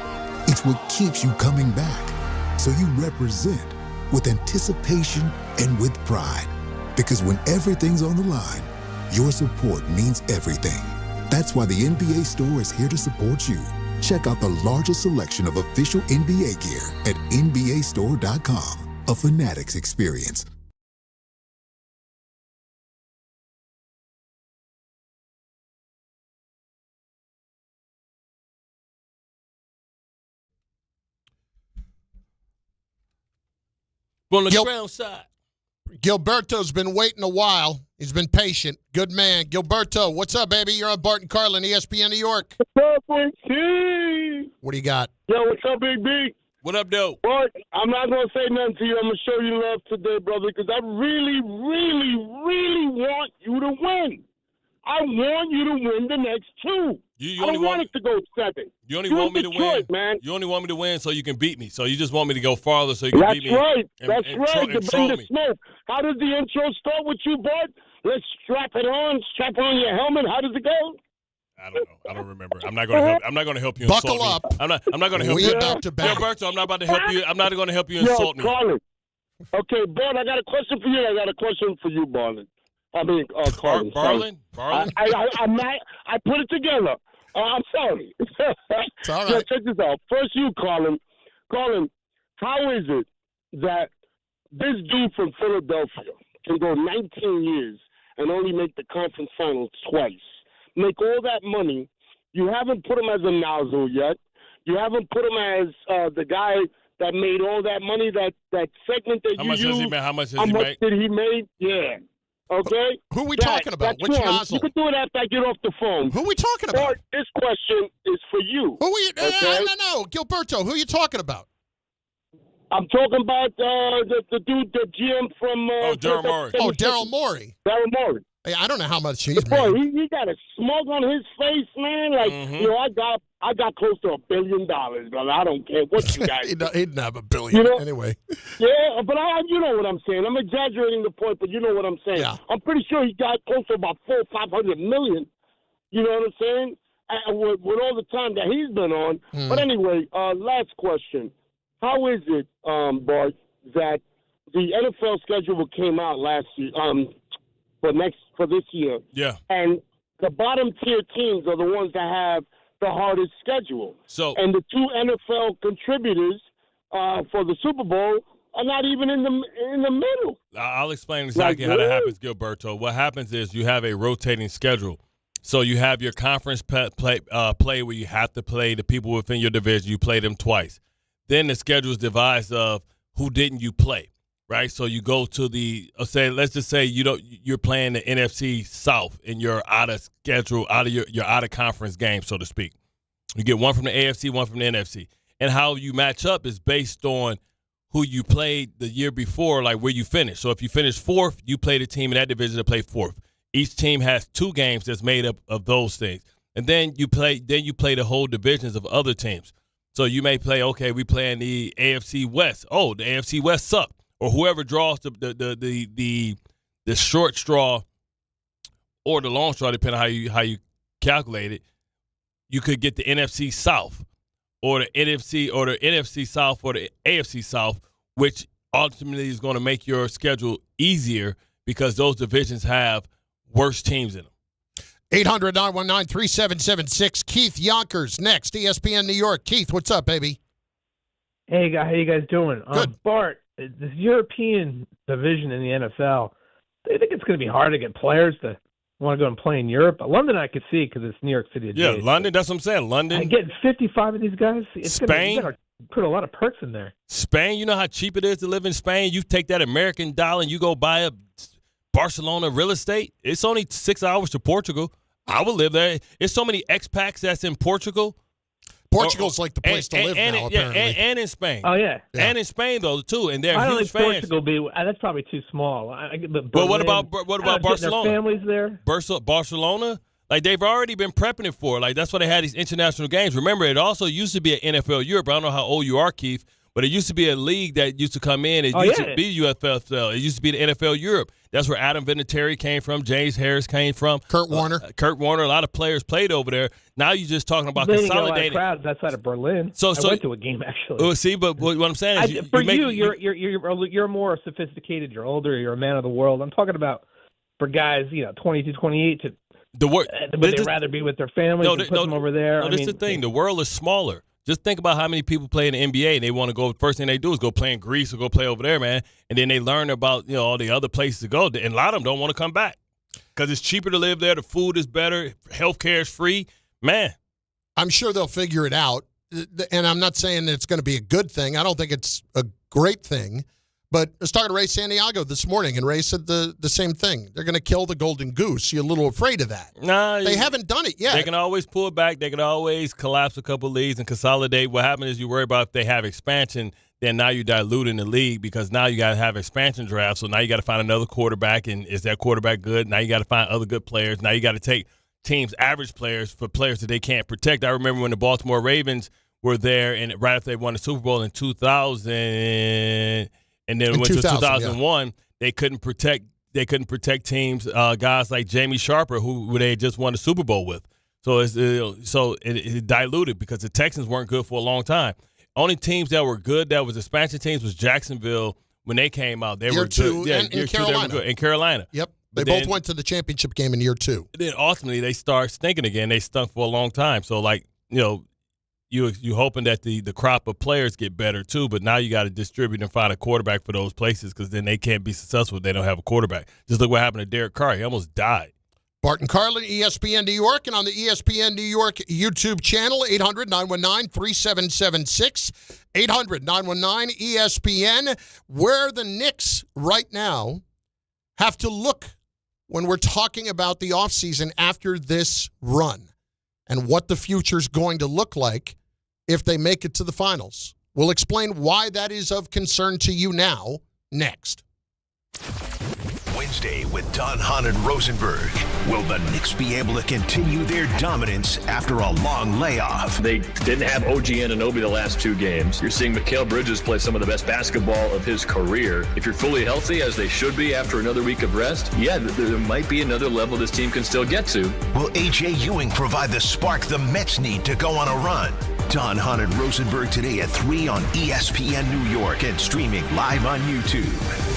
it's what keeps you coming back. So you represent with anticipation and with pride. Because when everything's on the line, your support means everything. That's why the NBA Store is here to support you. Check out the largest selection of official NBA gear at NBAstore.com. A Fanatics experience. On the ground side. Gilberto's been waiting a while. He's been patient. Good man. Gilberto, what's up, baby? You're on Bart and Carlin, ESPN New York. What do you got? Yo, what's up, Big B? What up, though? Bart, I'm not going to say nothing to you. I'm going to show you love today, brother, because I really, really, really want you to win. I want you to win the next two. I don't want it to go 7. You only want me to win, man. You only want me to win so you can beat me. So you just want me to go farther so you can beat me. That's right. To bring the smoke. How does the intro start with you, Bart? Let's strap it on. Strap on your helmet. How does it go? I don't know. I don't remember. I'm not going to help. I'm not going to help you. Buckle insult up. Me. I'm not going to help you. Gilberto, I'm not about to help you. I'm not going to help you insult me. Carlin. Okay, Bart, I got a question for you. I got a question for you, Barlin. Carlin. Barlin? I put it together. I'm sorry. It's all right. So check this out. First, you, Carlin. Carlin, how is it that this dude from Philadelphia can go 19 years and only make the conference finals twice? Make all that money. You haven't put him as a nozzle yet. You haven't put him as the guy that made all that money, that segment that How you much used. does he make? How much did he make? Yeah. Okay? Who are we talking about? Which nozzle? You can do it after I get off the phone. Who are we talking about? Bart, this question is for you. Who are you? Okay? No. Gilberto, who are you talking about? I'm talking about the dude, the GM from... Daryl Morey. Daryl Morey. Daryl Morey. Hey, I don't know how much he's Boy, made. he got a smug on his face, man. Like, I got close to $1 billion, brother. I don't care what you guys He didn't have $1 billion anyway. Yeah, but you know what I'm saying. I'm exaggerating the point, but you know what I'm saying. Yeah. I'm pretty sure he got close to about $400 or $500 million. You know what I'm saying? With all the time that he's been on. But anyway, last question. How is it, Bart, that the NFL schedule came out last year, for this year? Yeah. And the bottom tier teams are the ones that have the hardest schedule. And the two NFL contributors for the Super Bowl are not even in the middle. I'll explain exactly how that happens, Gilberto. What happens is you have a rotating schedule. So you have your conference play where you have to play the people within your division. You play them twice. Then the schedule is devised of who didn't you play, right? So you go to let's just say you're playing the NFC South and you're out of schedule, you're out of conference game, so to speak. You get one from the AFC, one from the NFC. And how you match up is based on who you played the year before, like where you finished. So if you finish 4th, you play the team in that division to play 4th. Each team has 2 games that's made up of those things. And then you play the whole divisions of other teams. So you may play, okay, we play in the AFC West. Oh, the AFC West suck. Or whoever draws the short straw or the long straw, depending on how you calculate it, you could get the NFC South or the NFC South or the AFC South, which ultimately is going to make your schedule easier because those divisions have worse teams in them. 800-919-3776. Keith Yonkers next, ESPN New York. Keith, what's up, baby? Hey, guys, how you guys doing? Good. Bart, this European division in the NFL, I think it's going to be hard to get players to want to go and play in Europe. London I could see because it's New York City. Yeah, London, that's what I'm saying. London. I get 55 of these guys. Spain. You got to put a lot of perks in there. Spain, you know how cheap it is to live in Spain? You take that American dollar and you go buy a Barcelona real estate. It's only 6 hours to Portugal. I would live there. There's so many expats that's in Portugal. Portugal's like the place to live now, apparently. And in Spain. Oh, yeah. And in Spain, though, too. And they're I don't huge think fans. Portugal be. That's probably too small. Well, what about Barcelona? Their families there. Barcelona? Like, they've already been prepping it for. Like, that's why they had these international games. Remember, it also used to be an NFL Europe. I don't know how old you are, Keith, but it used to be a league that used to come in. It used to be UFL. It used to be the NFL Europe. That's where Adam Vinatieri came from. James Harris came from. Kurt Warner. A lot of players played over there. Now you're just talking about consolidating. Crowds outside of Berlin. So I went to a game actually. See, but what I'm saying is, you're more sophisticated. You're older. You're a man of the world. I'm talking about for guys, 22, 28 to. Would they rather be with their families and put them over there? No, this is the thing. The world is smaller. Just think about how many people play in the NBA and they want to go. First thing they do is go play in Greece or go play over there, man. And then they learn about all the other places to go. And a lot of them don't want to come back because it's cheaper to live there. The food is better. Healthcare is free. Man, I'm sure they'll figure it out. And I'm not saying that it's going to be a good thing. I don't think it's a great thing. But I was talking to Ray Santiago this morning, and Ray said the same thing. They're going to kill the golden goose. You're a little afraid of that. Nah, they haven't done it yet. They can always pull back. They can always collapse a couple leagues and consolidate. What happens is you worry about if they have expansion, then now you're diluting the league because now you got to have expansion drafts. So now you got to find another quarterback, and is that quarterback good? Now you got to find other good players. Now you got to take teams' average players for players that they can't protect. I remember when the Baltimore Ravens were there, and right after they won the Super Bowl in 2000, and then went to 2001, they couldn't protect. They couldn't protect teams, guys like Jamie Sharper, who they had just won the Super Bowl with. So it diluted because the Texans weren't good for a long time. Only teams that were good, that was expansion teams, was Jacksonville when they came out. They year were two, good. Yeah, and year in Carolina. Two, they were good. In Carolina. Yep. They both went to the championship game in year 2. Then ultimately they start stinking again. They stunk for a long time. So, like, you hoping that the crop of players get better too, but now you got to distribute and find a quarterback for those places because then they can't be successful if they don't have a quarterback. Just look what happened to Derek Carr. He almost died. Bart and Carlin, ESPN New York, and on the ESPN New York YouTube channel, 800-919-3776, 800-919-ESPN, where the Knicks right now have to look when we're talking about the offseason after this run and what the future is going to look like if they make it to the finals. We'll explain why that is of concern to you now, next. Wednesday with Don Hahn and Rosenberg. Will the Knicks be able to continue their dominance after a long layoff? They didn't have OG Anunoby the last 2 games. You're seeing Mikal Bridges play some of the best basketball of his career. If you're fully healthy, as they should be after another week of rest, yeah, there might be another level this team can still get to. Will A.J. Ewing provide the spark the Mets need to go on a run? Don Hahn and Rosenberg today at 3 on ESPN New York and streaming live on YouTube.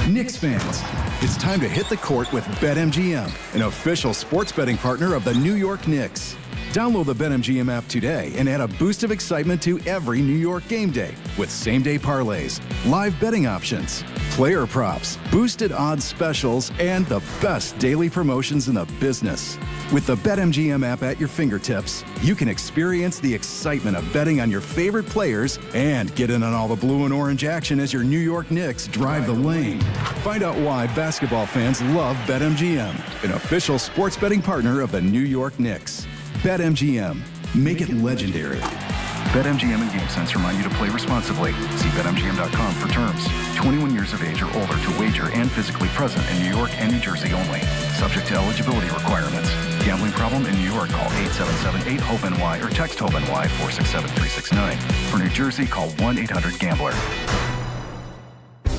Knicks fans, it's time to hit the court with BetMGM, an official sports betting partner of the New York Knicks. Download the BetMGM app today and add a boost of excitement to every New York game day with same-day parlays, live betting options, player props, boosted odds specials, and the best daily promotions in the business. With the BetMGM app at your fingertips, you can experience the excitement of betting on your favorite players and get in on all the blue and orange action as your New York Knicks drive the lane. Find out why basketball fans love BetMGM, an official sports betting partner of the New York Knicks. BetMGM. Make it legendary. BetMGM and GameSense remind you to play responsibly. See BetMGM.com for terms. 21 years of age or older to wager and physically present in New York and New Jersey only. Subject to eligibility requirements. Gambling problem in New York? Call 877-8-HOPE-NY or text HOPE-NY 467-369. For New Jersey, call 1-800-GAMBLER.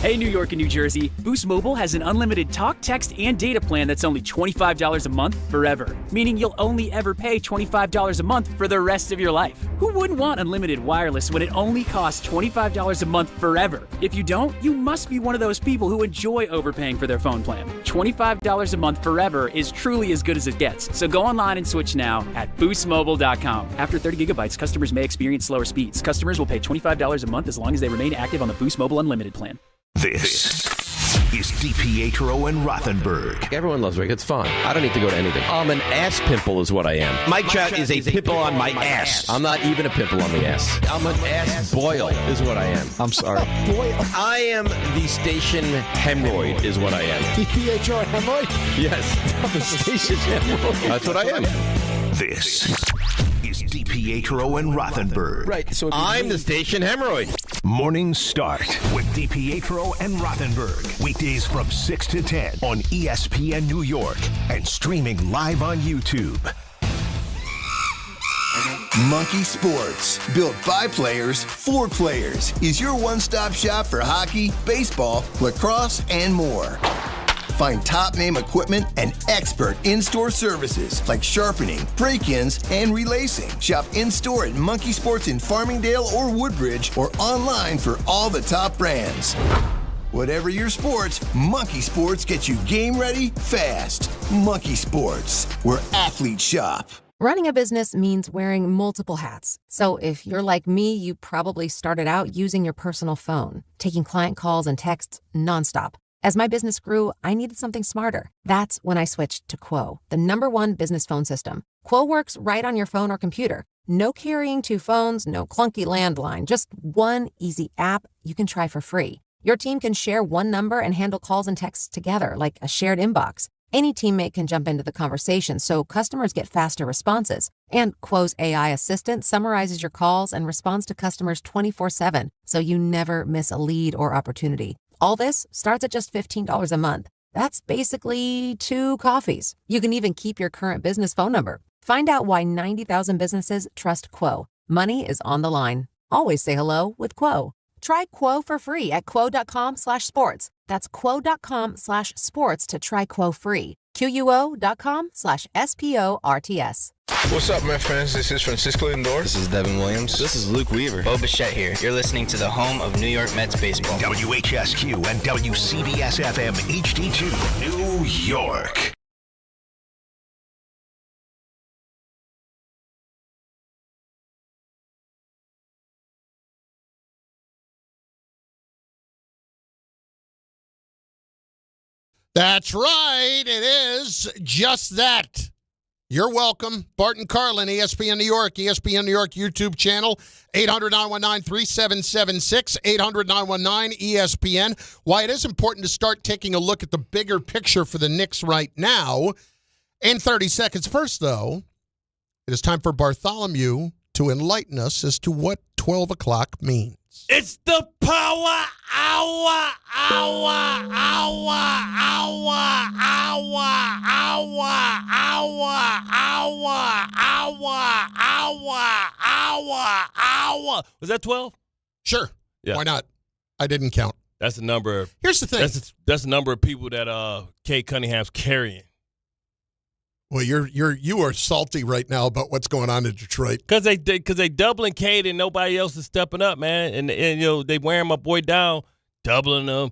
Hey, New York and New Jersey, Boost Mobile has an unlimited talk, text, and data plan that's only $25 a month forever, meaning you'll only ever pay $25 a month for the rest of your life. Who wouldn't want unlimited wireless when it only costs $25 a month forever? If you don't, you must be one of those people who enjoy overpaying for their phone plan. $25 a month forever is truly as good as it gets. So go online and switch now at boostmobile.com. After 30 gigabytes, customers may experience slower speeds. Customers will pay $25 a month as long as they remain active on the Boost Mobile Unlimited plan. This is DiPietro and Rothenberg. Everyone loves Rick. It's fun. I don't need to go to anything. I'm an ass pimple is what I am. Mike Trout is a pimple on my ass. I'm not even a pimple on the ass. I'm an ass boil is what I am. I'm sorry. I am the station hemorrhoid is what I am. DiPietro hemorrhoid? Yes. The station hemorrhoid. That's what I am. This is DiPietro and Rothenberg. Right. So I'm the station hemorrhoid. Morning Start with DiPietro and Rothenberg. Weekdays from 6 to 10 on ESPN New York and streaming live on YouTube. Monkey Sports, built by players for players, is your one-stop shop for hockey, baseball, lacrosse, and more. Find top-name equipment and expert in-store services like sharpening, break-ins, and relacing. Shop in-store at Monkey Sports in Farmingdale or Woodbridge or online for all the top brands. Whatever your sports, Monkey Sports gets you game ready fast. Monkey Sports, where athletes shop. Running a business means wearing multiple hats. So if you're like me, you probably started out using your personal phone, taking client calls and texts nonstop. As my business grew, I needed something smarter. That's when I switched to Quo, the #1 business phone system. Quo works right on your phone or computer. No carrying two phones, no clunky landline, just one easy app you can try for free. Your team can share one number and handle calls and texts together like a shared inbox. Any teammate can jump into the conversation so customers get faster responses. And Quo's AI assistant summarizes your calls and responds to customers 24/7, so you never miss a lead or opportunity. All this starts at just $15 a month. That's basically 2 coffees. You can even keep your current business phone number. Find out why 90,000 businesses trust Quo. Money is on the line. Always say hello with Quo. Try Quo for free at quo.com/sports. That's quo.com/sports to try Quo free. QUO.com/SPORTS. What's up, my friends? This is Francisco Lindor. This is Devin Williams. This is Luke Weaver. Bo Bichette here. You're listening to the home of New York Mets baseball. WHSQ and WCBS FM HD2, New York. That's right. It is just that. You're welcome. Bart and Carlin, ESPN New York, ESPN New York YouTube channel, 800-919-3776, 800-919-ESPN. Why it is important to start taking a look at the bigger picture for the Knicks right now. In 30 seconds. First, though, it is time for Bartholomew to enlighten us as to what 12 o'clock means. It's the power hour. Was that 12? Sure. Yeah. Why not? I didn't count. That's the number. Here's the thing. That's the number of people that Kate Cunningham's carrying. Well, you are salty right now about what's going on in Detroit. Because they doubling Cade and nobody else is stepping up, man. And you know, they wearing my boy down, doubling him.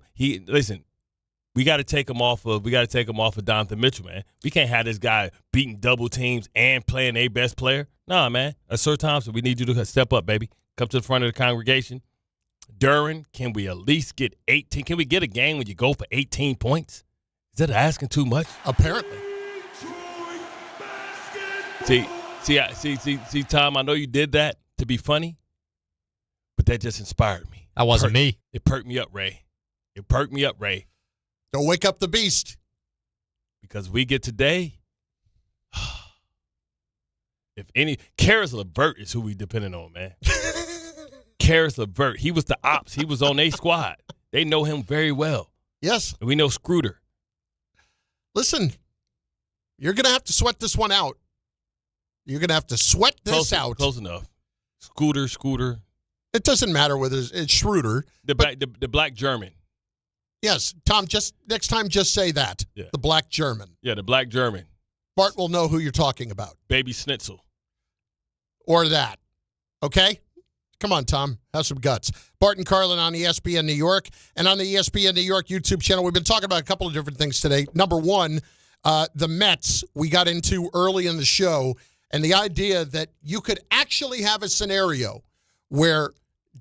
We got to take him off of Donovan Mitchell, man. We can't have this guy beating double teams and playing a best player. Nah, man. At Sir Thompson, we need you to step up, baby. Come to the front of the congregation. Duran, can we at least get 18? Can we get a game when you go for 18 points? Is that asking too much? Apparently. See, Tom, I know you did that to be funny, but that just inspired me. That wasn't me. It perked me up, Ray. Don't wake up the beast. Because we get today, if any, Karis LeVert is who we depending on, man. Karis LeVert. He was the ops. He was on a squad. They know him very well. Yes. And we know Scrooter. Listen, you're going to have to sweat this one out. You're going to have to sweat this out. Close enough. Scooter. It doesn't matter whether it's Schroeder. The black German. Yes. Tom, just next time, just say that. Yeah. The black German. Yeah, the black German. Bart will know who you're talking about. Baby Schnitzel. Or that. Okay? Come on, Tom. Have some guts. Bart and Carlin on ESPN New York. And on the ESPN New York YouTube channel, we've been talking about a couple of different things today. Number one, the Mets we got into early in the show. And the idea that you could actually have a scenario where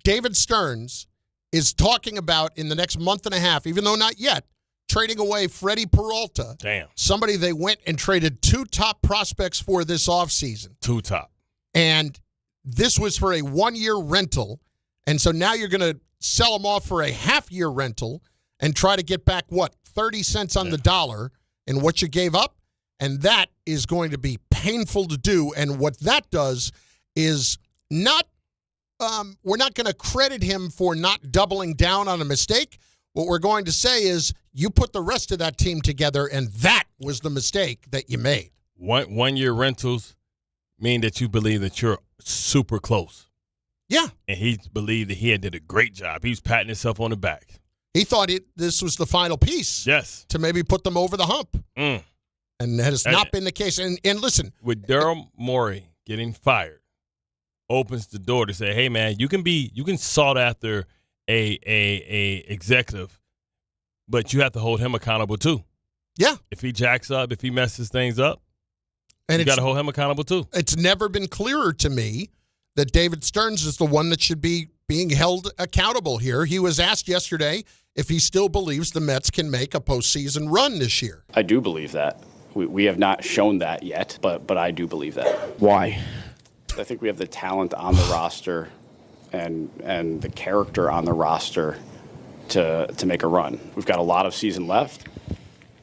David Stearns is talking about in the next month and a half, even though not yet, trading away Freddy Peralta. Damn. Somebody they went and traded 2 top prospects for this offseason. 2 top. And this was for a 1-year rental. And so now you're going to sell them off for a half-year rental and try to get back, 30 cents on the dollar in what you gave up? And that is going to be painful to do. And what that does is not, we're not going to credit him for not doubling down on a mistake. What we're going to say is you put the rest of that team together, and that was the mistake that you made. 1-year rentals mean that you believe that you're super close. Yeah. And he believed that he had did a great job. He was patting himself on the back. He thought this was the final piece. Yes. To maybe put them over the hump. And that has not been the case. And listen. With Daryl Morey getting fired, opens the door to say, hey, man, you can sought after a executive, but you have to hold him accountable too. Yeah. If he jacks up, if he messes things up, and you got to hold him accountable too. It's never been clearer to me that David Stearns is the one that should be being held accountable here. He was asked yesterday if he still believes the Mets can make a postseason run this year. I do believe that. We have not shown that yet, but I do believe that. Why? I think we have the talent on the roster and the character on the roster to make a run. We've got a lot of season left.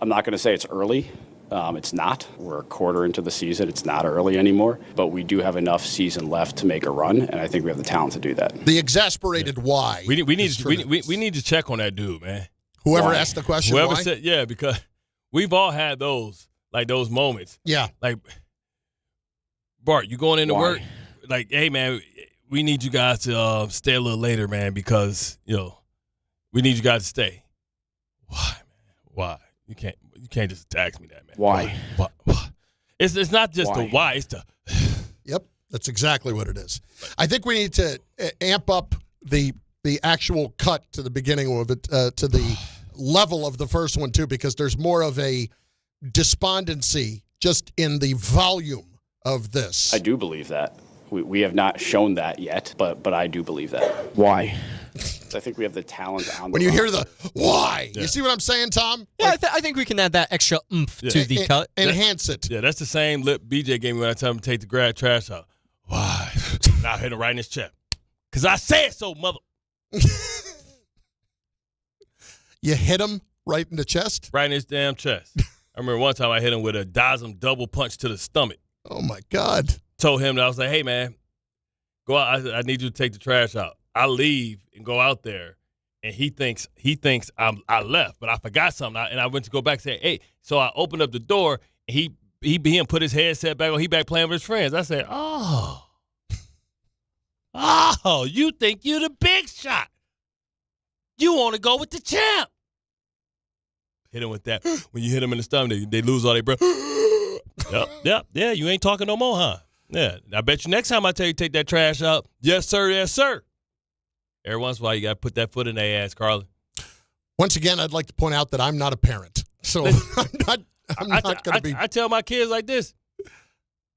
I'm not going to say it's early. It's not. We're a quarter into the season. It's not early anymore. But we do have enough season left to make a run, and I think we have the talent to do that. The exasperated why. We need to check on that dude, man. Whoever asked the question, whoever why? said, yeah, because we've all had those moments. Yeah. Like, Bart, you going into Why? work? Like, hey, man, we need you guys to stay a little later, man, because, we need you guys to stay. Why, man? Why? You can't just ask me that, man. Why? It's not just the why. It's the. Yep, that's exactly what it is. I think we need to amp up the actual cut to the beginning of it, to the level of the first one too, because there's more of a despondency just in the volume of this. I do believe that. We have not shown that yet, but I do believe that. Why? I think we have the talent on the When you roster. hear the why, you see what I'm saying, Tom? Yeah, I think we can add that extra oomph to the cut. Enhance it. Yeah, that's the same lip BJ gave me when I tell him to take the trash out. Why? Now I hit him right in his chest. Because I said so, mother. You hit him right in the chest? Right in his damn chest. I remember one time I hit him with a Dazum double punch to the stomach. Oh, my God. Told him that I was like, hey, man, go out. I need you to take the trash out. I leave and go out there, and he thinks I left, but I forgot something. And I went to go back and say, hey. So I opened up the door, and he put his headset back on. He back playing with his friends. I said, oh, you think you the big shot. You want to go with the champ. Hit him with that. When you hit him in the stomach, they lose all their breath. Yep. Yeah, you ain't talking no more, huh? Yeah. I bet you next time I tell you to take that trash out, yes, sir, yes, sir. Every once in a while, you got to put that foot in their ass, Carlin. Once again, I'd like to point out that I'm not a parent. So I'm not going to be. I tell my kids like this.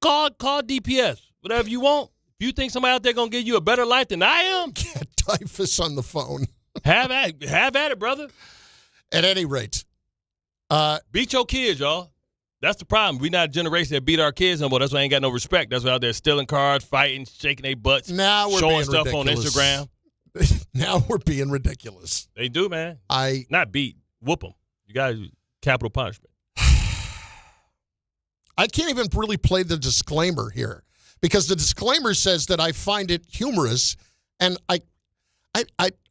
Call DPS. Whatever you want. If you think somebody out there going to give you a better life than I am. Get Typhus on the phone. Have at it, brother. At any rate. Beat your kids, y'all. That's the problem. We not a generation that beat our kids no more. That's why I ain't got no respect. That's why out there stealing cars, fighting, shaking their butts, now we're showing being stuff ridiculous. on Instagram. Now we're being ridiculous. They do, man. Not beat, whoop them. You got capital punishment. I can't even really play the disclaimer here because the disclaimer says that I find it humorous, and I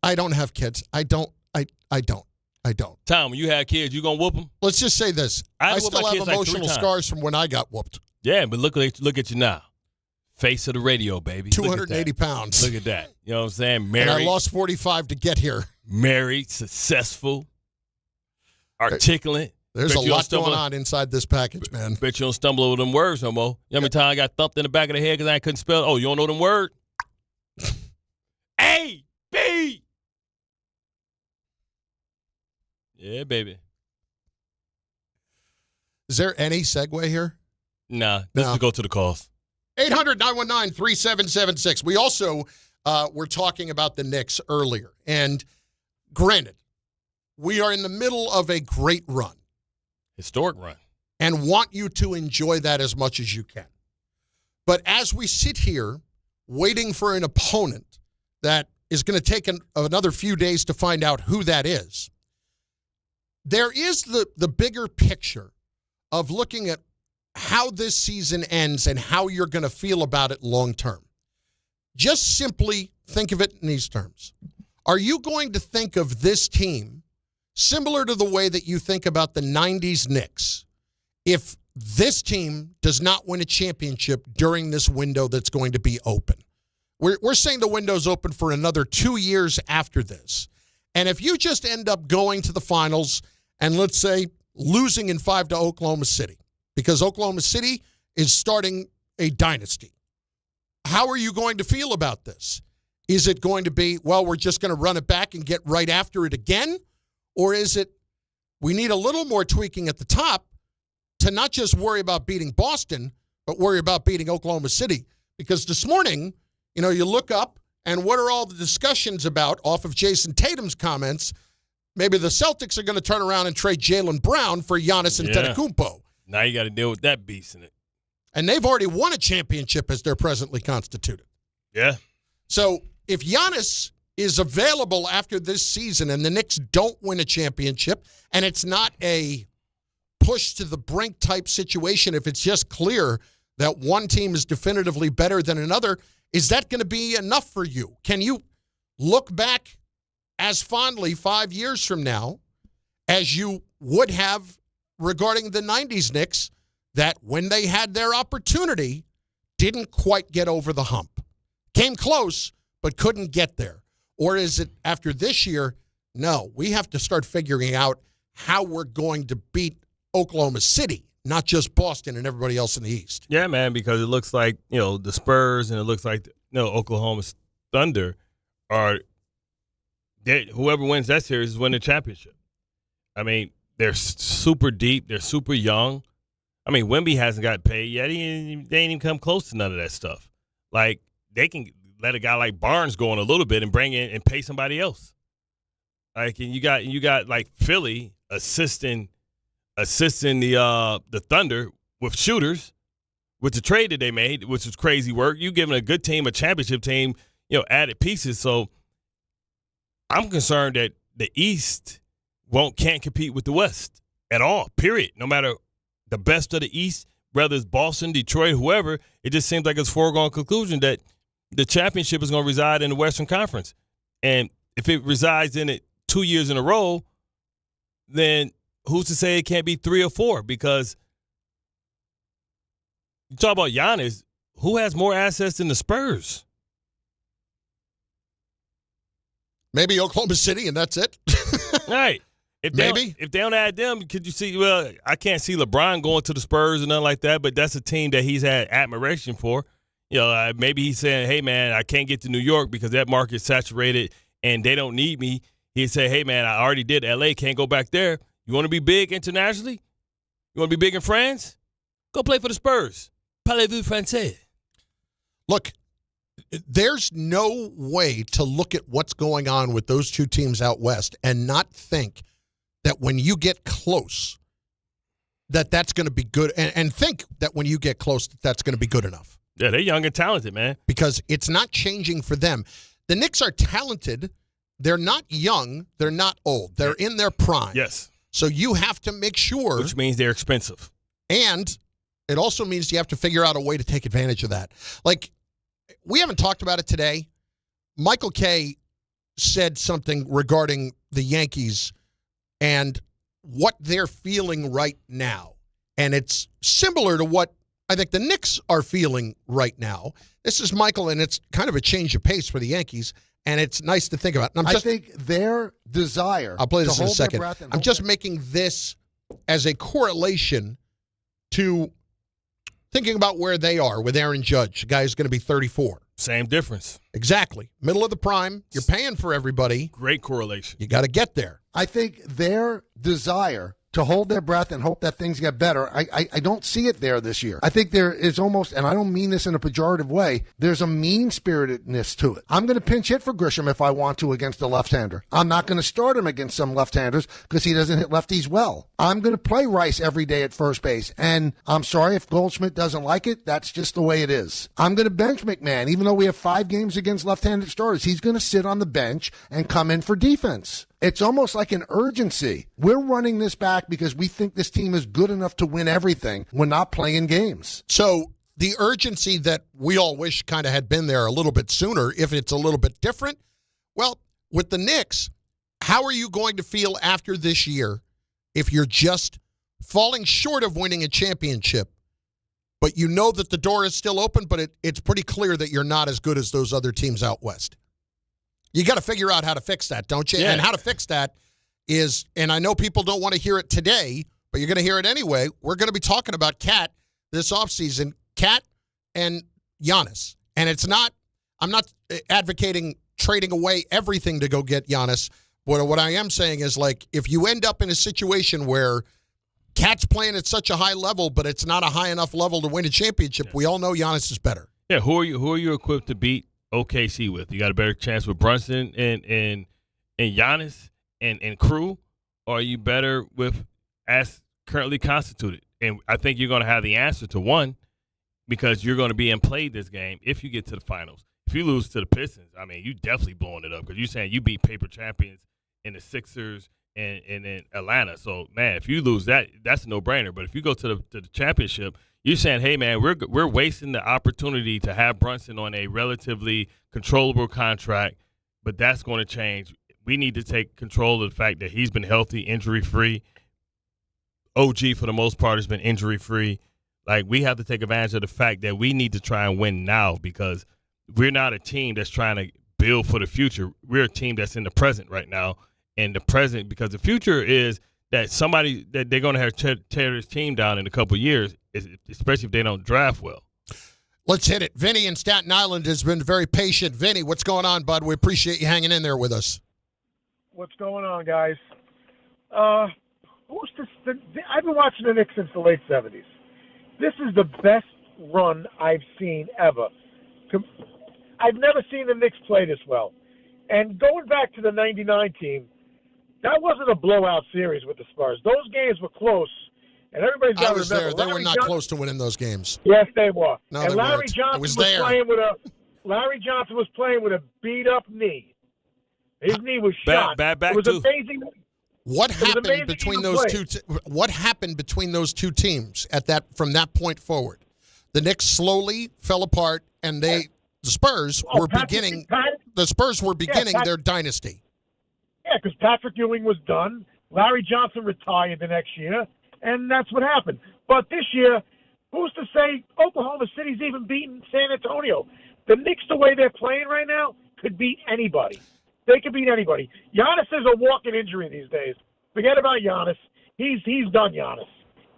don't have kids. I don't. Tom, when you had kids, you gonna whoop them? Let's just say this: I still have emotional scars from when I got whooped. Yeah, but look at you now. Face of the radio, baby. 280 pounds. Look at that. You know what I'm saying? Married. And I lost 45 to get here. Married, successful, articulate. There's a lot going on inside this package, man. Bet you don't stumble over them words no more. You know how many times I got thumped in the back of the head because I couldn't spell? Oh, you don't know them words? A, B. Yeah, baby. Is there any segue here? Nah, let's go to the calls. 800-919-3776. We also were talking about the Knicks earlier. And granted, we are in the middle of a great run. Historic run. And want you to enjoy that as much as you can. But as we sit here waiting for an opponent that is going to take another few days to find out who that is, there is the bigger picture of looking at how this season ends and how you're going to feel about it long term. Just simply think of it in these terms. Are you going to think of this team similar to the way that you think about the 90s Knicks if this team does not win a championship during this window that's going to be open? We're saying the window's open for another 2 years after this. And if you just end up going to the finals and, let's say, losing in 5 to Oklahoma City, because Oklahoma City is starting a dynasty, how are you going to feel about this? Is it going to be, well, we're just going to run it back and get right after it again? Or is it, we need a little more tweaking at the top to not just worry about beating Boston, but worry about beating Oklahoma City? Because this morning, you look up, and what are all the discussions about off of Jason Tatum's comments? Maybe the Celtics are going to turn around and trade Jalen Brown for Giannis Antetokounmpo. Now you got to deal with that beast in it. And they've already won a championship as they're presently constituted. Yeah. So if Giannis is available after this season and the Knicks don't win a championship, and it's not a push to the brink type situation, if it's just clear that one team is definitively better than another, is that going to be enough for you? Can you look back as fondly 5 years from now as you would have regarding the 90s Knicks that when they had their opportunity, didn't quite get over the hump? Came close, but couldn't get there. Or is it after this year, no, we have to start figuring out how we're going to beat Oklahoma City, not just Boston and everybody else in the East. Yeah, man, because it looks like, the Spurs and it looks like, Oklahoma Thunder whoever wins that series is winning the championship. I mean, they're super deep. They're super young. I mean, Wemby hasn't got paid yet. They ain't even come close to none of that stuff. Like, they can let a guy like Barnes go in a little bit and bring in and pay somebody else. Like, and you got like Philly assisting the Thunder with shooters with the trade that they made, which was crazy work. You giving a good team, a championship team, added pieces. So I'm concerned that the East can't compete with the West at all, period. No matter the best of the East, whether it's Boston, Detroit, whoever, it just seems like it's a foregone conclusion that the championship is going to reside in the Western Conference. And if it resides in it 2 years in a row, then who's to say it can't be 3 or 4? Because you talk about Giannis, who has more assets than the Spurs? Maybe Oklahoma City, and that's it. Right. If they don't add them, could you see? Well, I can't see LeBron going to the Spurs or nothing like that, but that's a team that he's had admiration for. Maybe he's saying, hey, man, I can't get to New York because that market's saturated and they don't need me. He'd say, hey, man, I already did L.A., can't go back there. You want to be big internationally? You want to be big in France? Go play for the Spurs. Parlez-vous français? Look, there's no way to look at what's going on with those two teams out west and not think that when you get close, that's going to be good, and think that when you get close, that's going to be good enough. Yeah, they're young and talented, man. Because it's not changing for them. The Knicks are talented. They're not young. They're not old. They're in their prime. Yes. So you have to make sure. Which means they're expensive. And it also means you have to figure out a way to take advantage of that. Like, we haven't talked about it today. Michael Kay said something regarding the Yankees and what they're feeling right now. And it's similar to what I think the Knicks are feeling right now. This is Michael, and it's kind of a change of pace for the Yankees, and it's nice to think about. And I think their desire. I'll play this to in a hold their second. breath and I'm just making this as a correlation to thinking about where they are with Aaron Judge. The guy is going to be 34. Same difference. Exactly. Middle of the prime. You're paying for everybody. Great correlation. You got to get there. I think their desire to hold their breath and hope that things get better, I don't see it there this year. I think there is almost, and I don't mean this in a pejorative way, there's a mean-spiritedness to it. I'm going to pinch hit for Grisham if I want to against a left-hander. I'm not going to start him against some left-handers because he doesn't hit lefties well. I'm going to play Rice every day at first base, and I'm sorry if Goldschmidt doesn't like it. That's just the way it is. I'm going to bench McMahon. Even though we have 5 games against left-handed starters, he's going to sit on the bench and come in for defense. It's almost like an urgency. We're running this back because we think this team is good enough to win everything. We're not playing games. So the urgency that we all wish kind of had been there a little bit sooner, if it's a little bit different, well, with the Knicks, how are you going to feel after this year if you're just falling short of winning a championship, but you know that the door is still open, but it's pretty clear that you're not as good as those other teams out west? You got to figure out how to fix that, don't you? Yeah. And how to fix that is, and I know people don't want to hear it today, but you're going to hear it anyway. We're going to be talking about Cat this offseason, Cat and Giannis. And it's not, I'm not advocating trading away everything to go get Giannis. But what I am saying is, like, if you end up in a situation where Cat's playing at such a high level, but it's not a high enough level to win a championship, we all know Giannis is better. Yeah, who are you equipped to beat OKC with? You got a better chance with Brunson and Giannis and crew, or are you better with as currently constituted? And I think you're going to have the answer to one. because you're going to be in play this game if you get to the finals. If you lose to the Pistons, I mean, you definitely blowing it up because you're saying you beat paper champions in the Sixers and in Atlanta. So, man, if you lose that, that's a no-brainer. But if you go to the championship, you're saying, hey, man, we're wasting the opportunity to have Brunson on a relatively controllable contract, but that's going to change. We need to take control of the fact that he's been healthy, injury-free. OG, for the most part, has been injury-free. Like, we have to take advantage of the fact that we need to try and win now because we're not a team that's trying to build for the future. We're a team that's in the present right now. And the present, because the future is that somebody that they're going to have tear this team down in a couple of years, especially if they don't draft well. Let's hit it. Vinny in Staten Island has been very patient. Vinny, what's going on, bud? We appreciate you hanging in there with us. What's going on, guys? Who's this? I've been watching the Knicks since the late 70s. This is the best run I've seen ever. I've never seen the Knicks play this well. And going back to the 99 team, that wasn't a blowout series with the Spurs. Those games were close. And everybody's got to remember. I was there. They were not close to winning those games. Yes, they were. No, and they Larry weren't. Johnson Larry Johnson was playing with a beat-up knee. His knee was shot. Back it was too. amazing. What happened between those two? What happened between those two teams from that point forward? The Knicks slowly fell apart, and the Spurs were beginning. The Spurs were beginning their dynasty. Yeah, because Patrick Ewing was done. Larry Johnson retired the next year, and that's what happened. But this year, who's to say Oklahoma City's even beaten San Antonio? The Knicks, the way they're playing right now, could beat anybody. They could beat anybody. Giannis is a walking injury these days. Forget about Giannis. He's done, Giannis.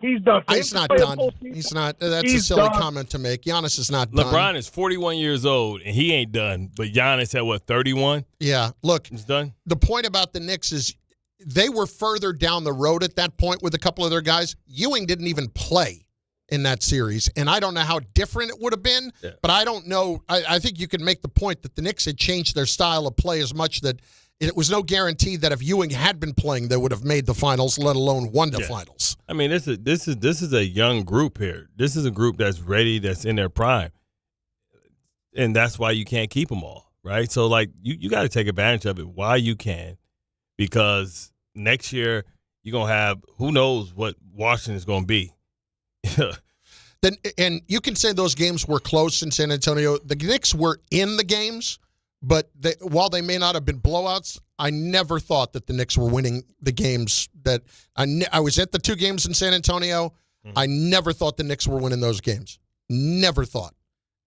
He's done. He's not done. He's not. That's a silly comment to make. Giannis is not done. LeBron is 41 years old, and he ain't done. But Giannis at, 31? Yeah. Look, he's done. The point about the Knicks is they were further down the road at that point with a couple of their guys. Ewing didn't even play in that series, and I don't know how different it would have been, but I don't know. I think you can make the point that the Knicks had changed their style of play as much that it was no guarantee that if Ewing had been playing, they would have made the finals, let alone won the finals. I mean, this is a young group here. This is a group that's ready, that's in their prime, and that's why you can't keep them all, right? So, like, you got to take advantage of it while you can, because next year you're gonna have who knows what Washington's gonna be. Then, and you can say those games were close in San Antonio. The Knicks were in the games. But while they may not have been blowouts, I never thought that the Knicks were winning the games that I was at the two games in San Antonio. Mm-hmm. I never thought the Knicks were winning those games. Never thought.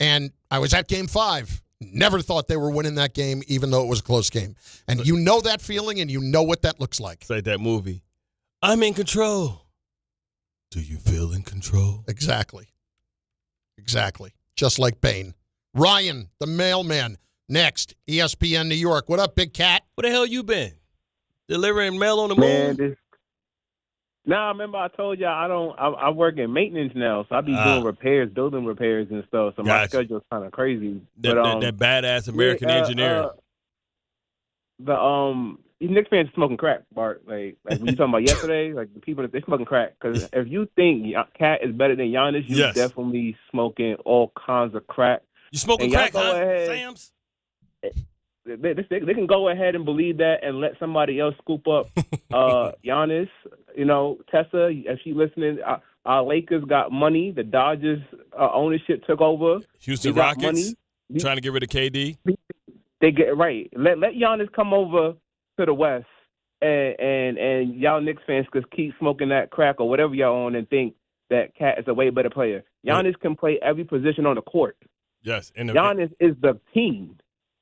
And I was at Game 5. Never thought they were winning that game, even though it was a close game. And you know that feeling, and you know what that looks like. It's like that movie. I'm in control. Do you feel in control? Exactly. Just like Bane. Ryan, the mailman. Next, ESPN New York. What up, Big Cat? Where the hell you been? Delivering mail on the moon? Remember I told y'all I work in maintenance now, so I be doing repairs, building repairs and stuff. So my schedule's kind of crazy. That badass American engineer. These Knicks fans smoking crack, Bart. Like when you talking about yesterday, like the people they smoking crack. Because if you think Cat is better than Giannis, you definitely smoking all kinds of crack. You smoking crack, huh, Sam's? They can go ahead and believe that and let somebody else scoop up Giannis. You know, Tessa, if she listening, our Lakers got money. The Dodgers ownership took over. Houston Rockets trying to get rid of KD. They get right. Let Giannis come over to the West, and y'all Knicks fans could keep smoking that crack or whatever y'all on and think that Cat is a way better player. Giannis can play every position on the court. Yes, and Giannis is the team.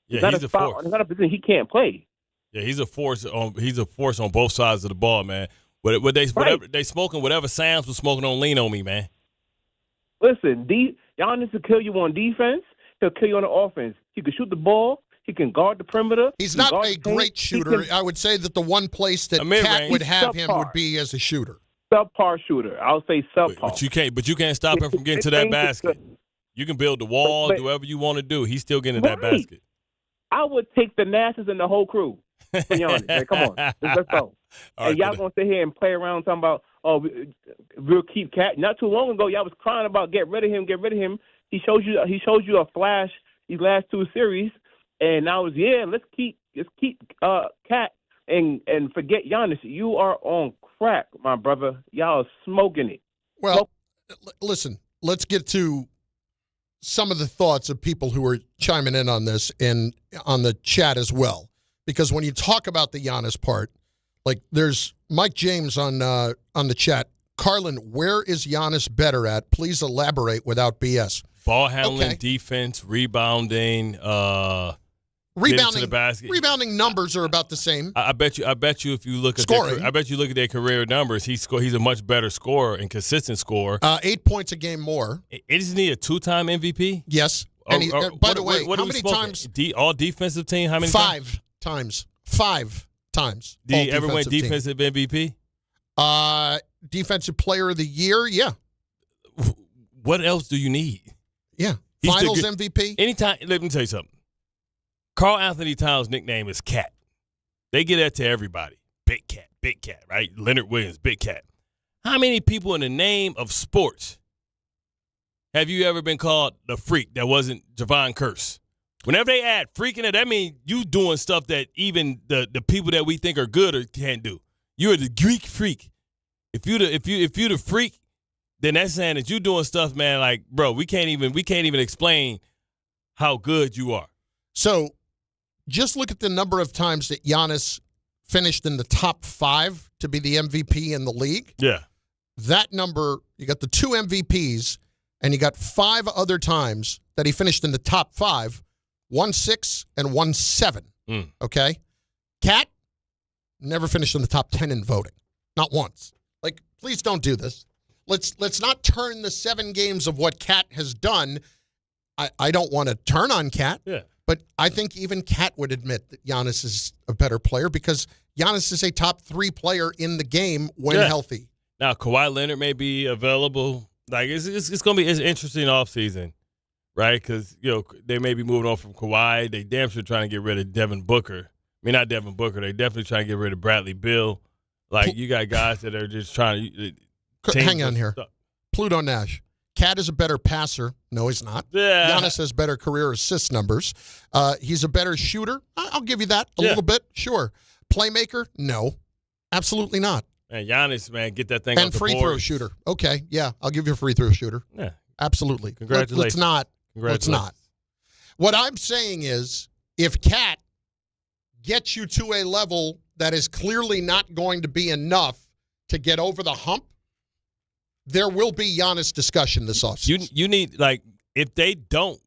Yeah, he's a force. It's not a position he can't play. Yeah, he's a force on both sides of the ball, man. Whatever they smoking, whatever Sam's was smoking on, lean on me, man. Listen, Giannis will kill you on defense. He'll kill you on the offense. He can shoot the ball. He can guard the perimeter. He's not a great shooter. I would say that the one place that Cat would have him would be as a shooter. Subpar shooter. I would say subpar. But you can't stop him from getting to that basket. You can build the wall, do whatever you want to do. He's still getting to that basket. I would take the Nasses and the whole crew. For Giannis. Like, come on. Let's go. And y'all going to sit here and play around talking about, we'll keep Cat. Not too long ago, y'all was crying about get rid of him. He showed you a flash these last 2 series, and now it's let's keep Cat and forget Giannis. You are on crack, my brother. Y'all are smoking it. Well, listen, let's get to some of the thoughts of people who are chiming in on this and on the chat as well. Because when you talk about the Giannis part, like there's Mike James on the chat. Carlin, where is Giannis better at? Please elaborate without BS. Ball handling, defense, rebounding, rebounding. To the basket. Rebounding numbers are about the same. I bet you if you look at scoring, I bet you look at their career numbers. He's a much better scorer and consistent scorer. 8 points a game more. Isn't he a 2-time MVP? Yes. And by the way, how many times? All defensive team? How many? 5 times. 5 times. Did he ever win defensive MVP? Defensive Player of the Year. Yeah. What else do you need? Yeah. Finals MVP. Anytime. Let me tell you something. Karl-Anthony Towns' nickname is Cat. They get that to everybody. Big Cat, right? Leonard Williams, Big Cat. How many people in the name of sports have you ever been called the freak that wasn't Javon Curse? Whenever they add freak in it, that means you doing stuff that even the people that we think are good or can't do. You're the Greek freak. If you the freak, then that's saying that you doing stuff, man. Like, bro, we can't even explain how good you are. So, just look at the number of times that Giannis finished in the top 5 to be the MVP in the league. Yeah. That number, you got the 2 MVPs, and you got 5 other times that he finished in the top 5, 1-6 and 1-7. Okay? Cat never finished in the top 10 in voting. Not once. Like, please don't do this. Let's not turn the 7 games of what Cat has done. I don't want to turn on Cat. Yeah. But I think even Cat would admit that Giannis is a better player because Giannis is a top 3 player in the game when healthy. Now, Kawhi Leonard may be available. Like, it's going to be an interesting offseason, right? Because, they may be moving on from Kawhi. They damn sure trying to get rid of Devin Booker. I mean, not Devin Booker. They definitely trying to get rid of Bradley Beal. Like, you got guys that are just trying to hang on here. Pluto Nash. Cat is a better passer. No, he's not. Yeah. Giannis has better career assist numbers. He's a better shooter. I'll give you that a little bit. Sure. Playmaker? No. Absolutely not. And Giannis, man, get that thing off the board. And free throw shooter. Okay, yeah. I'll give you a free throw shooter. Yeah. Absolutely. Congratulations. Let's not. Congratulations. Let's not. What I'm saying is if Cat gets you to a level that is clearly not going to be enough to get over the hump, there will be Giannis discussion this offseason. You need, like, if they don't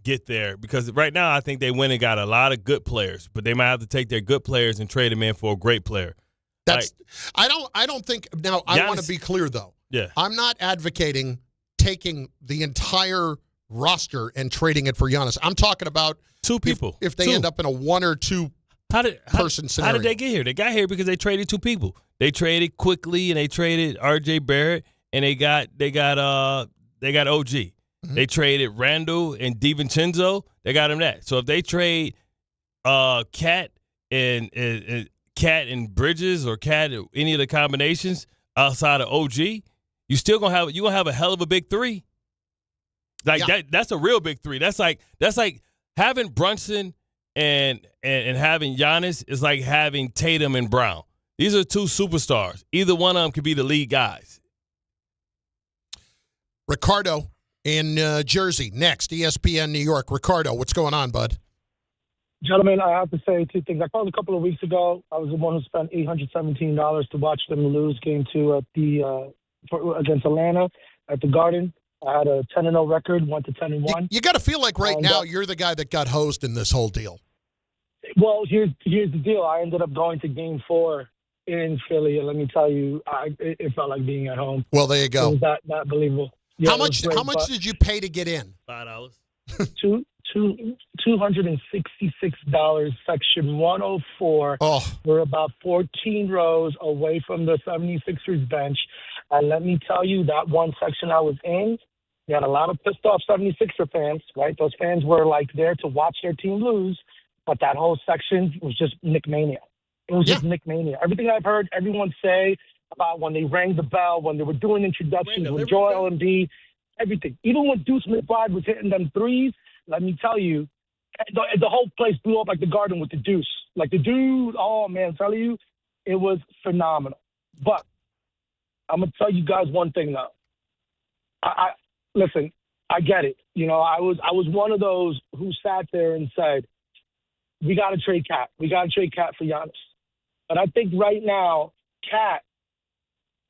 get there, because right now I think they went and got a lot of good players, but they might have to take their good players and trade them in for a great player. That's I don't think now I Giannis, want to be clear though. Yeah. I'm not advocating taking the entire roster and trading it for Giannis. I'm talking about 2 people. If they end up in a 1 or 2 person scenario. How did they get here? They got here because they traded 2 people. They traded quickly and they traded RJ Barrett and they got OG. Mm-hmm. They traded Randall and DiVincenzo. They got him that. So if they trade Cat and Bridges or Cat any of the combinations outside of OG, you gonna have a hell of a big 3. Like that's a real big 3. That's like having Brunson and having Giannis is like having Tatum and Brown. These are 2 superstars. Either one of them could be the lead guys. Ricardo in Jersey. Next, ESPN New York. Ricardo, what's going on, bud? Gentlemen, I have to say 2 things. I called a couple of weeks ago. I was the one who spent $817 to watch them lose Game 2 against Atlanta at the Garden. I had a 10-0 record, 1-10-1. You got to feel like right now you're the guy that got hosed in this whole deal. Well, here's the deal. I ended up going to Game 4 in Philly, and let me tell you, it felt like being at home. Well, there you go. It was that believable. Yeah, how much did you pay to get in? $5. $266, section 104. Oh. We're about 14 rows away from the 76ers bench. And let me tell you, that one section I was in, you had a lot of pissed off 76er fans, right? Those fans were like there to watch their team lose, but that whole section was just Nick Mania. It was just Nick Mania. Everything I've heard everyone say about when they rang the bell, when they were doing introductions, with Joel Embiid, everything. Even when Deuce McBride was hitting them threes, let me tell you, the whole place blew up like the Garden with the Deuce. Like the dude, oh man, I'm telling you, it was phenomenal. But I'm gonna tell you guys one thing though. I listen. I get it. You know, I was one of those who sat there and said, "We got to trade Cat. We got to trade Cat for Giannis." But I think right now, Cat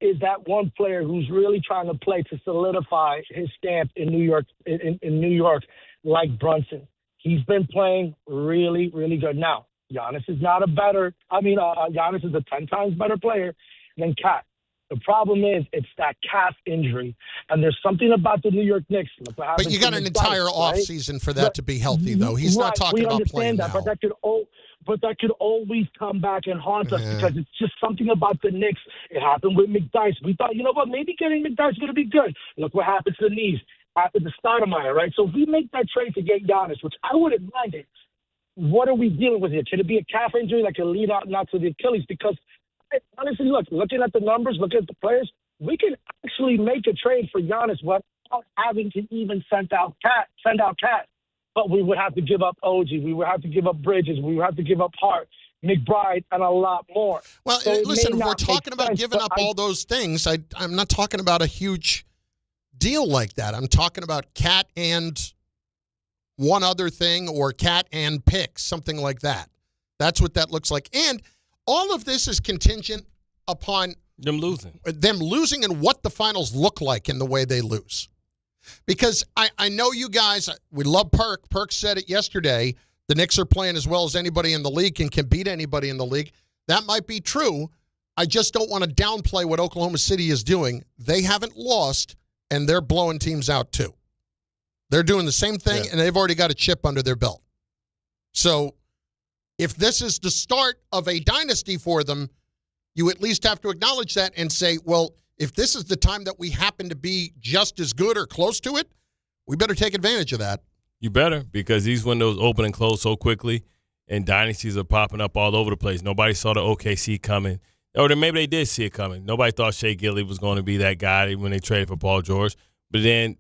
is that one player who's really trying to play to solidify his stamp in New York. In New York, like Brunson, he's been playing really, really good. Now, Giannis is not a better. Giannis is a 10 times better player than Cat. The problem is it's that calf injury, and there's something about the New York Knicks. But you got an entire offseason for that to be healthy, though. He's not talking about playing now. But that could always come back and haunt us because it's just something about the Knicks. It happened with McDyess. We thought, you know what, maybe getting McDyess is going to be good. Look what happened to the knees. Happened to Stoudemire, right? So if we make that trade to get Giannis, which I wouldn't mind it, what are we dealing with here? Could it be a calf injury that can lead out not to the Achilles? Because honestly, looking at the numbers, looking at the players, we can actually make a trade for Giannis without having to even send out Cat. But we would have to give up OG. We would have to give up Bridges. We would have to give up Hart, McBride, and a lot more. Well, so listen, if we're talking about giving up all those things, I'm not talking about a huge deal like that. I'm talking about Cat and one other thing, or Cat and picks, something like that. That's what that looks like. And all of this is contingent upon them losing and what the finals look like in the way they lose. Because I know you guys, we love Perk. Perk said it yesterday. The Knicks are playing as well as anybody in the league and can beat anybody in the league. That might be true. I just don't want to downplay what Oklahoma City is doing. They haven't lost, and they're blowing teams out too. They're doing the same thing, and they've already got a chip under their belt. So if this is the start of a dynasty for them, you at least have to acknowledge that and say, well, if this is the time that we happen to be just as good or close to it, we better take advantage of that. You better, because these windows open and close so quickly, and dynasties are popping up all over the place. Nobody saw the OKC coming. Or maybe they did see it coming. Nobody thought Shea Gilly was going to be that guy when they traded for Paul George. But then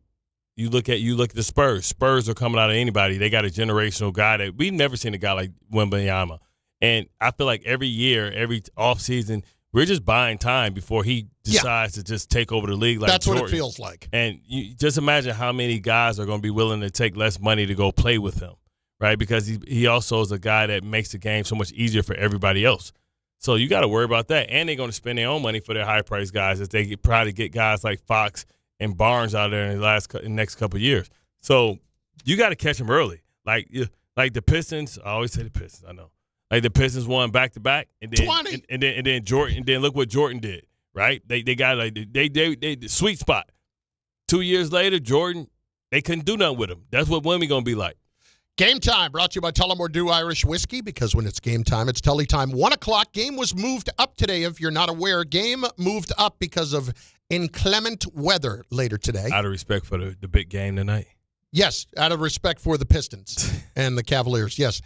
you look at the Spurs. Spurs are coming out of anybody. They got a generational guy that we've never seen a guy like Wembanyama. And I feel like every year, every offseason, we're just buying time before he decides to just take over the league like That's Jordan. what it feels like. And you just imagine how many guys are going to be willing to take less money to go play with him, right? Because he also is a guy that makes the game so much easier for everybody else. So you got to worry about that. And they're going to spend their own money for their high-priced guys if they probably get guys like Fox and Barnes out there in the next couple of years. So you got to catch them early. Like the Pistons, I always say the Pistons, I know. Like the Pistons won back-to-back, and then Jordan, and then look what Jordan did, right? They got they sweet spot. 2 years later, Jordan, they couldn't do nothing with him. That's what Wemby gonna be like. Game time brought to you by Tullamore Dew Irish Whiskey, because when it's game time, it's Tully time. 1 o'clock. Game was moved up today. If you're not aware, game moved up because of inclement weather later today. Out of respect for the big game tonight. Yes, out of respect for the Pistons and the Cavaliers, yes.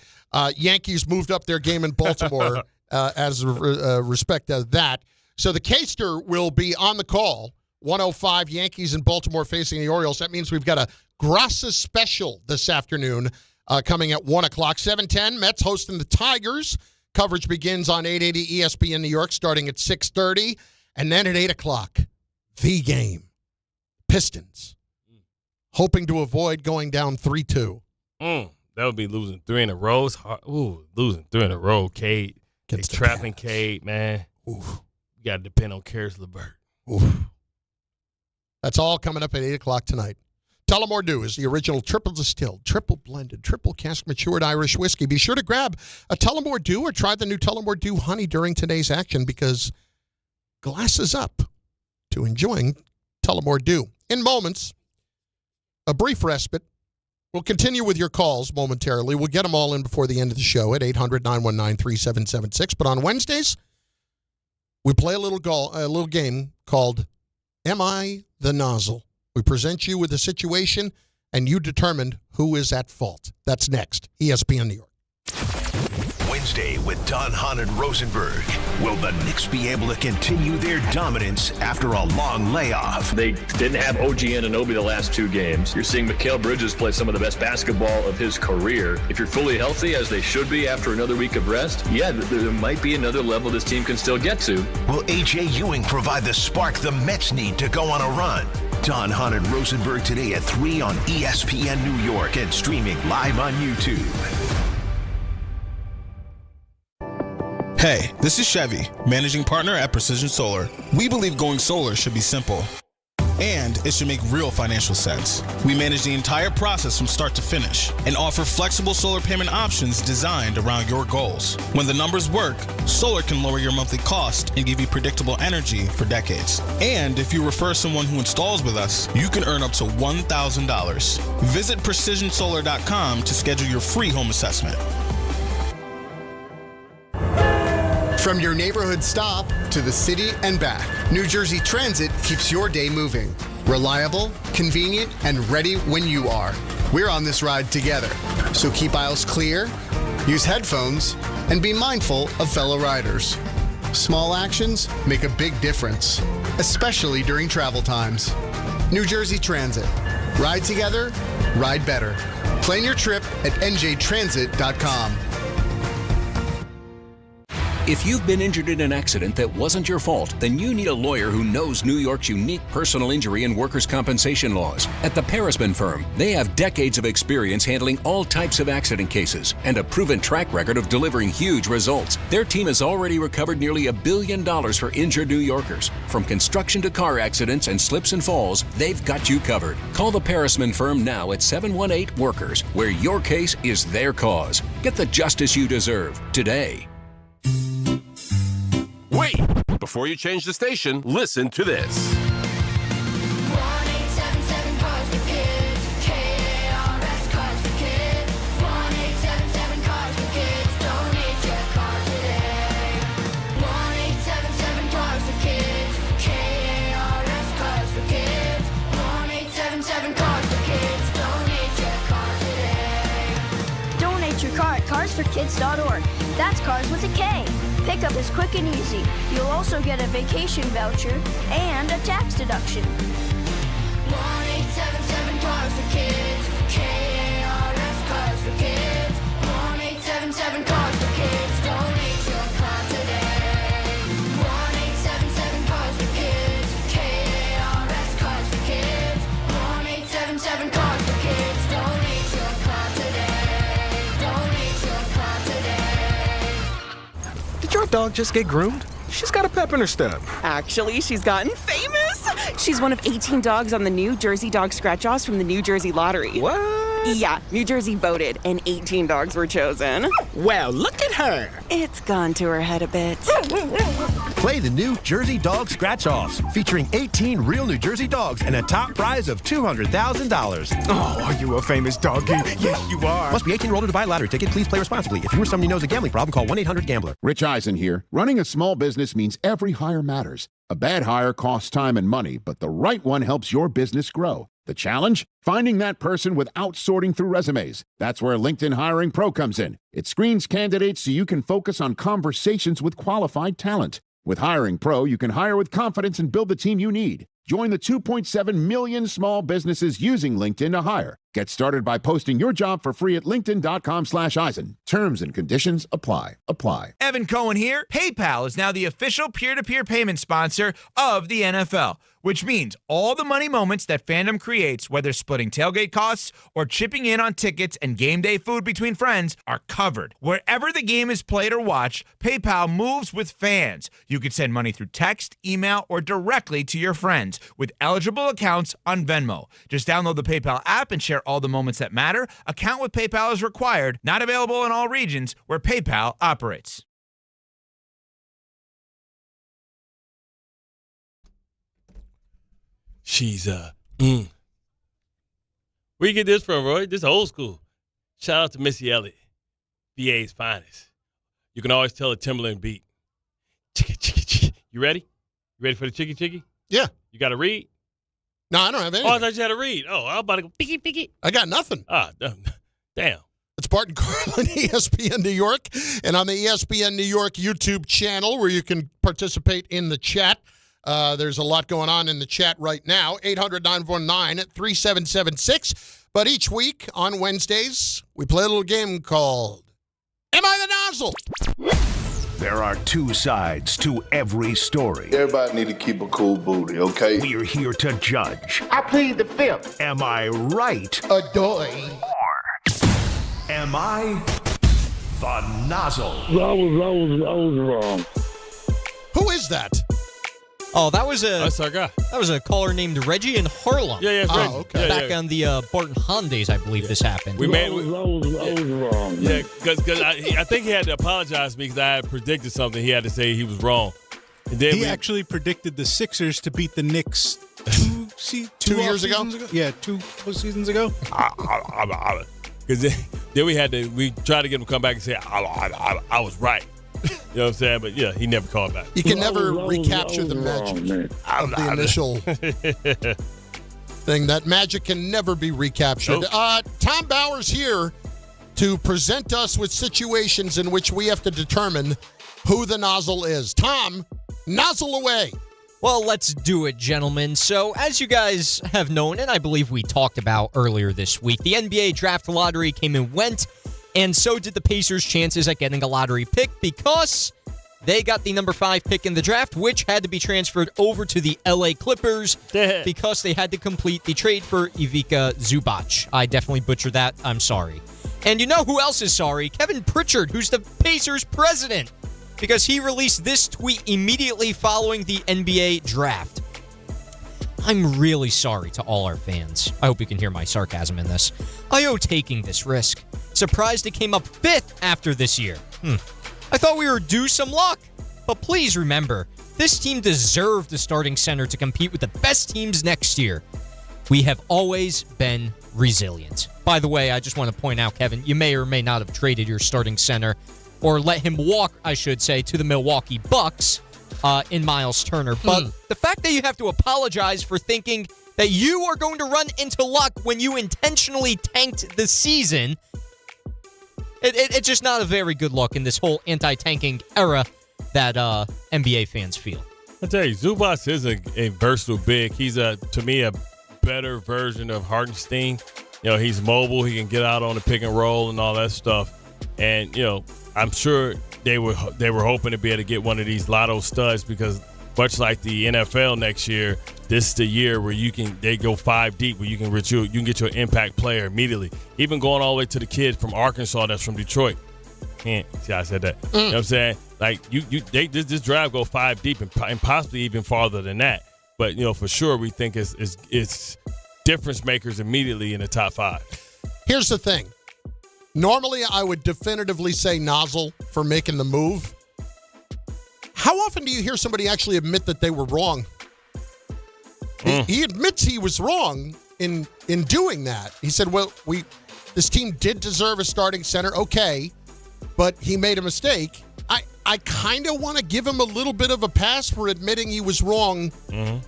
Yankees moved up their game in Baltimore as a respect of that. So the K-Ster will be on the call, 105 Yankees in Baltimore facing the Orioles. That means we've got a Grassa special this afternoon coming at 1 o'clock. 7:10, Mets hosting the Tigers. Coverage begins on 880 ESPN New York starting at 6:30. And then at 8 o'clock, the game, Pistons. Hoping to avoid going down 3-2. That would be losing 3 in a row. Losing 3 in a row. Cade. Trapping Cade, man. Oof. You got to depend on Karis LeVert. That's all coming up at 8 o'clock tonight. Tullamore Dew is the original triple distilled, triple blended, triple cask matured Irish whiskey. Be sure to grab a Tullamore Dew or try the new Tullamore Dew Honey during today's action, because glasses up to enjoying Tullamore Dew. In moments, a brief respite. We'll continue with your calls momentarily. We'll get them all in before the end of the show at 800-919-3776. But on Wednesdays, we play a little game called Am I the Nozzle? We present you with a situation, and you determine who is at fault. That's next. ESPN New York. Wednesday with Don, Hahn, and Rosenberg. Will the Knicks be able to continue their dominance after a long layoff? They didn't have OG Anunoby the last 2 games. You're seeing Mikal Bridges play some of the best basketball of his career. If you're fully healthy, as they should be after another week of rest, yeah, there might be another level this team can still get to. Will A.J. Ewing provide the spark the Mets need to go on a run? Don, Hahn, and Rosenberg today at 3 on ESPN New York and streaming live on YouTube. Hey, this is Chevy, managing partner at Precision Solar. We believe going solar should be simple, and it should make real financial sense. We manage the entire process from start to finish and offer flexible solar payment options designed around your goals. When the numbers work, solar can lower your monthly cost and give you predictable energy for decades. And if you refer someone who installs with us, you can earn up to $1,000. Visit PrecisionSolar.com to schedule your free home assessment. From your neighborhood stop to the city and back, New Jersey Transit keeps your day moving. Reliable, convenient, and ready when you are. We're on this ride together. So keep aisles clear, use headphones, and be mindful of fellow riders. Small actions make a big difference, especially during travel times. New Jersey Transit. Ride together, ride better. Plan your trip at njtransit.com. If you've been injured in an accident that wasn't your fault, then you need a lawyer who knows New York's unique personal injury and workers' compensation laws. At the Parisman Firm, they have decades of experience handling all types of accident cases and a proven track record of delivering huge results. Their team has already recovered nearly $1 billion for injured New Yorkers. From construction to car accidents and slips and falls, they've got you covered. Call the Parisman Firm now at 718-WORKERS, where your case is their cause. Get the justice you deserve today. Wait! Before you change the station, listen to this. 1-877 Cars for Kids. KARS Cars for Kids. 1-877 Cars for Kids. Donate your car today. 1-877 Cars for Kids. KARS Cars for Kids. 1-877 Cars for Kids. Donate your car today. Donate your car at carsforkids.org. That's cars with a K. Pickup is quick and easy. You'll also get a vacation voucher and a tax deduction. 1-877 Cars for Kids. KARS Cars for Kids. 1-877 Cars for Kids. Donate your car today. 1-877 Cars for Kids. KARS Cars for Kids. 1-877 Cars for Kids. Donate your car today. Donate your car today. Did your dog just get groomed? She's got a pep in her step. Actually, she's gotten famous. She's one of 18 dogs on the New Jersey Dog Scratch-Offs from the New Jersey Lottery. What? Yeah, New Jersey voted, and 18 dogs were chosen. Well, look at her. It's gone to her head a bit. Play the New Jersey Dog Scratch-Offs, featuring 18 real New Jersey dogs and a top prize of $200,000. Oh, are you a famous doggy? Yes, you are. Must be 18 or older to buy a lottery ticket. Please play responsibly. If you or someone you know has a gambling problem, call 1-800-GAMBLER. Rich Eisen here. Running a small business means every hire matters. A bad hire costs time and money, but the right one helps your business grow. The challenge? Finding that person without sorting through resumes. That's where LinkedIn Hiring Pro comes in. It screens candidates so you can focus on conversations with qualified talent. With Hiring Pro, you can hire with confidence and build the team you need. Join the 2.7 million small businesses using LinkedIn to hire. Get started by posting your job for free at linkedin.com/Eisen. Terms and conditions apply. Evan Cohen here. PayPal is now the official peer-to-peer payment sponsor of the NFL, which means all the money moments that fandom creates, whether splitting tailgate costs or chipping in on tickets and game day food between friends, are covered. Wherever the game is played or watched, PayPal moves with fans. You can send money through text, email, or directly to your friends with eligible accounts on Venmo. Just download the PayPal app and share all the moments that matter. Account with PayPal is required. Not available in all regions where PayPal operates. She's Where you get this from, Roy? This is old school. Shout out to Missy Elliott, VA's finest. You can always tell a Timberland beat. Chicka, chicka, chicka. You ready? You ready for the chicky chicky? Yeah. You got to read? No, I don't have any. Oh, I thought you had to read. Oh, I'm about to go picky. I got nothing. Ah, damn. It's Bart and Carlin, ESPN New York, and on the ESPN New York YouTube channel where you can participate in the chat. There's a lot going on in the chat right now. 800-919-3776. But each week on Wednesdays, we play a little game called Am I the Nozzle? There are two sides to every story. Everybody need to keep a cool booty, okay? We're here to judge. I plead the fifth. Am I right? Adoy. Am I the nozzle? I was wrong. Who is that? Oh, that's our guy. That was a caller named Reggie in Harlem. Yeah, Reggie. Oh, okay. Back on the Bart and Hahn days, I believe this happened. I was wrong. Yeah, because I think he had to apologize to me because I had predicted something. He had to say he was wrong. And then he actually predicted the Sixers to beat the Knicks 2 years ago? Yeah, 2 seasons ago. Because then we tried to get him to come back and say, I was right. You know what I'm saying? But, yeah, he never called back. You can never recapture the magic of the initial thing. That magic can never be recaptured. Nope. Tom Bauer's here to present us with situations in which we have to determine who the nozzle is. Tom, nozzle away. Well, let's do it, gentlemen. So, as you guys have known, and I believe we talked about earlier this week, the NBA draft lottery came and went, and so did the Pacers' chances at getting a lottery pick because they got the number 5 pick in the draft, which had to be transferred over to the LA Clippers because they had to complete the trade for Ivica Zubac. I definitely butchered that. I'm sorry. And you know who else is sorry? Kevin Pritchard, who's the Pacers' president, because he released this tweet immediately following the NBA draft. I'm really sorry to all our fans. I hope you can hear my sarcasm in this. I owe taking this risk. Surprised it came up 5th after this year. I thought we were due some luck. But please remember, this team deserved the starting center to compete with the best teams next year. We have always been resilient. By the way, I just want to point out, Kevin, you may or may not have traded your starting center, or let him walk, I should say, to the Milwaukee Bucks in Miles Turner. But the fact that you have to apologize for thinking that you are going to run into luck when you intentionally tanked the season, it's just not a very good look in this whole anti-tanking era that NBA fans feel. I tell you, Zubac is a versatile big. He's, to me, a better version of Hartenstein. You know, he's mobile. He can get out on the pick and roll and all that stuff. And, you know, I'm sure they were hoping to be able to get one of these lotto studs because much like the NFL next year, this is the year where they go 5 deep where you can get your impact player immediately. Even going all the way to the kid from Arkansas that's from Detroit. See how I said that? You know what I'm saying? Like this drive go 5 deep and possibly even farther than that. But you know, for sure we think it's difference makers immediately in the top 5. Here's the thing. Normally, I would definitively say nozzle for making the move. How often do you hear somebody actually admit that they were wrong? He admits he was wrong in doing that. He said, well, this team did deserve a starting center, okay, but he made a mistake. I kind of want to give him a little bit of a pass for admitting he was wrong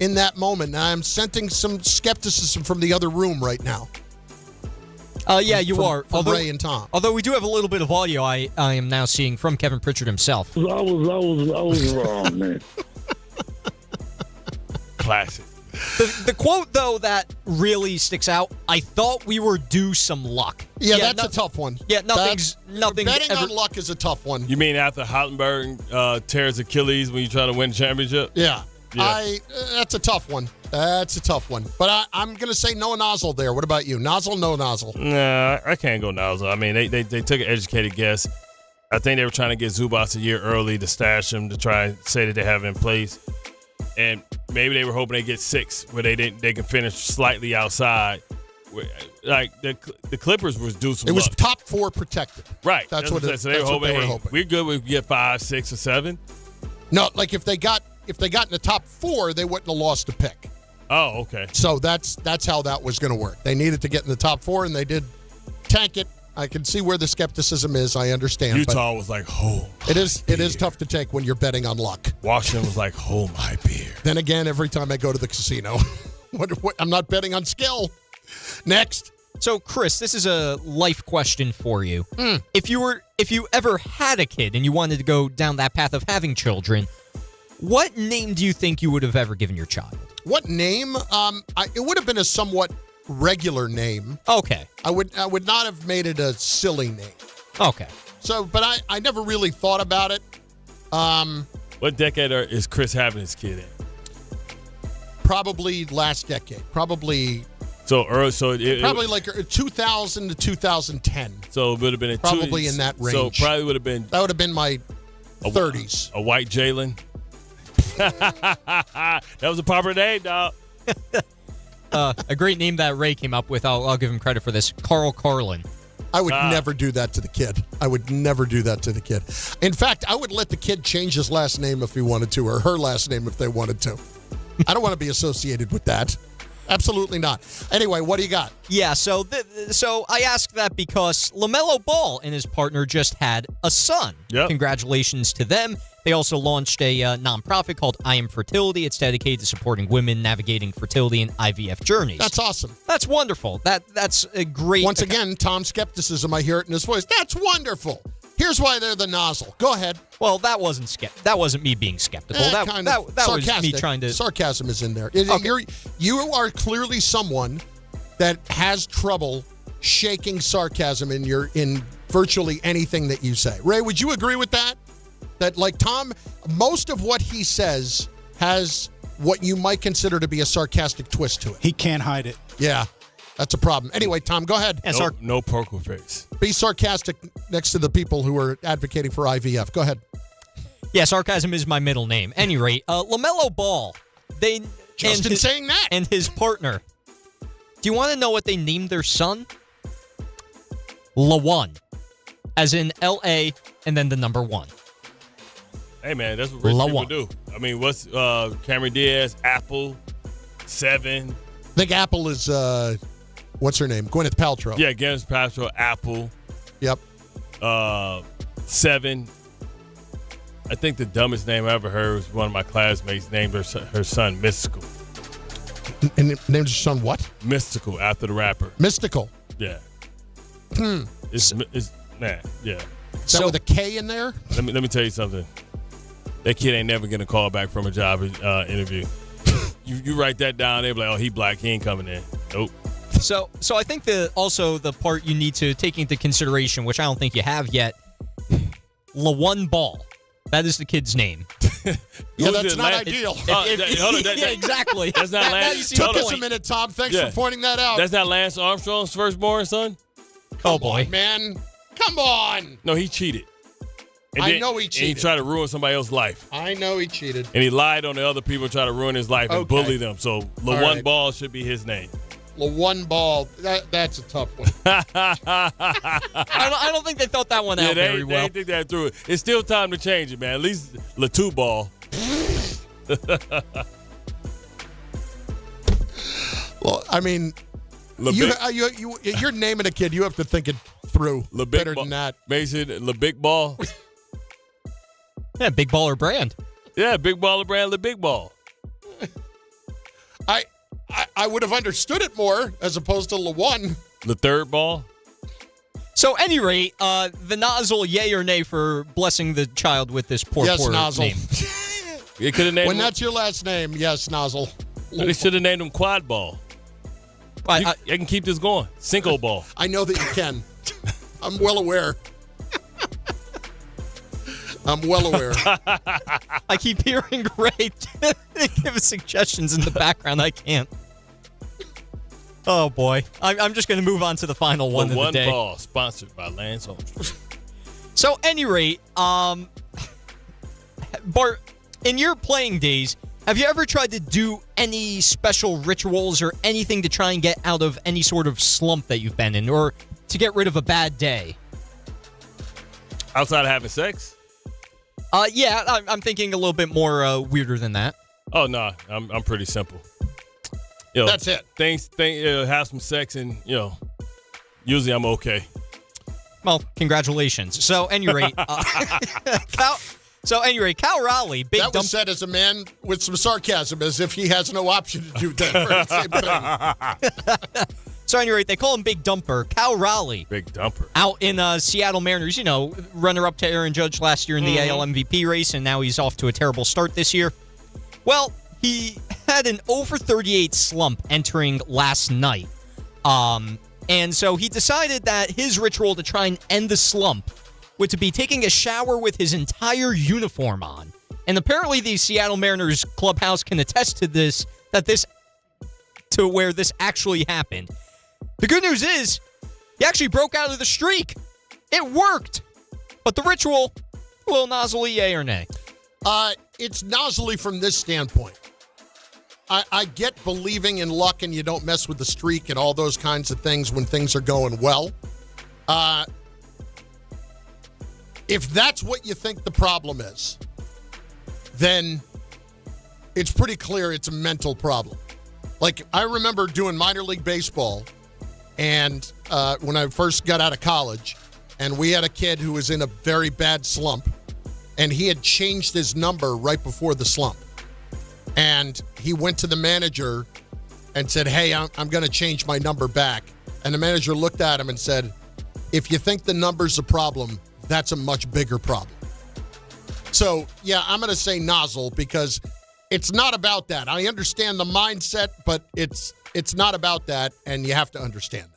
in that moment. I'm sensing some skepticism from the other room right now. Yeah, you are. From Ray and Tom. Although we do have a little bit of audio I am now seeing from Kevin Pritchard himself. I was wrong, man. Classic. The quote, though, that really sticks out, I thought we were due some luck. Yeah, that's a tough one. Yeah, nothing. Betting on luck is a tough one. You mean after Hottenberg tears Achilles when you try to win a championship? Yeah. That's a tough one. That's a tough one. But I'm going to say no nozzle there. What about you? Nozzle, no nozzle? Nah, I can't go nozzle. I mean, they took an educated guess. I think they were trying to get Zubac a year early to stash him to try and say that they have him in place. And maybe they were hoping they get 6 where they can finish slightly outside. Like the Clippers was due some luck. It was luck. top 4 protected. Right. That's what they were hoping. We're good if we get 5, 6, or 7. No, like if they got in the top 4, they wouldn't have lost a pick. Oh, okay. So that's how that was going to work. They needed to get in the top 4, and they did tank it. I can see where the skepticism is. I understand. Utah was like, oh, it is tough to take when you're betting on luck. Washington was like, oh, my beer. Then again, every time I go to the casino, I'm not betting on skill. Next. So, Chris, this is a life question for you. If you ever had a kid and you wanted to go down that path of having children, what name do you think you would have ever given your child? What name? It would have been a somewhat regular name. Okay. I would not have made it a silly name. Okay. So, but I never really thought about it. What decade is Chris having his kid in? Probably last decade. Probably like 2000 to 2010. So it would have been probably in that range. So probably would have been. That would have been my 30s. A white Jalen. That was a proper name, dog. A great name that Ray came up with. I'll give him credit for this. Carlin. I would never do that to the kid. I would never do that to the kid. In fact, I would let the kid change his last name if he wanted to, or her last name if they wanted to. I don't want to be associated with that. Absolutely not. Anyway, what do you got? Yeah, so I asked that because LaMelo Ball and his partner just had a son. Yep. Congratulations to them. They also launched a nonprofit called I Am Fertility. It's dedicated to supporting women navigating fertility and IVF journeys. That's awesome. That's wonderful. That's a great... Once again, Tom's skepticism, I hear it in his voice. That's wonderful. Here's why they're the nozzle. Go ahead. Well, that wasn't me being skeptical. That was me trying to... Sarcasm is in there. Okay. You are clearly someone that has trouble shaking sarcasm in virtually anything that you say. Ray, would you agree with that? That, like Tom, most of what he says has what you might consider to be a sarcastic twist to it. He can't hide it. Yeah, that's a problem. Anyway, Tom, go ahead. No poker face. Be sarcastic next to the people who are advocating for IVF. Go ahead. Yeah, sarcasm is my middle name. Any rate, LaMelo Ball, saying that, and his partner. Do you want to know what they named their son? LaOne, as in L-A and then the number 1. Hey, man, that's what rich people do. I mean, what's Cameron Diaz, Apple, 7. I think Apple is, what's her name? Gwyneth Paltrow. Yeah, Gwyneth Paltrow, Apple. Yep. 7. I think the dumbest name I ever heard was one of my classmates named her son Mystical. And named her son what? Mystical, after the rapper. Mystical. Yeah. Yeah. Is that with a K in there? Let me tell you something. That kid ain't never gonna call back from a job interview. You write that down, they'll be like, oh, he black, he ain't coming in. Nope. So I think the part you need to take into consideration, which I don't think you have yet, LaOne Ball. That is the kid's name. Yeah, that's not ideal. Yeah, exactly. That's not Lance. Took us a minute, Tom. Thanks for pointing that out. That's not Lance Armstrong's firstborn son? Come on, man. Come on. No, he cheated. I know he cheated. And he tried to ruin somebody else's life. I know he cheated. And he lied on the other people, tried to ruin his life and bully them. So LaOne Ball should be his name. LaOne Ball. That's a tough one. I don't think they thought that one out very well. They think that through it. It's still time to change it, man. At least LaTu Ball. Well, I mean, you're naming a kid. You have to think it through better than that. Mason, LaBig Ball. Yeah, Big Baller Brand. Yeah, Big Baller Brand, LaBig Ball. I would have understood it more as opposed to LaOne. The third ball. So, any rate, the nozzle, yay or nay for blessing the child with this poor nozzle. name. You could have named when that's your last name, yes, nozzle. They should have named him Quad Ball. I can keep this going. Cinco Ball. I know that you can. I'm well aware. I keep hearing Ray give suggestions in the background. I can't. Oh, boy. I'm just going to move on to the final one of the day. One Ball, sponsored by Lance Armstrong. So, any rate, Bart, in your playing days, have you ever tried to do any special rituals or anything to try and get out of any sort of slump that you've been in or to get rid of a bad day? Outside of having sex? Yeah, I'm thinking a little bit more weirder than that. Oh, no, I'm pretty simple. That's it. Have some sex and, usually I'm okay. Well, congratulations. So, any rate, Cal Raleigh, that was said as a man with some sarcasm, as if he has no option to do that for the same thing. So, at any rate, they call him Big Dumper. Cal Raleigh. Big Dumper. Out in Seattle Mariners, runner-up to Aaron Judge last year in the AL MVP race, and now he's off to a terrible start this year. Well, he had an over 38 slump entering last night. And so he decided that his ritual to try and end the slump was to be taking a shower with his entire uniform on. And apparently the Seattle Mariners clubhouse can attest to this, to where this actually happened. The good news is, he actually broke out of the streak. It worked. But the ritual, a little nozzly, yay or nay? It's nozzly from this standpoint. I get believing in luck and you don't mess with the streak and all those kinds of things when things are going well. If that's what you think the problem is, then it's pretty clear it's a mental problem. Like, I remember doing minor league baseball, and when I first got out of college, and we had a kid who was in a very bad slump, and he had changed his number right before the slump. And he went to the manager and said, hey, I'm going to change my number back. And the manager looked at him and said, if you think the number's a problem, that's a much bigger problem. So, yeah, I'm going to say nozzle because it's not about that. I understand the mindset, but it's not about that, and you have to understand that.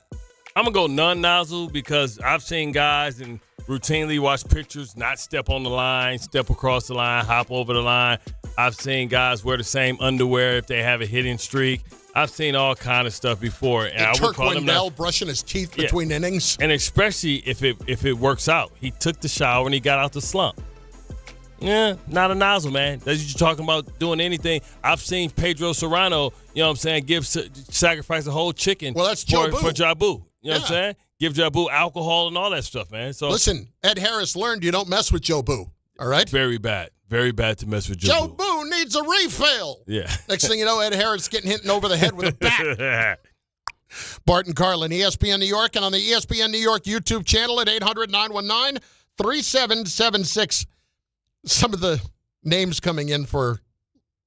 I'm going to go non-nozzle because I've seen guys and routinely watch pitchers not step on the line, step across the line, hop over the line. I've seen guys wear the same underwear if they have a hitting streak. I've seen all kind of stuff before. And Turk Wendell brushing his teeth between innings. And especially if it works out. He took the shower and he got out the slump. Yeah, not a nozzle, man. That's what you're talking about, doing anything. I've seen Pedro Serrano, sacrifice a whole chicken for Jabu. You know what I'm saying? Give Jabu alcohol and all that stuff, man. So listen, Ed Harris learned you don't mess with Jobu, all right? Very bad. Very bad to mess with Jobu. Jobu needs a refill. Yeah. Next thing you know, Ed Harris getting hit over the head with a bat. Bart and Carlin, ESPN New York, and on the ESPN New York YouTube channel at 800-919-3776. Some of the names coming in for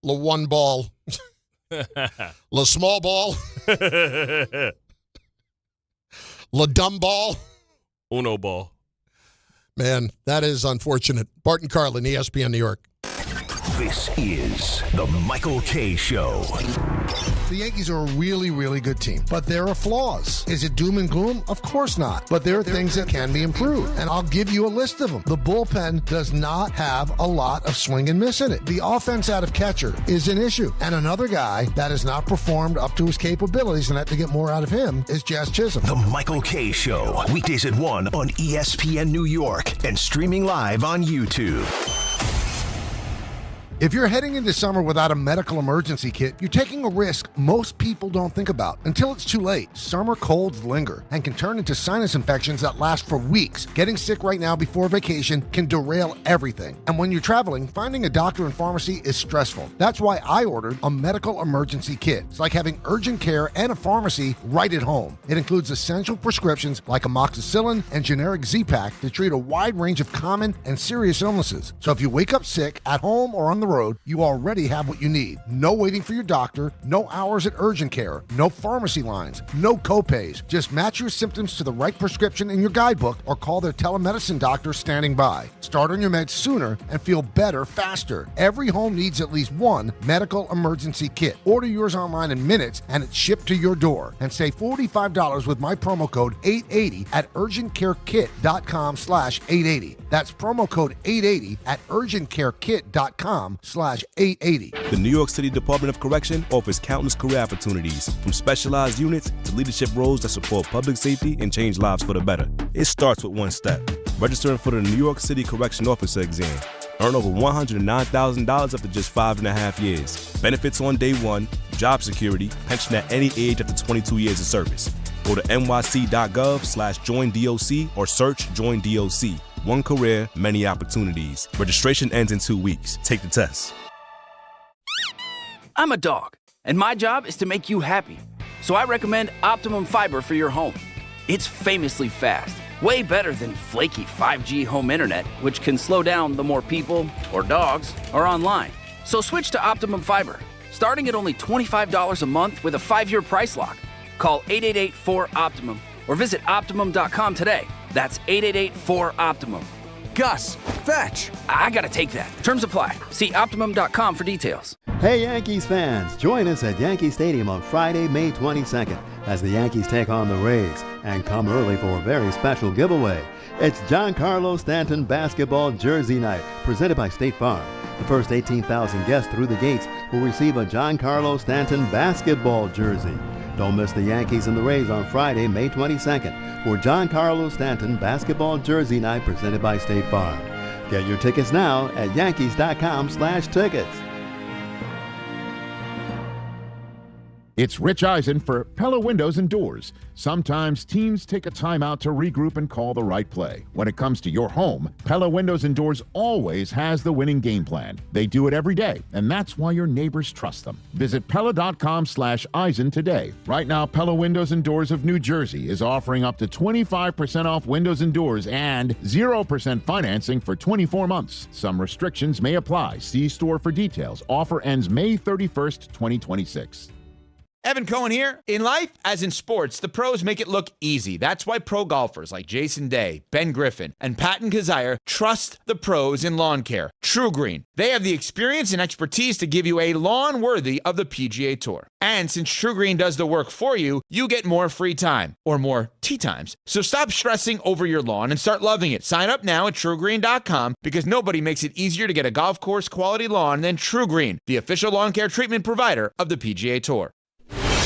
La One Ball, La Small Ball, La Dumb Ball, Uno Ball. Man, that is unfortunate. Bart and Carlin, ESPN New York. This is the Michael K. Show. The Yankees are a really, really good team, but there are flaws. Is it doom and gloom? Of course not. But there are things that can be improved, and I'll give you a list of them. The bullpen does not have a lot of swing and miss in it. The offense out of catcher is an issue, and another guy that has not performed up to his capabilities and have to get more out of him is Jazz Chisholm. The Michael K. Show, weekdays at 1 on ESPN New York and streaming live on YouTube. If you're heading into summer without a medical emergency kit, you're taking a risk most people don't think about until it's too late. Summer colds linger and can turn into sinus infections that last for weeks. Getting sick right now before vacation can derail everything. And when you're traveling, finding a doctor and pharmacy is stressful. That's why I ordered a medical emergency kit. It's like having urgent care and a pharmacy right at home. It includes essential prescriptions like amoxicillin and generic Z-Pak to treat a wide range of common and serious illnesses. So if you wake up sick at home or on the road, you already have what you need. No waiting for your doctor, no hours at urgent care, no pharmacy lines, no copays. Just match your symptoms to the right prescription in your guidebook or call their telemedicine doctor standing by. Start on your meds sooner and feel better faster. Every home needs at least one medical emergency kit. Order yours online in minutes and it's shipped to your door. And save $45 with my promo code 880 at urgentcarekit.com/880. That's promo code 880 at urgentcarekit.com/880. The New York City Department of Correction offers countless career opportunities, from specialized units to leadership roles that support public safety and change lives for the better. It starts with one step: registering for the New York City Correction Officer exam. Earn over $109,000 after just 5.5 years. Benefits on day one, job security, pension at any age after 22 years of service. Go to nyc.gov/joinDOC or search Join DOC. One career, many opportunities. Registration ends in 2 weeks. Take the test. I'm a dog, and my job is to make you happy. So I recommend Optimum Fiber for your home. It's famously fast, way better than flaky 5G home internet, which can slow down the more people or dogs are online. So switch to Optimum Fiber, starting at only $25 a month with a 5-year price lock. Call 888-4-OPTIMUM or visit Optimum.com today. That's 888-4-OPTIMUM. Gus, fetch. I gotta take that. Terms apply. See Optimum.com for details. Hey Yankees fans, join us at Yankee Stadium on Friday, May 22nd as the Yankees take on the Rays and come early for a very special giveaway. It's Giancarlo Stanton Basketball Jersey Night presented by State Farm. The first 18,000 guests through the gates will receive a Giancarlo Stanton Basketball Jersey. Don't miss the Yankees and the Rays on Friday, May 22nd for Giancarlo Stanton Basketball Jersey Night presented by State Farm. Get your tickets now at Yankees.com/tickets. It's Rich Eisen for Pella Windows and Doors. Sometimes teams take a timeout to regroup and call the right play. When it comes to your home, Pella Windows and Doors always has the winning game plan. They do it every day, and that's why your neighbors trust them. Visit Pella.com/Eisen today. Right now, Pella Windows and Doors of New Jersey is offering up to 25% off windows and doors and 0% financing for 24 months. Some restrictions may apply. See store for details. Offer ends May 31st, 2026. Evan Cohen here. In life, as in sports, the pros make it look easy. That's why pro golfers like Jason Day, Ben Griffin, and Patton Kazire trust the pros in lawn care. True Green. They have the experience and expertise to give you a lawn worthy of the PGA Tour. And since True Green does the work for you, you get more free time, or more tee times. So stop stressing over your lawn and start loving it. Sign up now at TrueGreen.com because nobody makes it easier to get a golf course quality lawn than True Green, the official lawn care treatment provider of the PGA Tour.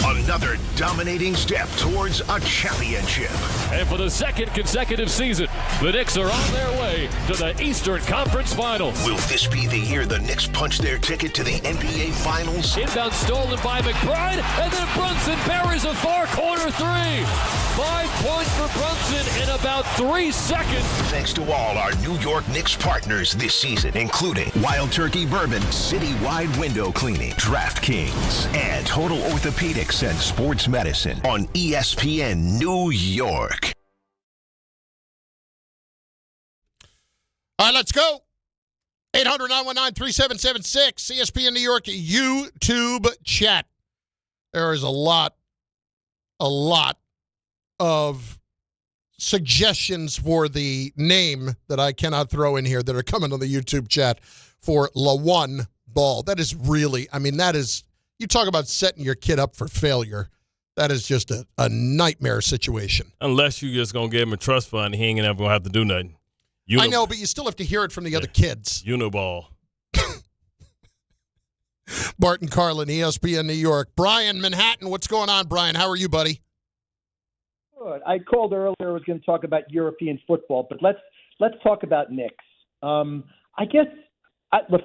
Another dominating step towards a championship. And for the second consecutive season, the Knicks are on their way to the Eastern Conference Finals. Will this be the year the Knicks punch their ticket to the NBA Finals? Inbound stolen by McBride, and then Brunson buries a far corner three. 5 points for Brunson in about 3 seconds. Thanks to all our New York Knicks partners this season, including Wild Turkey Bourbon, Citywide Window Cleaning, DraftKings, and Total Orthopedics and Sports Medicine on ESPN New York. All right, let's go. 800-919-3776, ESPN New York YouTube chat. There is a lot of suggestions for the name that I cannot throw in here that are coming on the YouTube chat for LaOne Ball. That is really, that is, you talk about setting your kid up for failure. That is just a nightmare situation. Unless you just going to give him a trust fund, he ain't ever going to have to do nothing. I know, but you still have to hear it from the other kids. Uniball. Bart and Carlin, ESPN New York. Brian, Manhattan, what's going on, Brian? How are you, buddy? Good. I called earlier. I was going to talk about European football, but let's talk about Knicks. I guess,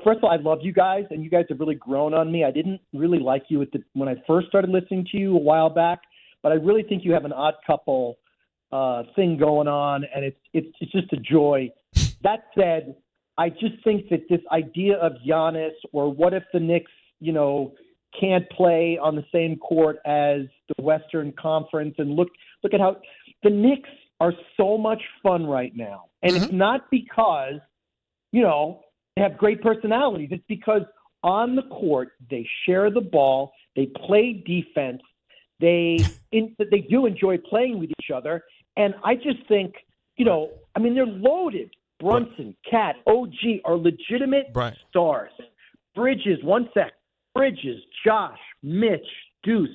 first of all, I love you guys, and you guys have really grown on me. I didn't really like you when I first started listening to you a while back, but I really think you have an odd couple thing going on, and it's just a joy. That said, I just think that this idea of Giannis, or what if the Knicks, can't play on the same court as the Western Conference, and look at how the Knicks are so much fun right now. And It's not because, they have great personalities. It's because on the court, they share the ball, they play defense, they do enjoy playing with each other. And I just think, they're loaded. Brunson, Cat, OG are legitimate stars. Bridges, Josh, Mitch, Deuce,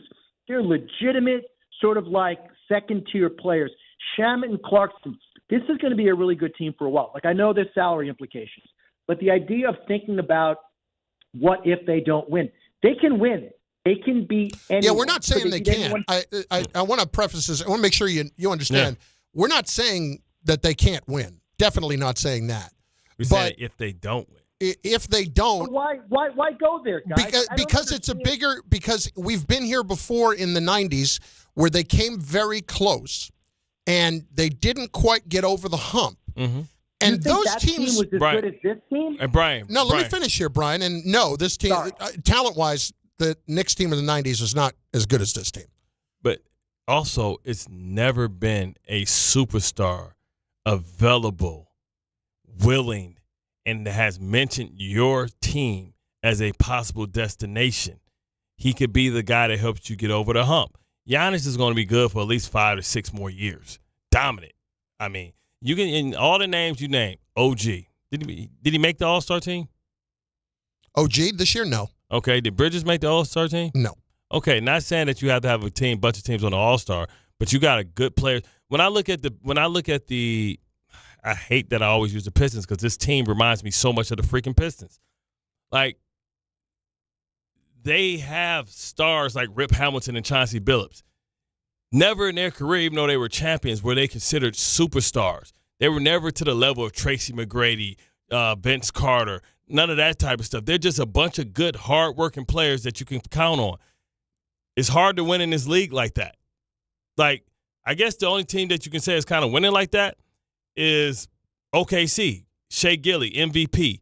they're legitimate sort of like second-tier players. Shamet and Clarkson, this is going to be a really good team for a while. I know there's salary implications, but the idea of thinking about what if they don't win, they can win. They can beat anyone. Yeah, we're not saying they can't. I want to preface this. I want to make sure you understand. Yeah. We're not saying that they can't win. Definitely not saying that. We're saying if they don't win. If they don't, so why go there, guys? Because we've been here before in the 90s where they came very close and they didn't quite get over the hump. Mm-hmm. And those teams was as good as this team. And Brian, let me finish here, Brian. And no, this team, talent-wise, the Knicks team of the 90s is not as good as this team. But also, it's never been a superstar available, willing, and has mentioned your team as a possible destination. He could be the guy that helps you get over the hump. Giannis is going to be good for at least 5 to 6 more years. Dominant. I mean, you can in all the names you name. OG. Did he make the All-Star team? OG this year? No. Okay. Did Bridges make the All-Star team? No. Okay. Not saying that you have to have a bunch of teams on the All-Star, but you got a good player. When I look at the, I hate that I always use the Pistons because this team reminds me so much of the freaking Pistons. Like, they have stars like Rip Hamilton and Chauncey Billups. Never in their career, even though they were champions, were they considered superstars. They were never to the level of Tracy McGrady, Vince Carter, none of that type of stuff. They're just a bunch of good, hard-working players that you can count on. It's hard to win in this league like that. Like, I guess the only team that you can say is kind of winning like that is OKC, Shea Gilly, MVP.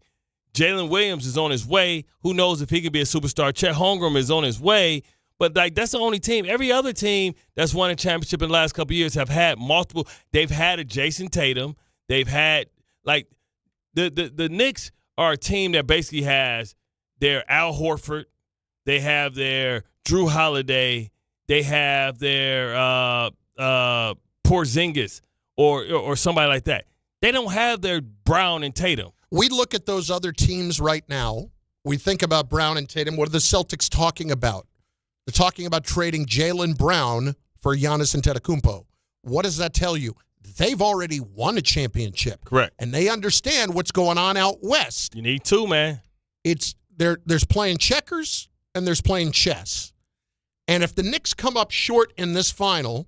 Jalen Williams is on his way. Who knows if he could be a superstar? Chet Holmgren is on his way. But, like, that's the only team. Every other team that's won a championship in the last couple of years have had multiple. They've had a Jason Tatum. They've had, like, the Knicks are a team that basically has their Al Horford. They have their Drew Holiday. They have their Porzingis or somebody like that. They don't have their Brown and Tatum. We look at those other teams right now. We think about Brown and Tatum. What are the Celtics talking about? They're talking about trading Jalen Brown for Giannis Antetokounmpo. What does that tell you? They've already won a championship. Correct. And they understand what's going on out west. You need two, man. There's playing checkers and there's playing chess. And if the Knicks come up short in this final,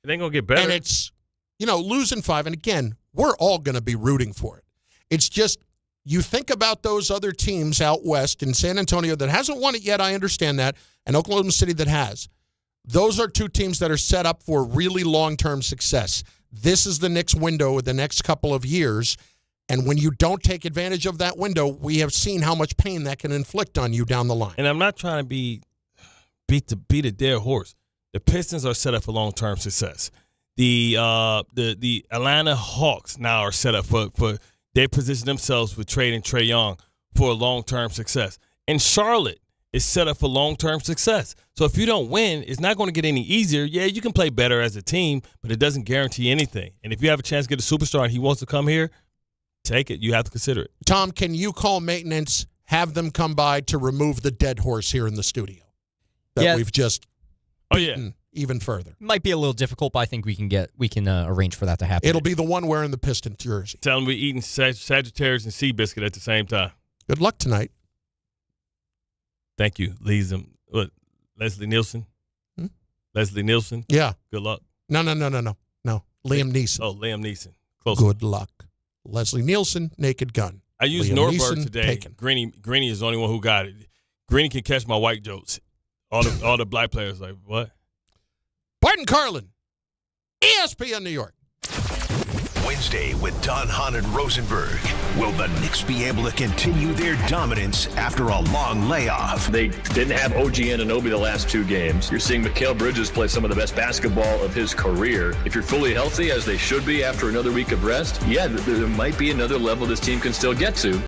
it ain't going to get better. And it's, losing 5. And again, we're all going to be rooting for it. It's just, you think about those other teams out west in San Antonio that hasn't won it yet, I understand that, and Oklahoma City that has. Those are two teams that are set up for really long-term success. This is the Knicks window of the next couple of years, and when you don't take advantage of that window, we have seen how much pain that can inflict on you down the line. And I'm not trying to beat a dead horse. The Pistons are set up for long-term success. The Atlanta Hawks now are set up for they position themselves with trading Trae Young for long-term success. And Charlotte is set up for long-term success. So if you don't win, it's not going to get any easier. Yeah, you can play better as a team, but it doesn't guarantee anything. And if you have a chance to get a superstar and he wants to come here, take it. You have to consider it. Tom, can you call maintenance, have them come by to remove the dead horse here in the studio that we've just beaten even further? Might be a little difficult, but I think we can arrange for that to happen. It'll be the one wearing the Piston jersey. Tell them we're eating Sagittarius and Seabiscuit at the same time. Good luck tonight. Thank you, Leslie Nielsen. Leslie Nielsen. Yeah. Good luck. No. Liam Neeson. Oh, Liam Neeson. Close. Good luck. Leslie Nielsen, Naked Gun. I used Liam Norberg Neeson, today. Taken. Greeny is the only one who got it. Greeny can catch my white jokes. All the black players like, what? Bart and Carlin, ESPN New York. Wednesday with Don Hahn and Rosenberg. Will the Knicks be able to continue their dominance after a long layoff? They didn't have OG Anunoby the last 2 games. You're seeing Mikal Bridges play some of the best basketball of his career. If you're fully healthy, as they should be after another week of rest, there might be another level this team can still get to.